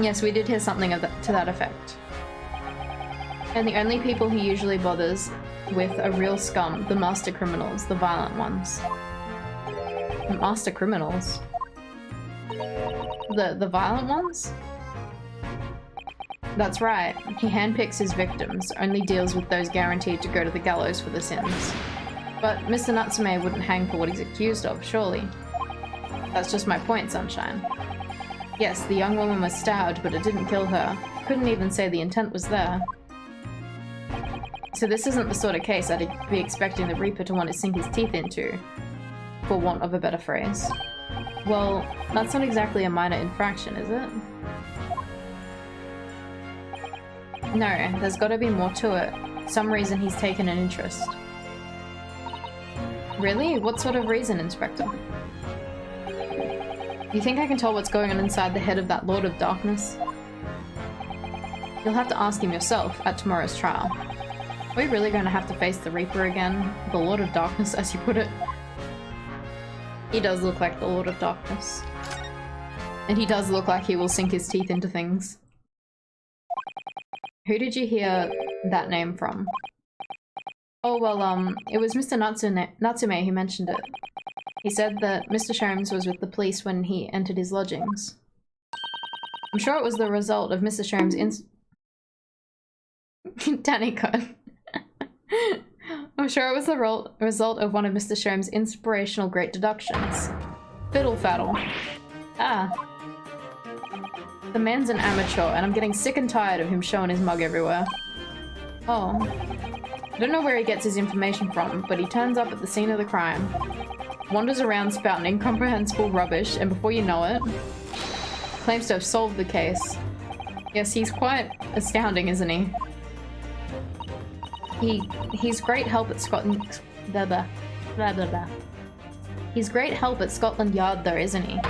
Yes, we did hear something to that effect. And the only people he usually bothers with are real scum, the master criminals, the violent ones. Master criminals? The violent ones? That's right. He handpicks his victims, only deals with those guaranteed to go to the gallows for the sins. But Mr. Natsume wouldn't hang for what he's accused of, surely. That's just my point, Sunshine. Yes, the young woman was stabbed, but it didn't kill her. Couldn't even say the intent was there. So this isn't the sort of case I'd be expecting the Reaper to want to sink his teeth into, for want of a better phrase. Well, that's not exactly a minor infraction, is it? No, there's gotta be more to it. Some reason he's taken an interest. Really? What sort of reason, Inspector? You think I can tell what's going on inside the head of that Lord of Darkness? You'll have to ask him yourself at tomorrow's trial. Are we really going to have to face the Reaper again? The Lord of Darkness, as you put it. He does look like the Lord of Darkness. And he does look like he will sink his teeth into things. Who did you hear that name from? Oh, well, it was Mr. Natsume who mentioned it. He said that Mr. Sholmes was with the police when he entered his lodgings. I'm sure it was the result of Mr. Sholmes' Danny cut. I'm sure it was the result of one of Mr. Sholmes' inspirational great deductions. Fiddle faddle. Ah. The man's an amateur, and I'm getting sick and tired of him showing his mug everywhere. Oh. I don't know where he gets his information from, but he turns up at the scene of the crime, wanders around spouting incomprehensible rubbish, and before you know it, claims to have solved the case. Yes, he's quite astounding, isn't he? He's great help at Scotland... He's great help at Scotland Yard though, isn't he?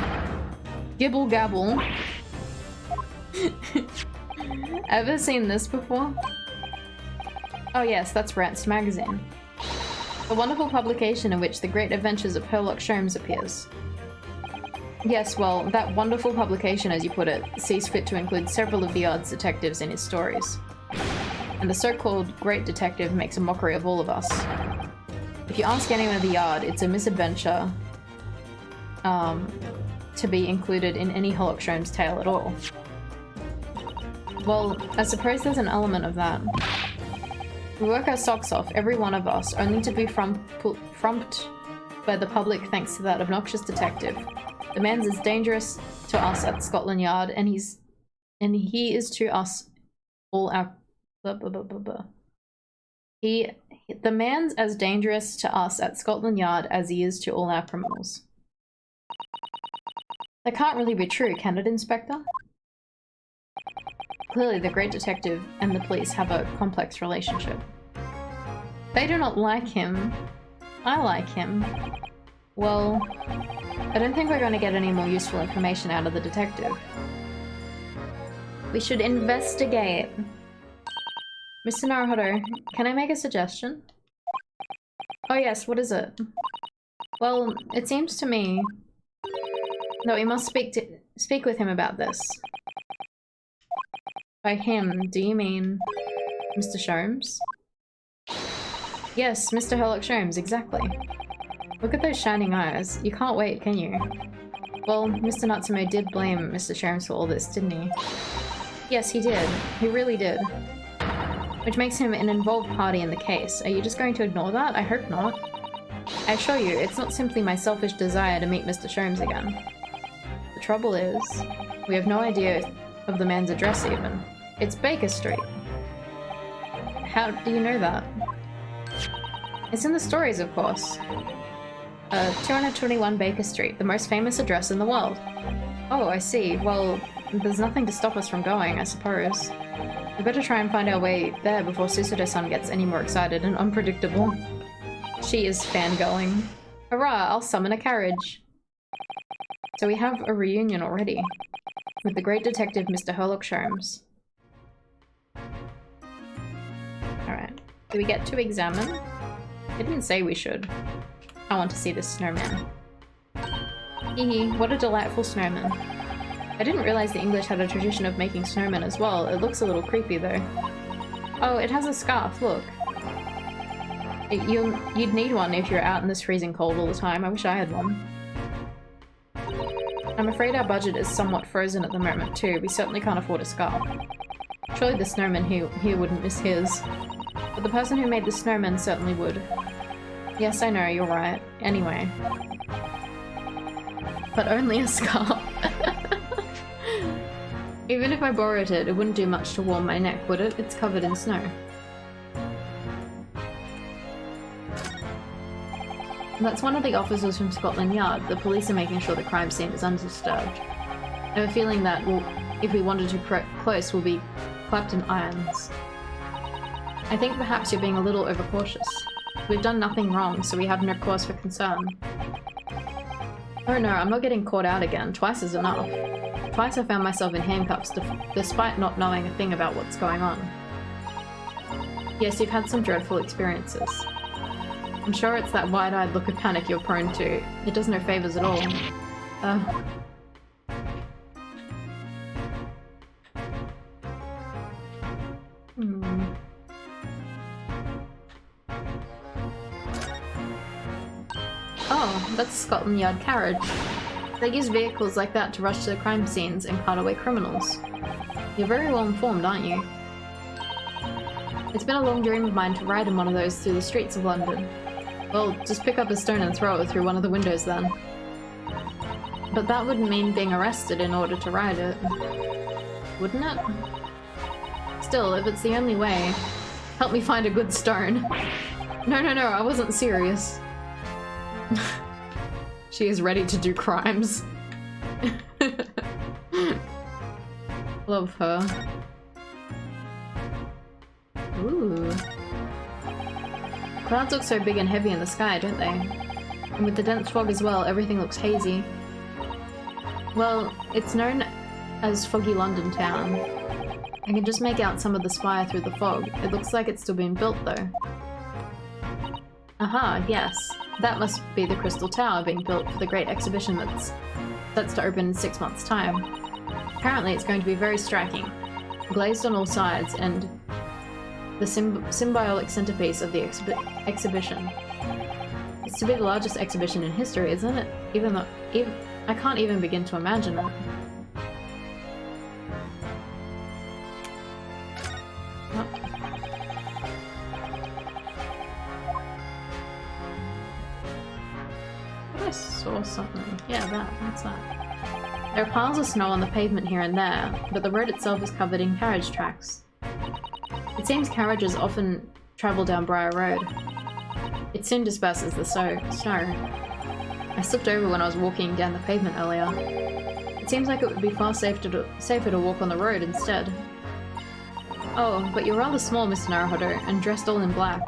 Gibble gabble. Ever seen this before? Oh yes, that's Rants magazine. A wonderful publication in which the great adventures of Herlock Sholmes appears. Yes, well, that wonderful publication, as you put it, sees fit to include several of the Yard's detectives in his stories. And the so-called great detective makes a mockery of all of us. If you ask anyone at the Yard, it's a misadventure to be included in any Herlock Sholmes tale at all. Well, I suppose there's an element of that. We work our socks off, every one of us, only to be by the public thanks to that obnoxious detective. The man's as dangerous to us at Scotland Yard, and he is to us all our blah, blah, blah, blah, blah. The man's as dangerous to us at Scotland Yard as he is to all our criminals. That can't really be true, can it, Inspector? Clearly, the great detective and the police have a complex relationship. They do not like him. I like him. Well, I don't think we're going to get any more useful information out of the detective. We should investigate. Mr. Naruhodo, can I make a suggestion? Oh yes, what is it? Well, it seems to me that we must speak with him about this. By him, do you mean Mr. Sholmes? Yes, Mr. Herlock Sholmes, exactly. Look at those shining eyes. You can't wait, can you? Well, Mr. Natsume did blame Mr. Sholmes for all this, didn't he? Yes, he did. He really did. Which makes him an involved party in the case. Are you just going to ignore that? I hope not. I assure you, it's not simply my selfish desire to meet Mr. Sholmes again. The trouble is, we have no idea of the man's address even. It's Baker Street. How do you know that? It's in the stories, of course. 221 Baker Street, the most famous address in the world. Oh, I see. Well, there's nothing to stop us from going, I suppose. We better try and find our way there before Susude-san gets any more excited and unpredictable. She is fangirling. Hurrah, I'll summon a carriage. So we have a reunion already. With the great detective, Mr. Herlock Sholmes. Alright. Do we get to examine? It didn't say we should. I want to see this snowman. Hee what a delightful snowman. I didn't realize the English had a tradition of making snowmen as well. It looks a little creepy though. Oh, it has a scarf, look. You'd need one if you're out in this freezing cold all the time. I wish I had one. I'm afraid our budget is somewhat frozen at the moment too. We certainly can't afford a scarf. Surely the snowman here wouldn't miss his. But the person who made the snowman certainly would. Yes, I know, you're right. Anyway. But only a scarf. Even if I borrowed it, it wouldn't do much to warm my neck, would it? It's covered in snow. That's one of the officers from Scotland Yard. The police are making sure the crime scene is undisturbed. I have a feeling that if we wandered too close, we'll be clapped in irons. I think perhaps you're being a little overcautious. We've done nothing wrong, so we have no cause for concern. Oh no, I'm not getting caught out again. Twice is enough. Twice I found myself in handcuffs, despite not knowing a thing about what's going on. Yes, you've had some dreadful experiences. I'm sure it's that wide-eyed look of panic you're prone to. It does no favors at all. Oh, that's a Scotland Yard carriage. They use vehicles like that to rush to the crime scenes and cart away criminals. You're very well informed, aren't you? It's been a long dream of mine to ride in one of those through the streets of London. Well, just pick up a stone and throw it through one of the windows then. But that wouldn't mean being arrested in order to ride it. Wouldn't it? Still, if it's the only way, help me find a good stone. No, I wasn't serious. She is ready to do crimes. Love her. Ooh. Clouds look so big and heavy in the sky, don't they? And with the dense fog as well, everything looks hazy. Well, it's known as Foggy London Town. I can just make out some of the spire through the fog. It looks like it's still being built though. Aha, yes. That must be the Crystal Tower being built for the great exhibition that's to open in 6 months' time. Apparently it's going to be very striking, glazed on all sides, and the symbiotic centerpiece of the exhibition. It's to be the largest exhibition in history, isn't it? Even though I can't even begin to imagine it. I saw something. Yeah, what's that? There are piles of snow on the pavement here and there, but the road itself is covered in carriage tracks. It seems carriages often travel down Briar Road. It soon disperses the snow. I slipped over when I was walking down the pavement earlier. It seems like it would be far safer to walk on the road instead. Oh, but you're rather small, Mr. Naruhodo, and dressed all in black.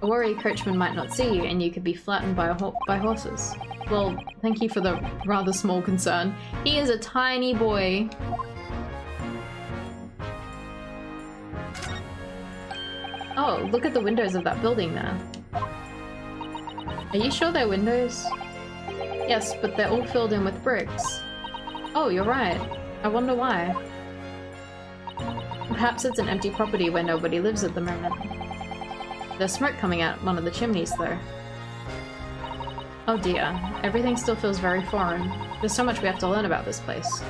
A worry coachman might not see you, and you could be flattened by horses. Well, thank you for the rather small concern. He is a tiny boy. Oh, look at the windows of that building there. Are you sure they're windows? Yes, but they're all filled in with bricks. Oh, you're right. I wonder why. Perhaps it's an empty property where nobody lives at the moment. There's smoke coming out one of the chimneys, though. Oh dear, everything still feels very foreign. There's so much we have to learn about this place.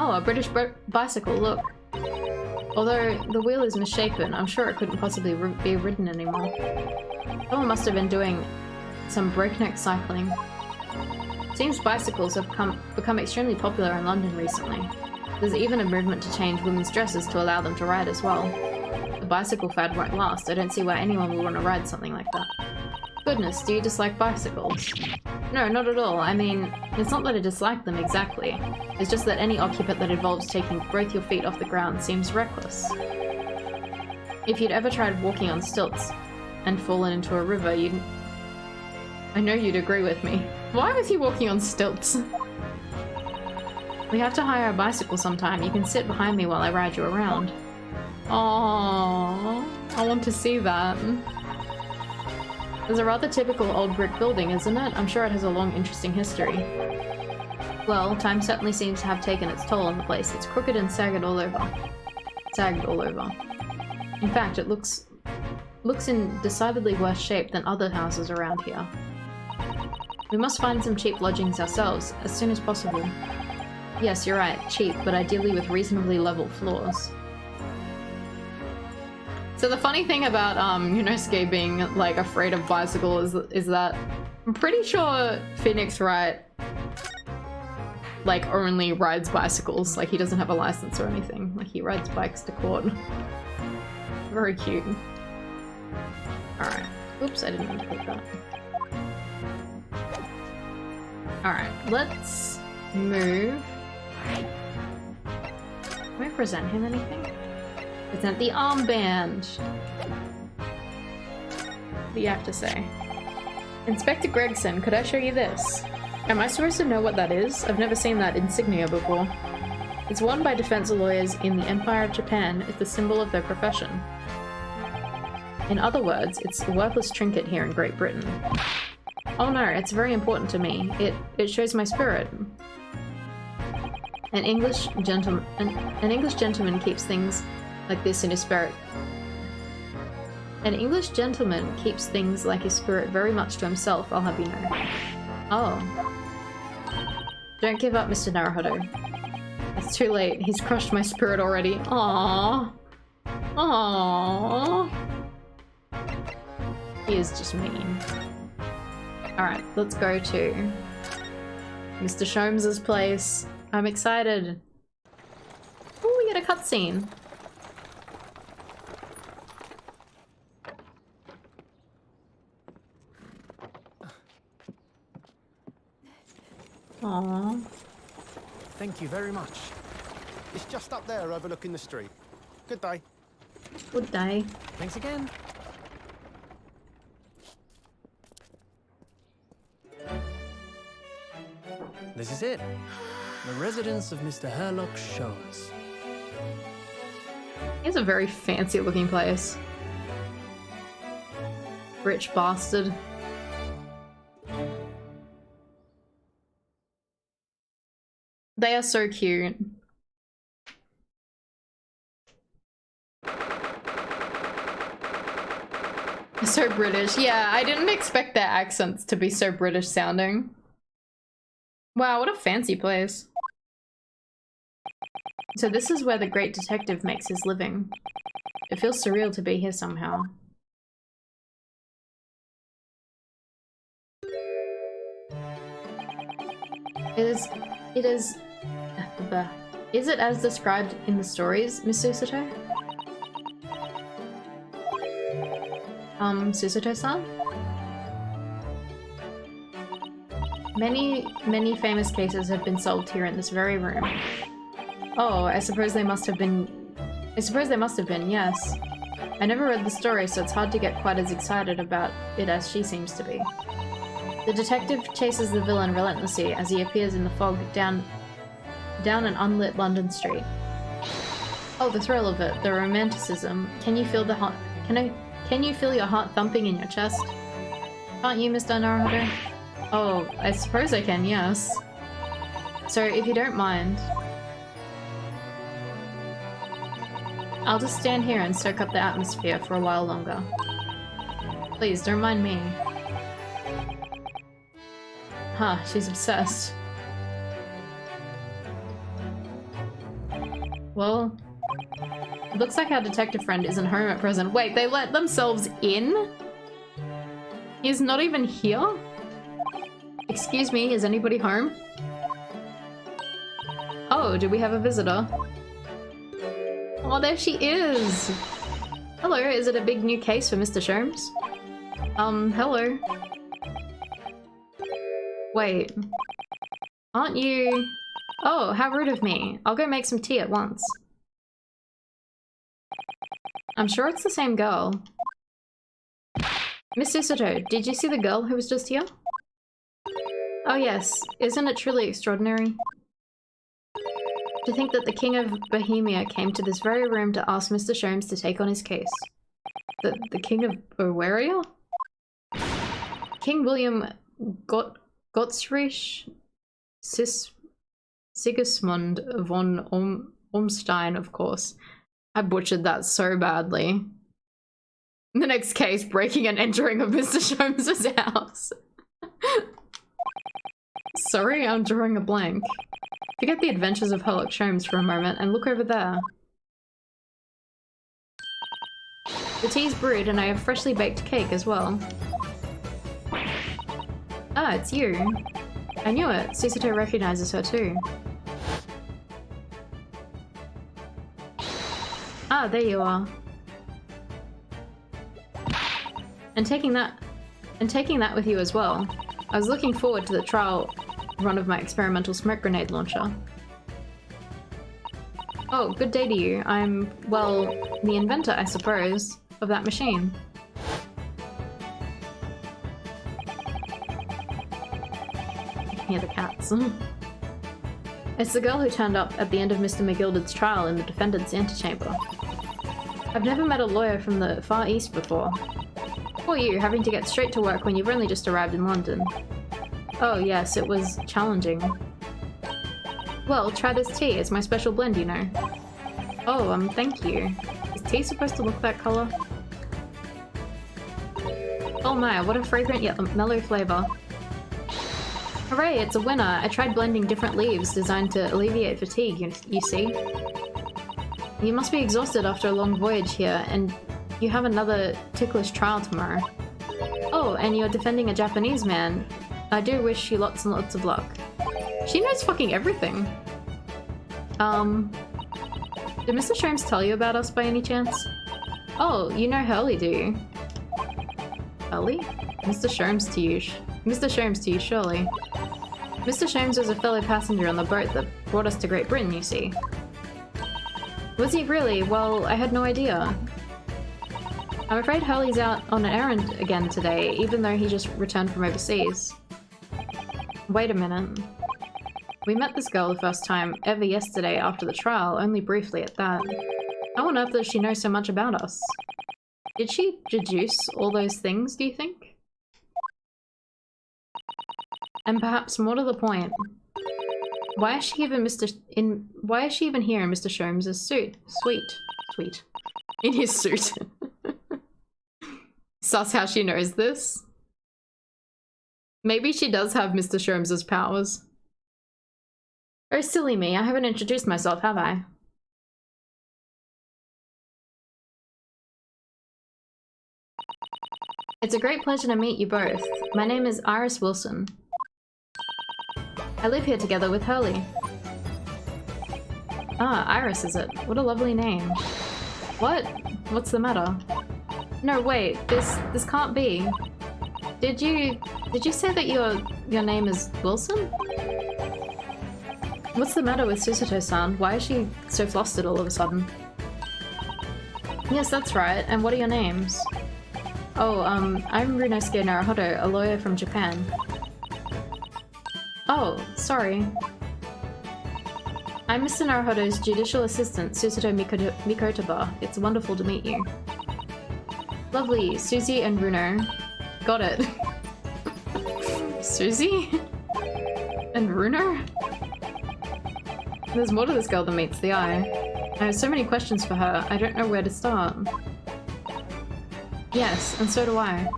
Oh, a British bicycle, look. Although the wheel is misshapen, I'm sure it couldn't possibly be ridden anymore. Someone must have been doing some breakneck cycling. Seems bicycles have become extremely popular in London recently. There's even a movement to change women's dresses to allow them to ride as well. The bicycle fad won't last. I don't see why anyone would want to ride something like that. Goodness, do you dislike bicycles? No, not at all. I mean, it's not that I dislike them exactly. It's just that any occupant that involves taking both your feet off the ground seems reckless. If you'd ever tried walking on stilts and fallen into a river, I know you'd agree with me. Why was he walking on stilts? We have to hire a bicycle sometime. You can sit behind me while I ride you around. Aww, I want to see that. It's a rather typical old brick building, isn't it? I'm sure it has a long, interesting history. Well, time certainly seems to have taken its toll on the place. It's crooked and sagged all over. In fact, it looks in decidedly worse shape than other houses around here. We must find some cheap lodgings ourselves, as soon as possible. Yes, you're right, cheap, but ideally with reasonably level floors. So the funny thing about Yunosuke being like afraid of bicycles is that I'm pretty sure Phoenix Wright like only rides bicycles. Like he doesn't have a license or anything. Like he rides bikes to court. Very cute. Alright. Oops, I didn't mean to click that. Alright, let's move. Can I present him anything? Present the armband. What do you have to say? Inspector Gregson, could I show you this? Am I supposed to know what that is? I've never seen that insignia before. It's worn by defense lawyers in the Empire of Japan. It's the symbol of their profession. In other words, it's a worthless trinket here in Great Britain. Oh no, it's very important to me. It shows my spirit. An English gentleman keeps things like this in his spirit. An English gentleman keeps things like his spirit very much to himself, I'll have you know. Oh. Don't give up, Mr. Naruhodo. It's too late. He's crushed my spirit already. Aww. Aww. He is just mean. Alright, let's go to Mr. Sholmes's place. I'm excited. Oh, we get a cutscene. Aww. Thank you very much. It's just up there overlooking the street. Good day. Good day. Thanks again. This is it. The residence of Mr. Herlock Sholmes. It's a very fancy looking place. Rich bastard. They are so cute. So British. Yeah, I didn't expect their accents to be so British sounding. Wow, what a fancy place. So this is where the great detective makes his living. It feels surreal to be here somehow. It is... Is it as described in the stories, Miss Susato? Susato-san? Many famous cases have been solved here in this very room. Oh, I suppose they must have been, yes. I never read the story, so it's hard to get quite as excited about it as she seems to be. The detective chases the villain relentlessly as he appears in the fog down an unlit London street. Oh, the thrill of it, the romanticism. Can you feel the heart? Can you feel your heart thumping in your chest? Can't you, Mr. Naruhodo? Oh, I suppose I can, yes. So, if you don't mind, I'll just stand here and soak up the atmosphere for a while longer. Please, don't mind me. Huh, she's obsessed. Well, it looks like our detective friend isn't home at present. Wait, they let themselves in? He's not even here? Excuse me, is anybody home? Oh, do we have a visitor? Oh, there she is! Hello, is it a big new case for Mr. Sholmes? Hello. Wait. Aren't you... Oh, how rude of me. I'll go make some tea at once. I'm sure it's the same girl. Miss Susato, did you see the girl who was just here? Oh yes, isn't it truly extraordinary? To think that the King of Bohemia came to this very room to ask Mr. Sholmes to take on his case. The King of Bavaria? King William Gottsrich Sigismund von Ormstein, of course. I butchered that so badly. The next case, breaking and entering of Mr. Sholmes' house. Sorry, I'm drawing a blank. Forget the adventures of Sherlock Sholmes for a moment and look over there. The tea's brewed and I have freshly baked cake as well. Ah, it's you. I knew it. Susato recognizes her too. Ah, there you are. And taking that with you as well. I was looking forward to the trial run of my experimental smoke grenade launcher. Oh, good day to you. I'm, well, the inventor, I suppose, of that machine. I can hear the cats. It's the girl who turned up at the end of Mr. McGilded's trial in the defendant's antechamber. I've never met a lawyer from the Far East before. Poor you, having to get straight to work when you've only just arrived in London. Oh yes, it was challenging. Well, try this tea, it's my special blend, you know. Oh, thank you. Is tea supposed to look that colour? Oh my, what a fragrant yet mellow flavour. Hooray, it's a winner! I tried blending different leaves designed to alleviate fatigue, you see. You must be exhausted after a long voyage here, and you have another ticklish trial tomorrow. Oh, and you're defending a Japanese man. I do wish you lots and lots of luck. She knows fucking everything. Did Mr. Sholmes tell you about us by any chance? Oh, you know Hurley, do you? Hurley? Mr. Sholmes to you, surely. Mr. Sholmes was a fellow passenger on the boat that brought us to Great Britain, you see. Was he really? Well, I had no idea. I'm afraid Hurley's out on an errand again today, even though he just returned from overseas. Wait a minute. We met this girl the first time ever yesterday after the trial, only briefly at that. How on earth does she know so much about us? Did she deduce all those things, do you think? And perhaps more to the point, why is she even here in Mr. Sholmes' suit? Sweet. In his suit. Sus how she knows this. Maybe she does have Mr. Sholmes' powers. Oh, silly me, I haven't introduced myself, have I? It's a great pleasure to meet you both. My name is Iris Wilson. I live here together with Hurley. Ah, Iris is it? What a lovely name. What? What's the matter? No, wait, this can't be. Did you say that your name is Wilson? What's the matter with Susato-san? Why is she so flustered all of a sudden? Yes, that's right. And what are your names? Oh, I'm Runosuke Naruhodo, a lawyer from Japan. Oh, sorry. I'm Mr. Naruhodo's judicial assistant, Susato Mikotaba. It's wonderful to meet you. Lovely, Susie and Runo. Got it. Susie? And Runo? There's more to this girl than meets the eye. I have so many questions for her, I don't know where to start. Yes, and so do I.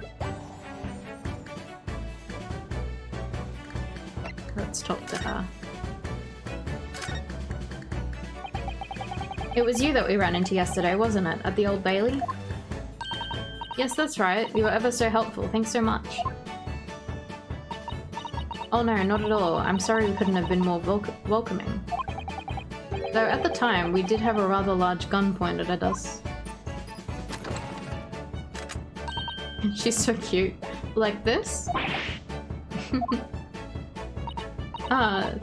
Let's talk to her. It was you that we ran into yesterday, wasn't it? At the Old Bailey? Yes, that's right. You were ever so helpful. Thanks so much. Oh no, not at all. I'm sorry we couldn't have been more welcoming. Though at the time, we did have a rather large gun pointed at us. She's so cute. Like this?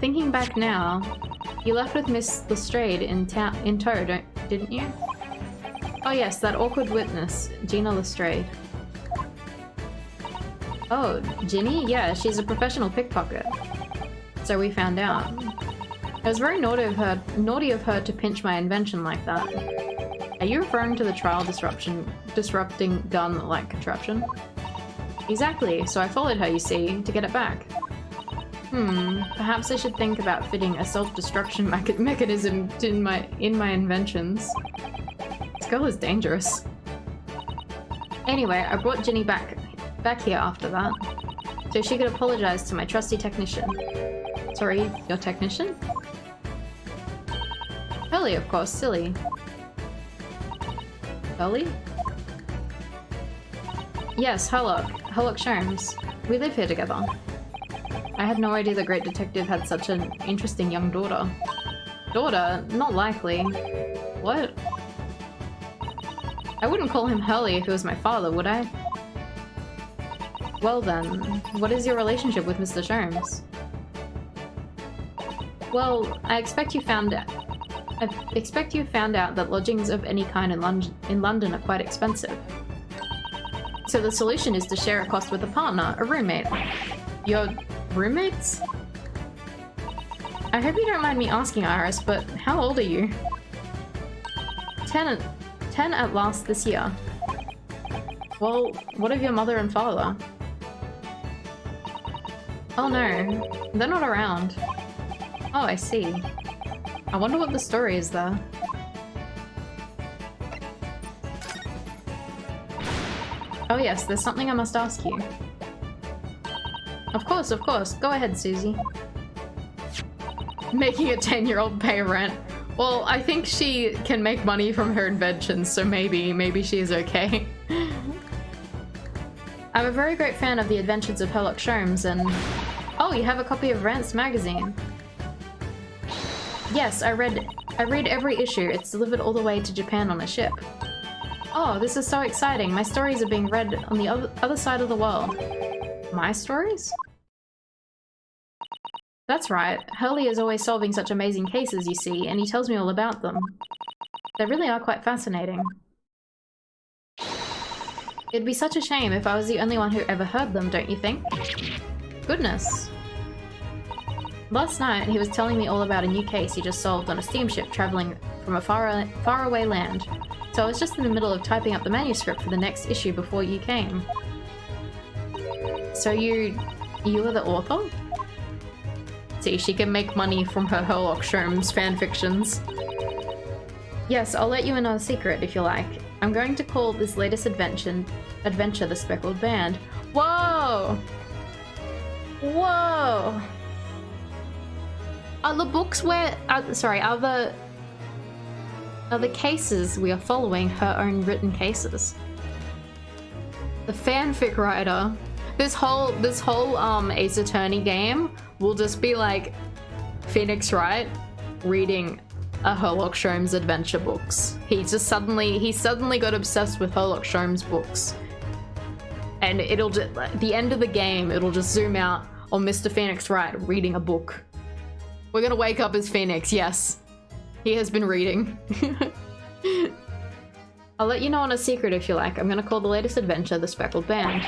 Thinking back now, you left with Miss Lestrade in tow, didn't you? Oh yes, that awkward witness, Gina Lestrade. Oh, Ginny? Yeah, she's a professional pickpocket. So we found out. It was very naughty of her to pinch my invention like that. Are you referring to the trial disrupting gun-like contraption? Exactly, so I followed her, you see, to get it back. Perhaps I should think about fitting a self-destruction mechanism in my inventions. This girl is dangerous. Anyway, I brought Ginny back here after that, so she could apologize to my trusty technician. Sorry, your technician? Hurley, of course, silly. Hurley? Yes, Hurlock Sholmes. We live here together. I had no idea the great detective had such an interesting young daughter. Daughter? Not likely. What? I wouldn't call him Hurley if he was my father, would I? Well then, what is your relationship with Mr. Sholmes? Well, I expect you found out that lodgings of any kind in London are quite expensive. So the solution is to share a cost with a partner, a roommate. Your roommates? I hope you don't mind me asking, Iris, but how old are you? 10 at last this year. Well, what of your mother and father? Oh no, they're not around. Oh, I see. I wonder what the story is there. Oh yes, there's something I must ask you. Of course, go ahead, Susie. Making a 10-year-old pay rent. Well, I think she can make money from her inventions, so maybe she's okay. I'm a very great fan of the adventures of Sherlock Sholmes and... Oh, you have a copy of Rant's magazine. Yes, I read every issue. It's delivered all the way to Japan on a ship. Oh, this is so exciting. My stories are being read on the other side of the world. My stories? That's right. Hurley is always solving such amazing cases, you see, and he tells me all about them. They really are quite fascinating. It'd be such a shame if I was the only one who ever heard them, don't you think? Goodness. Last night, he was telling me all about a new case he just solved on a steamship traveling from a faraway land. So I was just in the middle of typing up the manuscript for the next issue before you came. So you were the author? See, she can make money from her Sherlock Sholmes fanfictions. Yes, I'll let you in on a secret if you like. I'm going to call this latest adventure the Speckled Band. Whoa! Whoa! Are the books where... sorry, are the cases we are following her own written cases? The fanfic writer. This whole Ace Attorney game will just be like Phoenix Wright reading a Herlock Sholmes adventure books. He suddenly got obsessed with Herlock Sholmes books. And it'll just, at the end of the game, it'll just zoom out on Mr. Phoenix Wright reading a book. We're gonna wake up as Phoenix, yes. He has been reading. I'll let you know on a secret if you like. I'm gonna call the latest adventure the Speckled Band.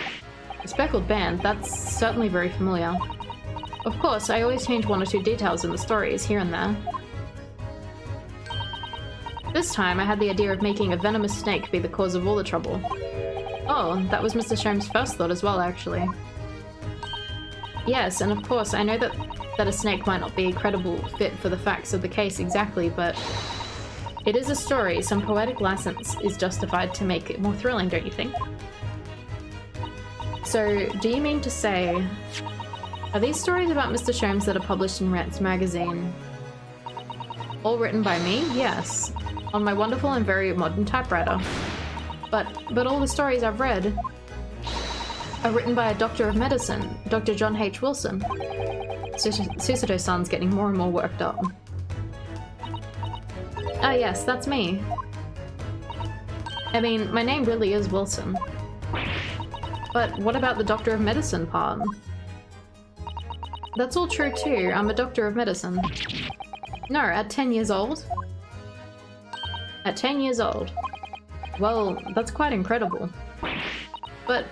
The Speckled Band, that's certainly very familiar. Of course, I always change one or two details in the stories, here and there. This time, I had the idea of making a venomous snake be the cause of all the trouble. Oh, that was Mr. Sholmes' first thought as well, actually. Yes, and of course, I know that a snake might not be a credible fit for the facts of the case exactly, but it is a story. Some poetic license is justified to make it more thrilling, don't you think? So, do you mean to say... Are these stories about Mr. Sholmes that are published in Rant's magazine all written by me? Yes. On my wonderful and very modern typewriter. But all the stories I've read are written by a doctor of medicine, Dr. John H. Wilson. Susato-san's getting more and more worked up. Ah yes, that's me. I mean, my name really is Wilson. But what about the doctor of medicine part? That's all true too, I'm a doctor of medicine. No, at 10 years old? At 10 years old. Well, that's quite incredible. But,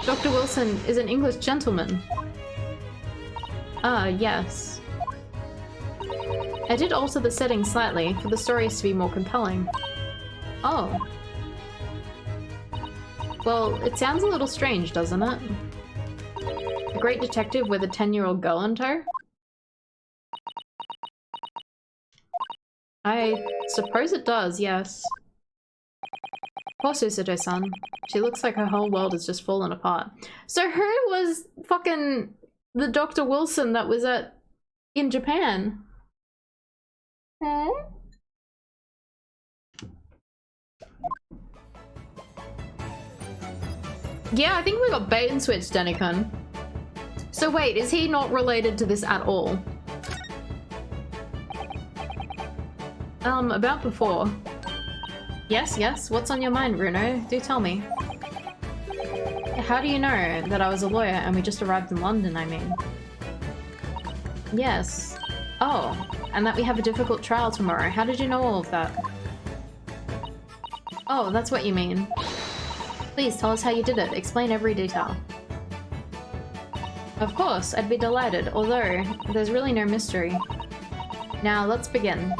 Dr. Wilson is an English gentleman. Ah, yes. I did alter the setting slightly for the stories to be more compelling. Oh. Well, it sounds a little strange, doesn't it? A great detective with a 10-year-old girl in tow? I suppose it does, yes. Poor Susato-san. She looks like her whole world has just fallen apart. So who was fucking the Dr. Wilson that was in Japan? Huh? Yeah, I think we got bait and switched, Denikun. So wait, is he not related to this at all? About before. Yes, what's on your mind, Bruno? Do tell me. How do you know that I was a lawyer and we just arrived in London, I mean? Yes. Oh, and that we have a difficult trial tomorrow. How did you know all of that? Oh, that's what you mean. Please tell us how you did it. Explain every detail. Of course, I'd be delighted, although there's really no mystery. Now, let's begin.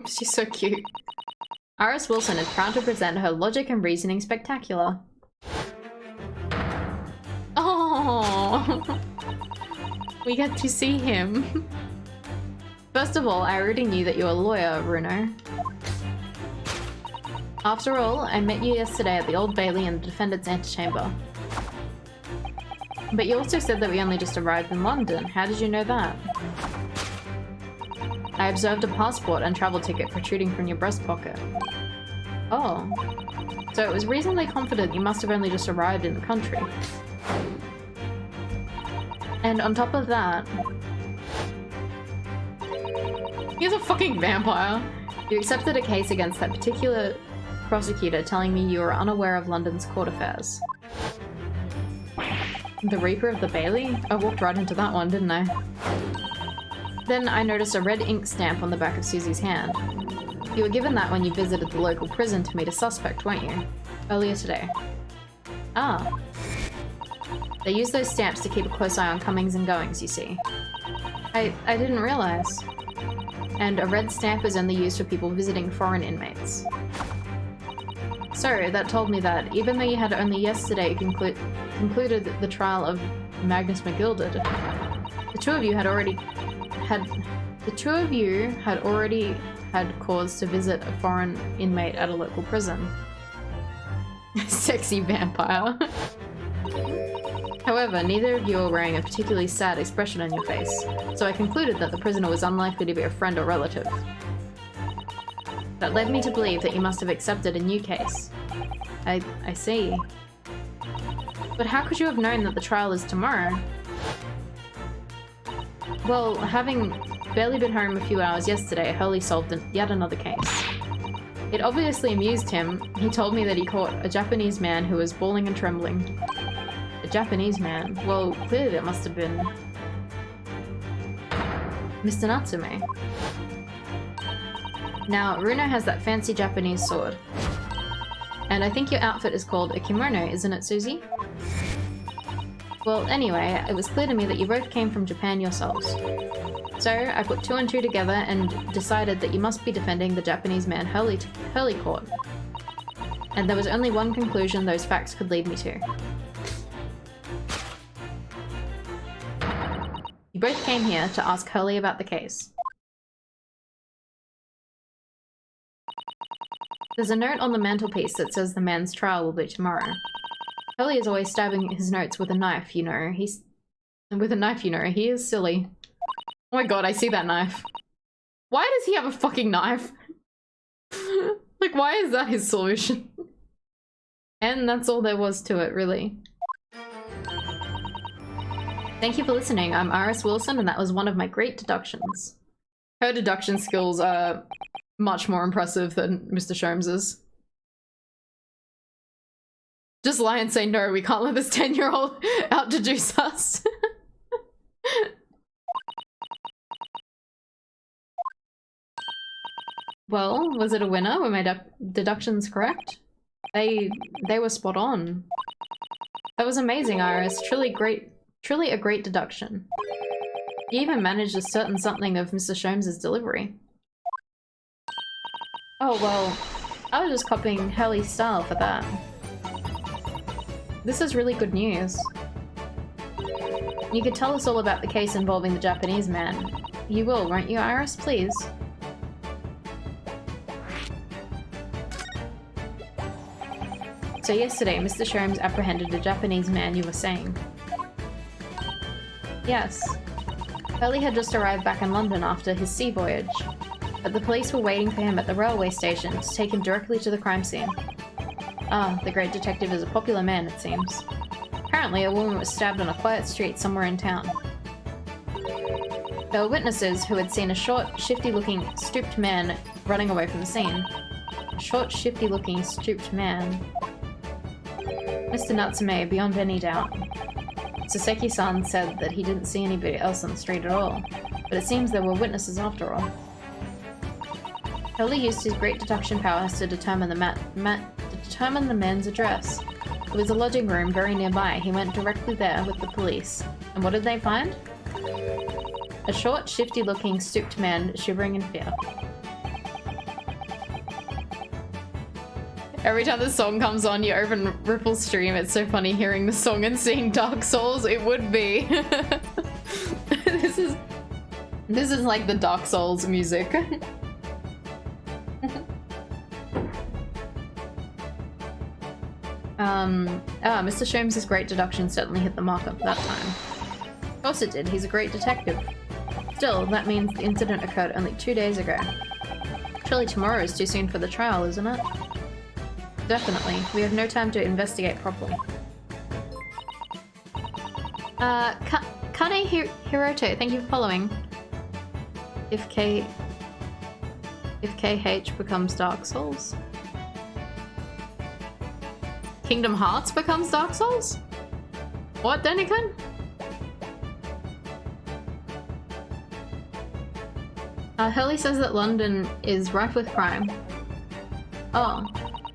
She's so cute. Iris Wilson is proud to present her logic and reasoning spectacular. Oh, we get to see him. First of all, I already knew that you were a lawyer, Bruno. After all, I met you yesterday at the Old Bailey in the defendant's antechamber. But you also said that we only just arrived in London. How did you know that? I observed a passport and travel ticket protruding from your breast pocket. Oh. So it was reasonably confident you must have only just arrived in the country. And on top of that... He's a fucking vampire! You accepted a case against that particular prosecutor telling me you were unaware of London's court affairs. The Reaper of the Bailey? I walked right into that one, didn't I? Then I noticed a red ink stamp on the back of Susie's hand. You were given that when you visited the local prison to meet a suspect, weren't you? Earlier today. Ah. They use those stamps to keep a close eye on comings and goings, you see. I didn't realize. And a red stamp is only used for people visiting foreign inmates. So, that told me that, even though you had only yesterday concluded the trial of Magnus McGilded, the two of you had already had cause to visit a foreign inmate at a local prison. Sexy vampire. However, neither of you are wearing a particularly sad expression on your face, so I concluded that the prisoner was unlikely to be a friend or relative. That led me to believe that you must have accepted a new case. I see. But how could you have known that the trial is tomorrow? Well, having barely been home a few hours yesterday, Hurley solved yet another case. It obviously amused him. He told me that he caught a Japanese man who was bawling and trembling. A Japanese man? Well, clearly it must have been Mr. Natsume. Now, Runo has that fancy Japanese sword. And I think your outfit is called a kimono, isn't it, Susie? Well, anyway, it was clear to me that you both came from Japan yourselves. So, I put 2 and 2 together and decided that you must be defending the Japanese man Hurley caught. And there was only one conclusion those facts could lead me to. You both came here to ask Hurley about the case. There's a note on the mantelpiece that says the man's trial will be tomorrow. Hurley is always stabbing his notes with a knife, you know. He is silly. Oh my god, I see that knife. Why does he have a fucking knife? Like, why is that his solution? And that's all there was to it, really. Thank you for listening. I'm Iris Wilson, and that was one of my great deductions. Her deduction skills are much more impressive than Mr. Sholmes's. Just lie and say, no, we can't let this 10-year-old out-deduce us. Well, was it a winner? Were my deductions correct? They were spot on. That was amazing, Iris. Truly a great deduction. You even managed a certain something of Mr. Sholmes's delivery. Oh, well, I was just copying Hurley's style for that. This is really good news. You could tell us all about the case involving the Japanese man. You will, won't you, Iris? Please. So yesterday, Mr. Sholmes apprehended a Japanese man, you were saying. Yes. Hurley had just arrived back in London after his sea voyage, but the police were waiting for him at the railway station to take him directly to the crime scene. Ah, the great detective is a popular man, it seems. Apparently, a woman was stabbed on a quiet street somewhere in town. There were witnesses who had seen a short, shifty-looking, stooped man running away from the scene. A short, shifty-looking, stooped man. Mr. Natsume, beyond any doubt. Soseki-san said that he didn't see anybody else on the street at all, but it seems there were witnesses after all. Hurley used his great deduction powers to determine the man's address. It was a lodging room very nearby. He went directly there with the police. And what did they find? A short, shifty-looking, stooped man shivering in fear. Every time the song comes on, you open Ripple's stream. It's so funny hearing the song and seeing Dark Souls. It would be. This is like the Dark Souls music. Mr. Sholmes' great deduction certainly hit the mark at that time. Of course it did, he's a great detective. Still, that means the incident occurred only 2 days ago. Surely tomorrow is too soon for the trial, isn't it? Definitely. We have no time to investigate properly. Kane Hiroto, thank you for following. If KH becomes Dark Souls? Kingdom Hearts becomes Dark Souls? What, Deniken? Hurley says that London is rife with crime. Oh.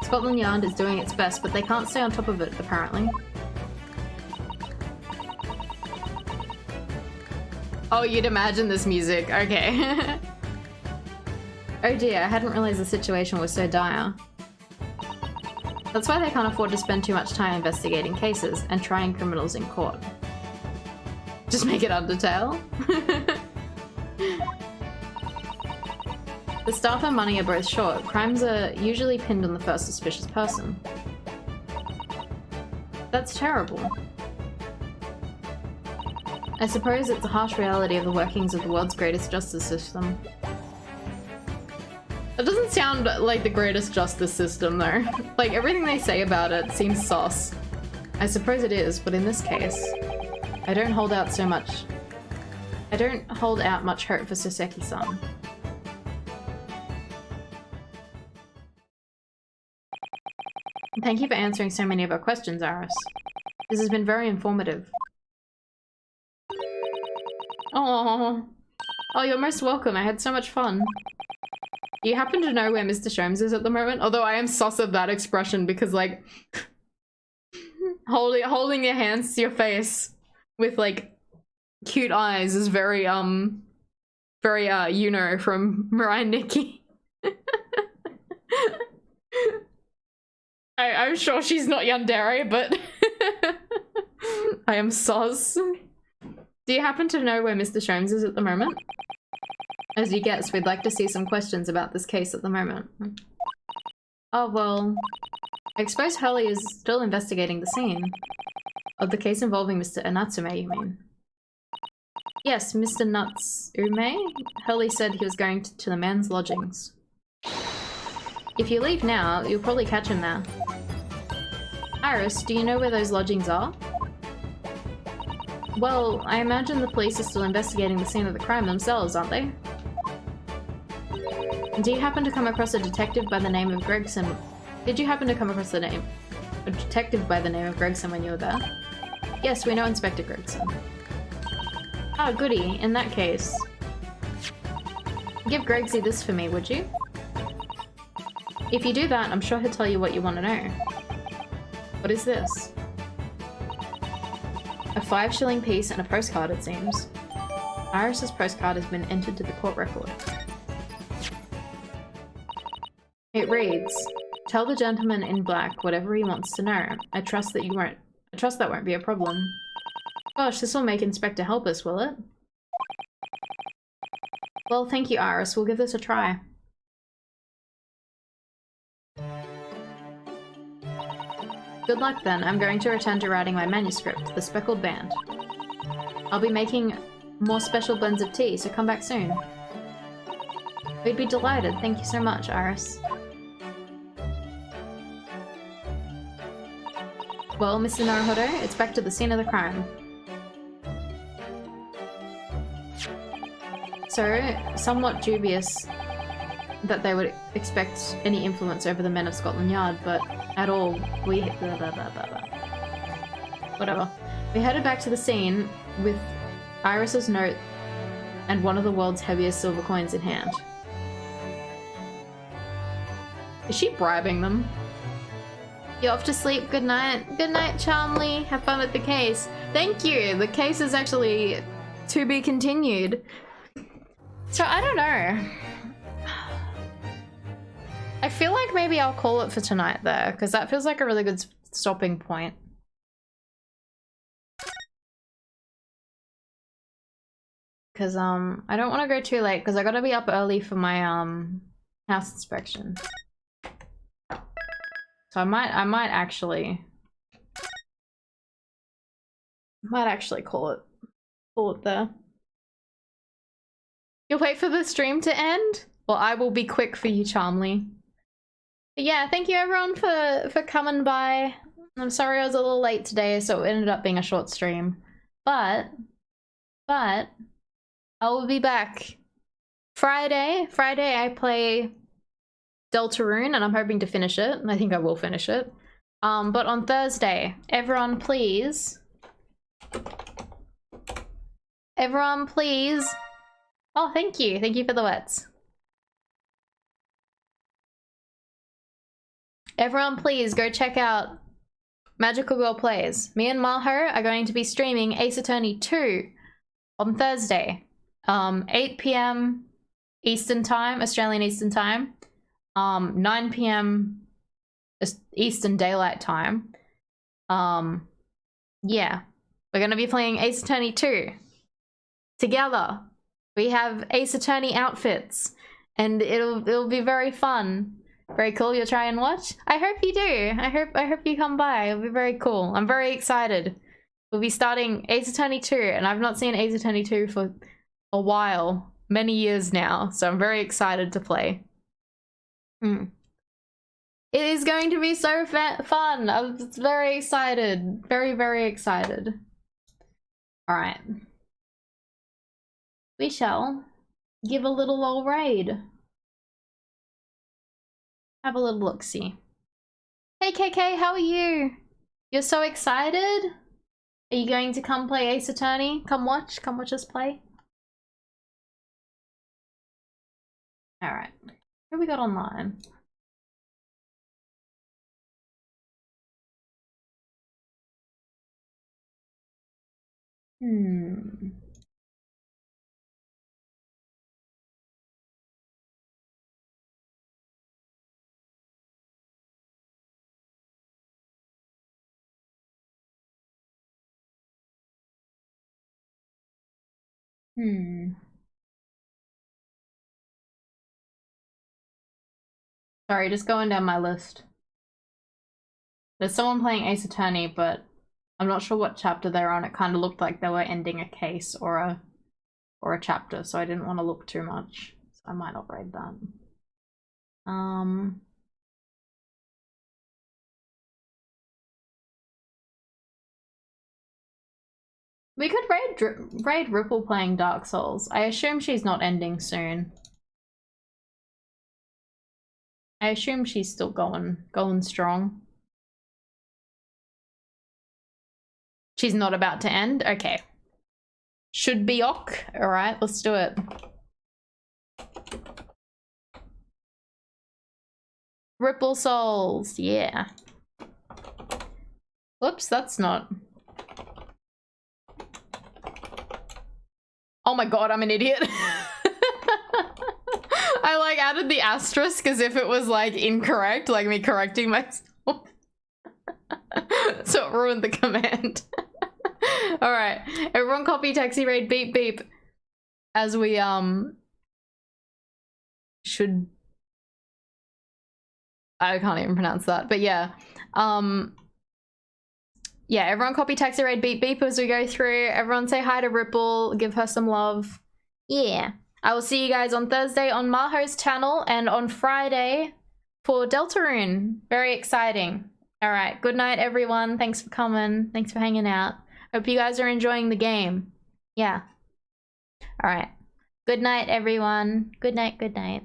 Scotland Yard is doing its best, but they can't stay on top of it, apparently. Oh, you'd imagine this music. Okay. Oh dear, I hadn't realized the situation was so dire. That's why they can't afford to spend too much time investigating cases and trying criminals in court. Just make it Undertale. The staff and money are both short. Crimes are usually pinned on the first suspicious person. That's terrible. I suppose it's a harsh reality of the workings of the world's greatest justice system. It doesn't sound like the greatest justice system though. Like everything they say about it seems sus. I suppose it is, but in this case, I don't hold out much hope for Soseki-san. Thank you for answering so many of our questions, Aris. This has been very informative. Oh, you're most welcome. I had so much fun. Do you happen to know where Mr. Sholmes is at the moment? Although I am sus of that expression because, like, holding your hands to your face with, like, cute eyes is very, you know, from Mirai Nikki. I'm sure she's not yandere, but I am sus. Do you happen to know where Mr. Sholmes is at the moment? As you guess, we'd like to see some questions about this case at the moment. Oh, well, I suppose Hurley is still investigating the scene. Of the case involving Mr. Natsume, you mean? Yes, Mr. Natsume? Hurley said he was going to the man's lodgings. If you leave now, you'll probably catch him there. Iris, do you know where those lodgings are? Well, I imagine the police are still investigating the scene of the crime themselves, aren't they? Do you happen to come across a detective by the name of Gregson? Did you happen to come across a detective by the name of Gregson when you were there? Yes, we know Inspector Gregson. Oh, goody. In that case, give Gregsy this for me, would you? If you do that, I'm sure he'll tell you what you want to know. What is this? A 5-shilling piece and a postcard, it seems. Iris's postcard has been entered to the court record. It reads, "Tell the gentleman in black whatever he wants to know. I trust that won't be a problem." Gosh, this will make Inspector help us, will it? Well, thank you, Iris. We'll give this a try. Good luck then. I'm going to return to writing my manuscript, The Speckled Band. I'll be making more special blends of tea, so come back soon. We'd be delighted. Thank you so much, Iris. Well, Mr. Naruhodo, it's back to the scene of the crime. So, somewhat dubious that they would expect any influence over the men of Scotland Yard, but at all, whatever. We headed back to the scene with Iris's note and one of the world's heaviest silver coins in hand. Is she bribing them? You're off to sleep. Good night. Good night, Charmley. Have fun with the case. Thank you. The case is actually to be continued. So I don't know. I feel like maybe I'll call it for tonight there, because that feels like a really good stopping point. Because I don't want to go too late because I gotta be up early for my house inspection. So I might actually call it there. You'll wait for the stream to end? Well, I will be quick for you, Charmley. But yeah, thank you everyone for coming by. I'm sorry I was a little late today, so it ended up being a short stream. But I will be back Friday. Friday I play Deltarune and I'm hoping to finish it. I think I will finish it. But on Thursday, everyone please. Everyone please. Oh, thank you. Thank you for the wets. Everyone please go check out Magical Girl Plays. Me and Maho are going to be streaming Ace Attorney 2 on Thursday. 8 PM Eastern Time, Australian Eastern Time. 9 PM Eastern Daylight Time. Yeah. We're gonna be playing Ace Attorney 2 together. We have Ace Attorney outfits and it'll be very fun. Very cool. You'll try and watch? I hope you do. I hope you come by. It'll be very cool. I'm very excited. We'll be starting Ace Attorney 2, and I've not seen Ace Attorney 2 for a while, many years now, so I'm very excited to play. It is going to be so fun. I'm very excited. Very, very excited. Alright. We shall give a little old raid. Have a little look-see. Hey KK, how are you? You're so excited? Are you going to come play Ace Attorney? Come watch us play. Alright. Who we got online? Sorry, just going down my list. There's someone playing Ace Attorney, but I'm not sure what chapter they're on. It kind of looked like they were ending a case or a chapter, so I didn't want to look too much. So I might not raid that. We could raid Ripple playing Dark Souls. I assume she's not ending soon. I assume she's still going strong. She's not about to end? Okay. Should be ok. Alright, let's do it. Ripple Souls, yeah. Whoops, that's not... Oh my god, I'm an idiot. I like added the asterisk as if it was like incorrect, like me correcting myself. So it ruined the command. Alright, everyone copy taxi raid beep beep. As we should... I can't even pronounce that, but yeah. Yeah, everyone copy taxi raid beep beep as we go through. Everyone say hi to Ripple, give her some love. Yeah. I will see you guys on Thursday on Maho's channel and on Friday for Deltarune. Very exciting. Alright, good night everyone. Thanks for coming. Thanks for hanging out. Hope you guys are enjoying the game. Yeah. Alright. Good night everyone. Good night, good night.